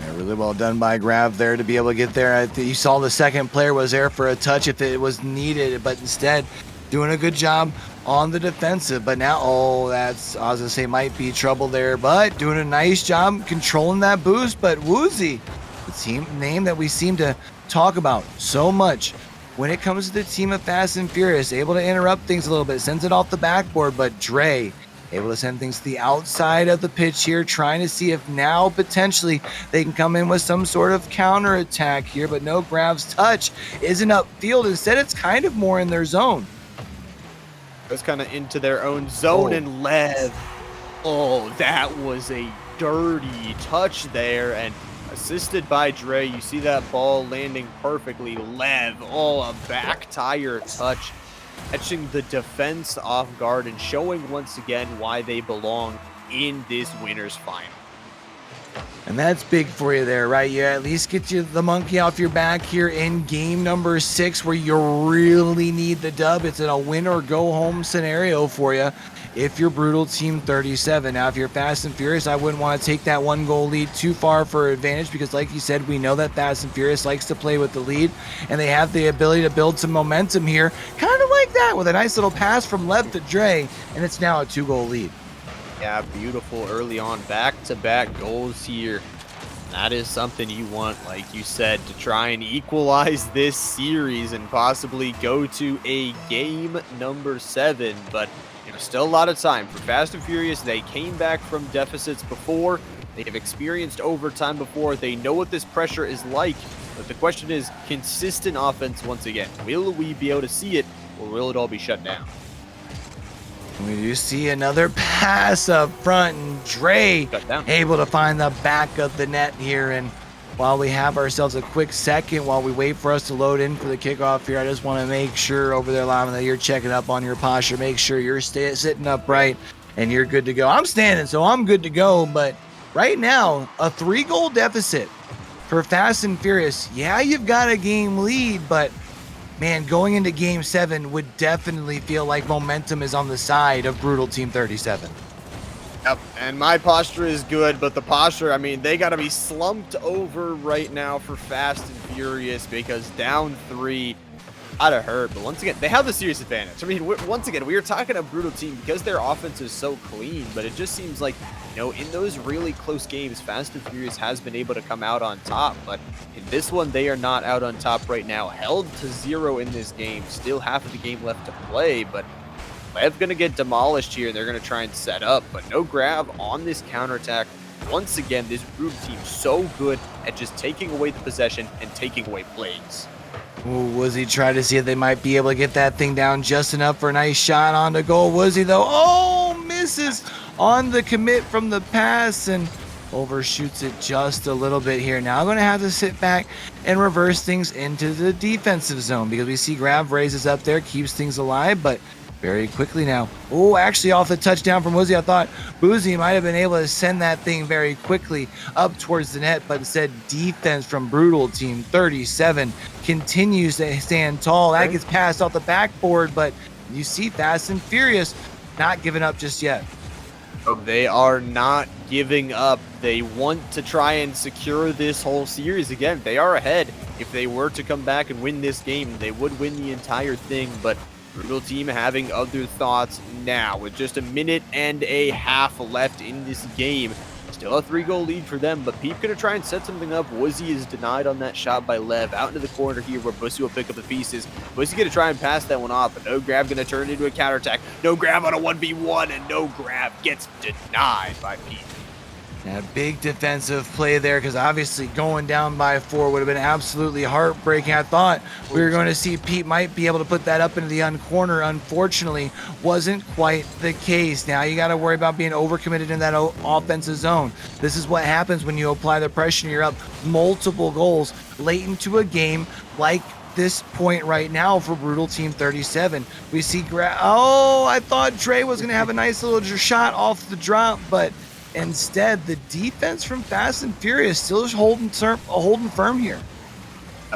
Yeah, really well done by Grav there to be able to get there. You saw the second player was there for a touch if it was needed, but instead doing a good job on the defensive. But now, that's, I was going to say, might be trouble there, but doing a nice job controlling that boost. But Woozy, the team name that we seem to talk about so much when it comes to the team of Fast and Furious, able to interrupt things a little bit, sends it off the backboard, but Dre able to send things to the outside of the pitch here, trying to see if now potentially they can come in with some sort of counter attack here, but no. Grav's touch isn't upfield. Instead, it's kind of more in their zone. It was kind of into their own zone, and Lev. Oh, that was a dirty touch there, and assisted by Dre. You see that ball landing perfectly. Lev, a back tire touch, catching the defense off guard and showing once again why they belong in this winner's final. And that's big for you there, right? You at least get you the monkey off your back here in game number 6 where you really need the dub. It's in a win or go home scenario for you if you're Brutal Team 37. Now, if you're Fast and Furious, I wouldn't want to take that 1-goal lead too far for advantage because, like you said, we know that Fast and Furious likes to play with the lead and they have the ability to build some momentum here, kind of like that with a nice little pass from Lev to Dre, and it's now a 2-goal lead. Yeah, beautiful early on back-to-back goals here. That is something you want, like you said, to try and equalize this series and possibly go to a game number 7. But still a lot of time for Fast and Furious. They came back from deficits before. They have experienced overtime before. They know what this pressure is like. But the question is, consistent offense once again. Will we be able to see it, or will it all be shut down? We do see another pass up front, and Dre able to find the back of the net here. And while we have ourselves a quick second, while we wait for us to load in for the kickoff here, I just want to make sure over there, Lama, that you're checking up on your posture. Make sure you're sitting upright and you're good to go. I'm standing, so I'm good to go. But right now, a 3-goal deficit for Fast and Furious. Yeah, you've got a game lead, but man, going into game 7 would definitely feel like momentum is on the side of Brutal Team 37. Yep, and my posture is good, but the posture, I mean, they got to be slumped over right now for Fast and Furious because down 3, gotta hurt. But once again, they have the serious advantage. I mean, once again, we were talking a Brutal Team because their offense is so clean, but it just seems like, in those really close games, Fast and Furious has been able to come out on top. But in this one, they are not out on top right now. Held to 0 in this game. Still half of the game left to play, but Lev going to get demolished here. They're going to try and set up, but no grab on this counterattack once again, this Brutal team so good at just taking away the possession and taking away plays. Ooh, Woozy tried to see if they might be able to get that thing down just enough for a nice shot on the goal. Woozy, though, oh, misses on the commit from the pass and overshoots it just a little bit here. Now I'm going to have to sit back and reverse things into the defensive zone because we see Grav raises up there, keeps things alive, but very quickly now. Oh, actually off the touchdown from Woozy. I thought Boozy might have been able to send that thing very quickly up towards the net, but instead defense from Brutal Team 37 continues to stand tall. That gets passed off the backboard, but you see Fast and Furious not giving up just yet. They are not giving up. They want to try and secure this whole series again. They are ahead. If they were to come back and win this game, they would win the entire thing, but Brutal Team having other thoughts now with just a minute and a half left in this game. Still a 3-goal lead for them, but Peep gonna try and set something up. Woozy is denied on that shot by Lev. Out into the corner here where Bussy will pick up the pieces. Bussy gonna try and pass that one off, but no grab gonna turn into a counterattack. No grab on a 1v1, and no grab gets denied by Peep. A big defensive play there because obviously going down by 4 would have been absolutely heartbreaking. I thought we were going to see Pete might be able to put that up into the corner. Unfortunately, wasn't quite the case. Now you got to worry about being overcommitted in that offensive zone. This is what happens when you apply the pressure and you're up multiple goals late into a game like this point right now for Brutal Team 37. We see I thought Dre was going to have a nice little shot off the drop, but instead, the defense from Fast and Furious still is holding firm here.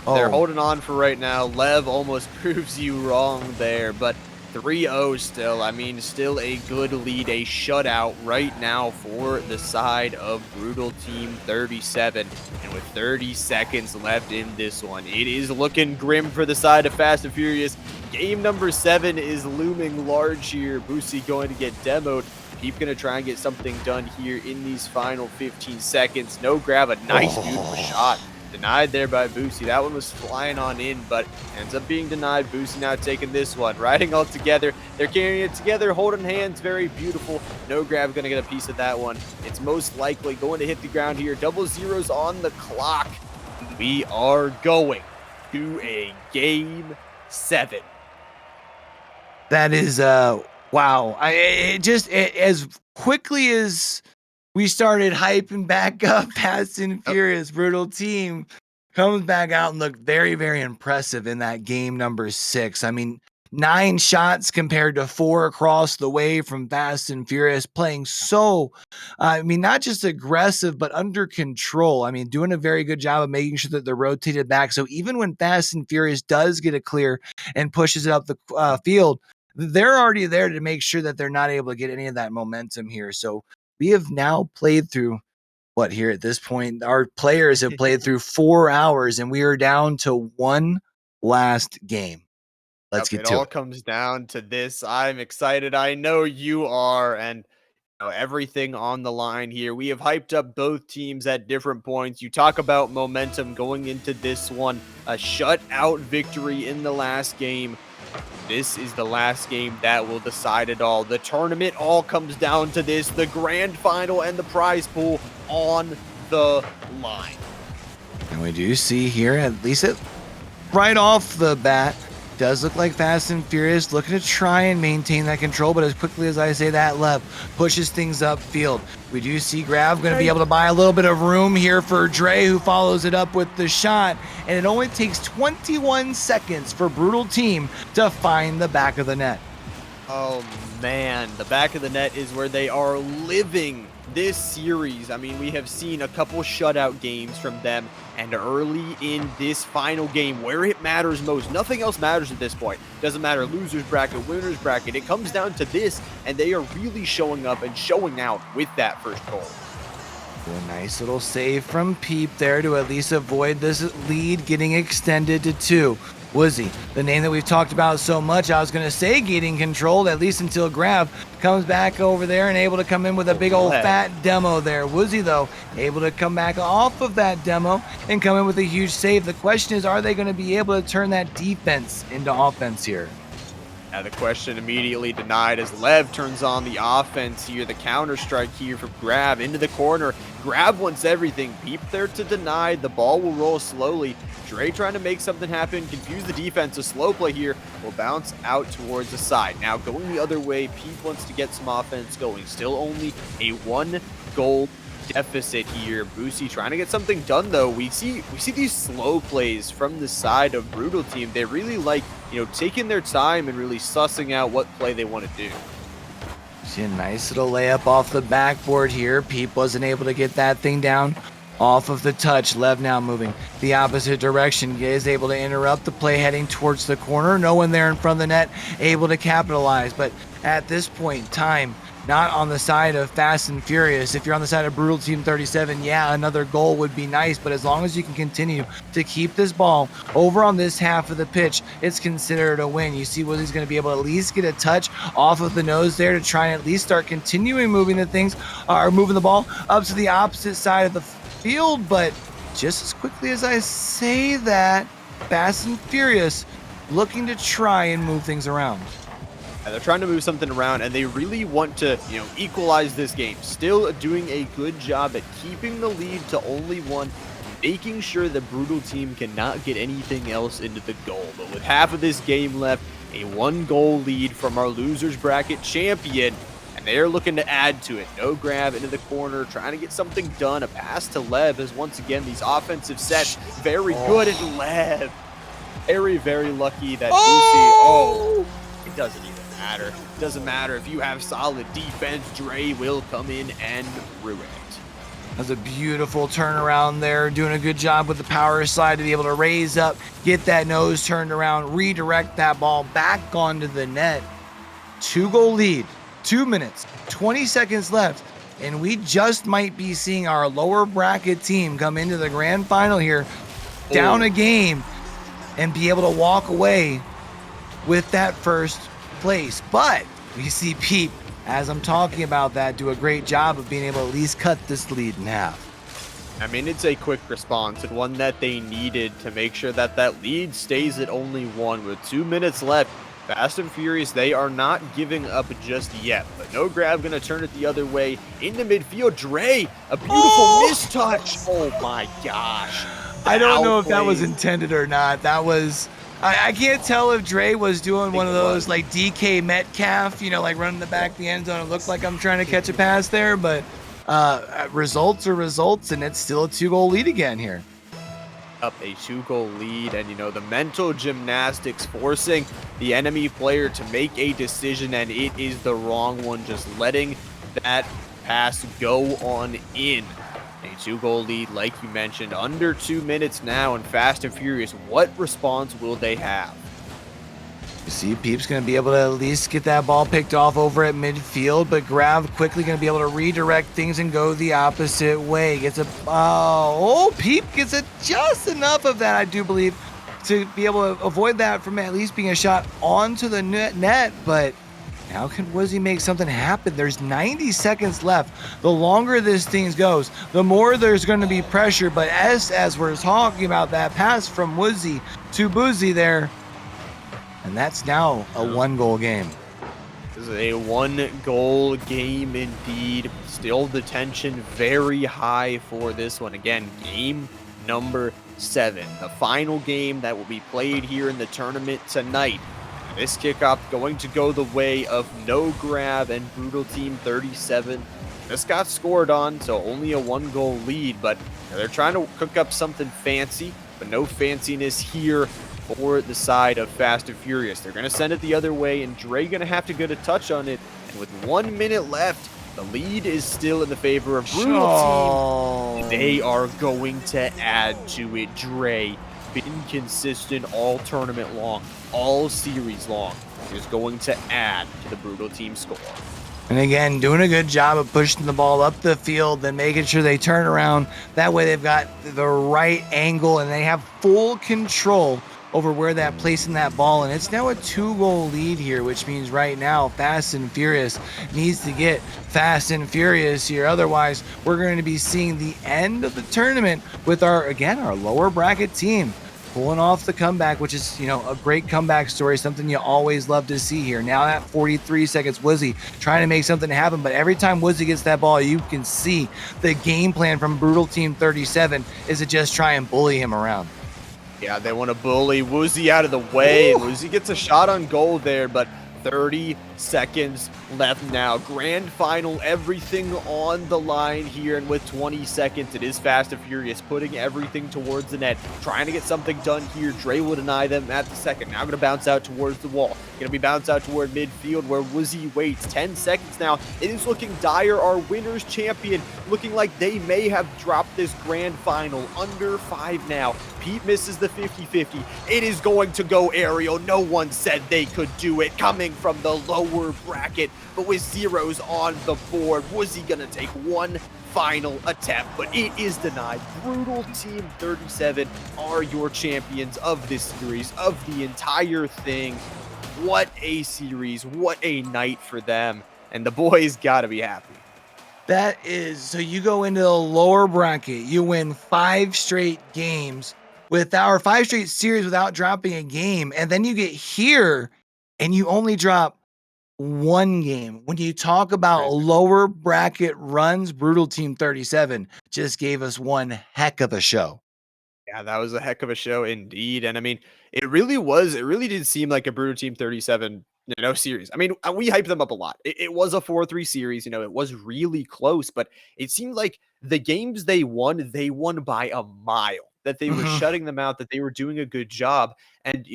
They're holding on for right now. Lev almost proves you wrong there, but 3-0 still. I mean, still a good lead, a shutout right now for the side of Brutal Team 37. And with 30 seconds left in this one, it is looking grim for the side of Fast and Furious. Game number 7 is looming large here. Boosie going to get demoed. Peep gonna try and get something done here in these final 15 seconds. No grab, a nice beautiful shot. Denied there by Boosie. That one was flying on in, but ends up being denied. Boosie now taking this one. Riding all together. They're carrying it together, holding hands. Very beautiful. No grab gonna get a piece of that one. It's most likely going to hit the ground here. Double zeros on the clock. We are going to a game 7. That is wow. As quickly as we started hyping back up Fast and Furious, Brutal Team comes back out and looked very, very impressive in that game number 6. I mean, 9 shots compared to 4 across the way from Fast and Furious, playing so, not just aggressive, but under control. I mean, doing a very good job of making sure that they're rotated back. So even when Fast and Furious does get a clear and pushes it up the field, they're already there to make sure that they're not able to get any of that momentum here. So we have now played through what here at this point, our players have played through 4 hours and we are down to one last game. Let's get to it. It all comes down to this. I'm excited. I know you are. And everything on the line here. We have hyped up both teams at different points. You talk about momentum going into this one, a shutout victory in the last game. This is the last game that will decide it all. The tournament all comes down to this, the grand final and the prize pool on the line. And we do see here, at least right off the bat, does look like Fast and Furious looking to try and maintain that control, but as quickly as I say that, Lev pushes things upfield. We do see Grav going to be able to buy a little bit of room here for Dre, who follows it up with the shot, and it only takes 21 seconds for Brutal Team to find the back of the net. Oh man, the back of the net is where they are living this series. I mean, we have seen a couple shutout games from them, and early in this final game where it matters most, nothing else matters at this point. Doesn't matter losers bracket, winners bracket, it comes down to this, and they are really showing up and showing out with that first goal. A nice little save from Peep there to at least avoid this lead getting extended to 2. Woozy, the name that we've talked about so much, I was going to say getting controlled, at least until Grav comes back over there and able to come in with a big old fat demo there. Woozy, though, able to come back off of that demo and come in with a huge save. The question is, are they going to be able to turn that defense into offense here? Now the question immediately denied as Lev turns on the offense here. The counter strike here from Grab into the corner. Grab wants everything. Peep there to deny. The ball will roll slowly. Dre trying to make something happen. Confuse the defense. A slow play here will bounce out towards the side. Now going the other way. Peep wants to get some offense going. Still only a 1-goal deficit here. Boosie trying to get something done though. We see these slow plays from the side of Brutal Team. They really like, taking their time and really sussing out what play they want to do. See a nice little layup off the backboard here. Peep wasn't able to get that thing down off of the touch. Lev now moving the opposite direction, is able to interrupt the play heading towards the corner. No one there in front of the net able to capitalize, but at this point time, not on the side of Fast and Furious. If you're on the side of Brutal Team 37, yeah, another goal would be nice, but as long as you can continue to keep this ball over on this half of the pitch, it's considered a win. You see Willie's going to be able to at least get a touch off of the nose there to try and at least start continuing moving the ball up to the opposite side of the field, but just as quickly as I say that, Fast and Furious looking to try and move things around. And they're trying to move something around, and they really want to, equalize this game. Still doing a good job at keeping the lead to only one, making sure the Brutal Team cannot get anything else into the goal. But with half of this game left, a 1-goal lead from our losers bracket champion, and they're looking to add to it. No Grab into the corner, trying to get something done. A pass to Lev as once again these offensive sets very good at Lev. Very, very lucky that Boosie, it doesn't even matter. It doesn't matter if you have solid defense. Dre will come in and ruin it. That's a beautiful turnaround there. Doing a good job with the power slide to be able to raise up, get that nose turned around, redirect that ball back onto the net. 2-goal lead, 2 minutes, 20 seconds left, and we just might be seeing our lower bracket team come into the grand final here, down a game, and be able to walk away with that first place. But we see Peep, as I'm talking about that, do a great job of being able to at least cut this lead in half. I mean, it's a quick response and one that they needed to make sure that that lead stays at only 1 with 2 minutes left. Fast and Furious, they are not giving up just yet, but no Grab gonna turn it the other way into midfield. Dre, a beautiful mistouch. Oh my gosh. I don't know if that was intended or not. That was, I can't tell if Dre was doing one of those like DK Metcalf, like running the back of the end zone. It looked like I'm trying to catch a pass there, but results are results, and it's still a 2-goal lead again here. Up a 2-goal lead, and the mental gymnastics forcing the enemy player to make a decision, and it is the wrong one, just letting that pass go on in. A 2-goal lead, like you mentioned, under 2 minutes now, and Fast and Furious, what response will they have? You see Peep's going to be able to at least get that ball picked off over at midfield, but Grab quickly going to be able to redirect things and go the opposite way. Peep gets it just enough of that, I do believe, to be able to avoid that from at least being a shot onto the net, but how can Wizzy make something happen? There's 90 seconds left. The longer this thing goes, the more there's going to be pressure, but as we're talking about that pass from Wizzy to Boozy there, and that's now a 1-goal game. This is a 1-goal game indeed. Still the tension very high for this one. Again, game number 7. The final game that will be played here in the tournament tonight. This kickoff going to go the way of No Grab and Brutal Team 37. This got scored on, so only a 1-goal lead, but they're trying to cook up something fancy, but no fanciness here for the side of Fast and Furious. They're going to send it the other way, and Dre going to have to get a touch on it. And with 1 minute left, the lead is still in the favor of Brutal Team. They are going to add to it. Dre, been consistent all tournament long, all series long, is going to add to the Brutal Team score. And again, doing a good job of pushing the ball up the field and making sure they turn around. That way they've got the right angle and they have full control over where that placing that ball. And it's now a 2-goal lead here, which means right now Fast and Furious needs to get Fast and Furious here. Otherwise, we're going to be seeing the end of the tournament with our lower bracket team pulling off the comeback, which is, a great comeback story, something you always love to see here. Now at 43 seconds, Woozy trying to make something happen, but every time Woozy gets that ball, you can see the game plan from Brutal Team 37 is to just try and bully him around. Yeah, they want to bully Woozy out of the way, and Ooh. Woozy gets a shot on goal there, but 30 seconds left now. Grand final, everything on the line here, and with 20 seconds, it is Fast and Furious, putting everything towards the net, trying to get something done here. Dre will deny them at the second. Now going to bounce out towards the wall. Going to be bounced out toward midfield where Woozy waits. 10 seconds now. It is looking dire. Our winner's champion looking like they may have dropped this grand final. Under 5 now. Pete misses the 50-50. It is going to go aerial. No one said they could do it. Coming from the lower bracket, but with zeros on the board, Woozy gonna take one final attempt, but it is denied. Brutal Team 37 are your champions of this series, of the entire thing. What a series, what a night for them, and the boys gotta be happy. That is so you go into the lower bracket, you win 5 straight games with our 5 straight series without dropping a game, and then you get here and you only drop one game. When you talk about Crazy. lower bracket runs, Brutal Team 37 just gave us one heck of a show. Yeah, that was a heck of a show indeed. And I mean, it really did seem like a Brutal Team 37, series. I mean, we hyped them up a lot. It was a 4-3 series, it was really close, but it seemed like the games they won by a mile, that they were Mhm. shutting them out, that they were doing a good job. And,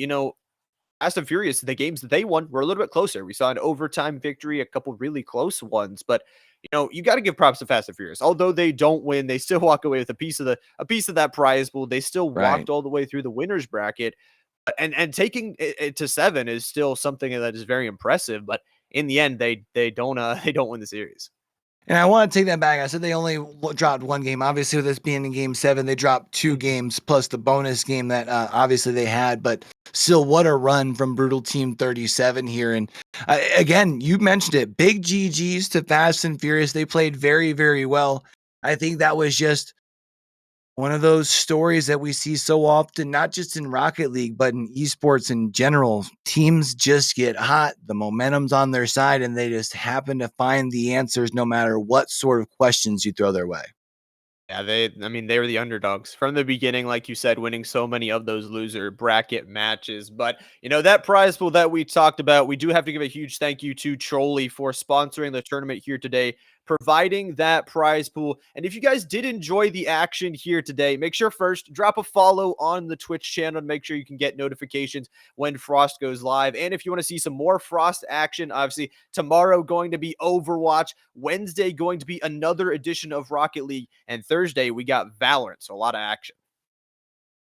Fast and Furious, the games that they won were a little bit closer. We saw an overtime victory, a couple really close ones, but you got to give props to Fast and Furious. Although they don't win, they still walk away with a piece of that prize pool. They still Right. walked all the way through the winners bracket, and taking it to 7 is still something that is very impressive. But in the end, they don't they don't win the series. And I want to take that back. I said they only dropped one game. Obviously, with this being in game 7, they dropped 2 games plus the bonus game that obviously they had. But still, what a run from Brutal Team 37 here. And again, you mentioned it, big GGs to Fast and Furious. They played very, very well. I think that was just one of those stories that we see so often, not just in Rocket League, but in esports in general. Teams just get hot, the momentum's on their side, and they just happen to find the answers no matter what sort of questions you throw their way. Yeah, I mean, they were the underdogs from the beginning, like you said, winning so many of those loser bracket matches. But, that prize pool that we talked about, we do have to give a huge thank you to Trolley for sponsoring the tournament here today, providing that prize pool. And if you guys did enjoy the action here today, make sure first drop a follow on the Twitch channel to make sure you can get notifications when Frost goes live. And if you want to see some more Frost action, obviously tomorrow going to be Overwatch, Wednesday going to be another edition of Rocket League, and Thursday we got Valorant. So a lot of action.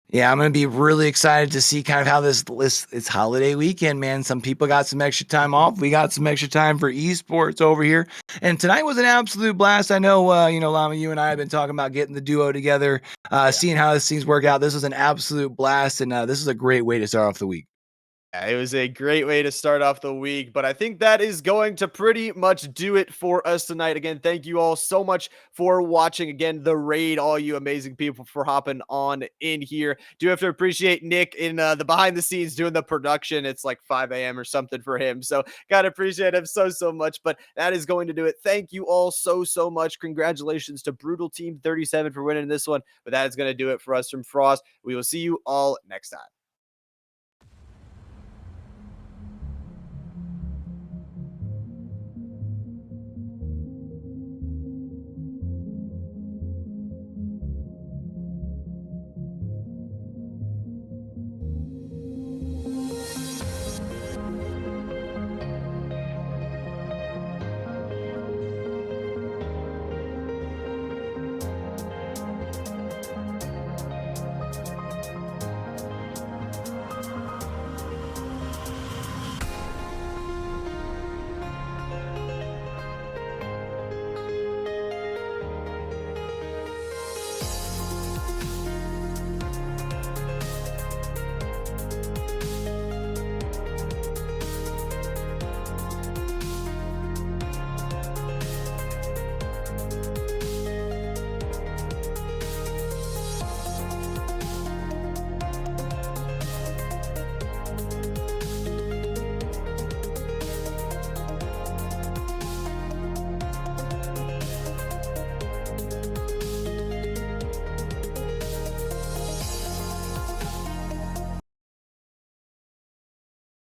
Yeah, I'm gonna be really excited to see kind of how this list. It's holiday weekend, man. Some people got some extra time off. We got some extra time for esports over here. And tonight was an absolute blast. I know, Lama, you and I have been talking about getting the duo together, Yeah. seeing how this things work out. This was an absolute blast, and this is a great way to start off the week. Yeah, it was a great way to start off the week, but I think that is going to pretty much do it for us tonight. Again, thank you all so much for watching. Again, the raid, all you amazing people for hopping on in here. Do have to appreciate Nick in the behind the scenes doing the production. It's like 5 a.m. or something for him, so gotta appreciate him so much. But that is going to do it. Thank you all so much. Congratulations to Brutal Team 37 for winning this one. But that is going to do it for us from Frost. We will see you all next time.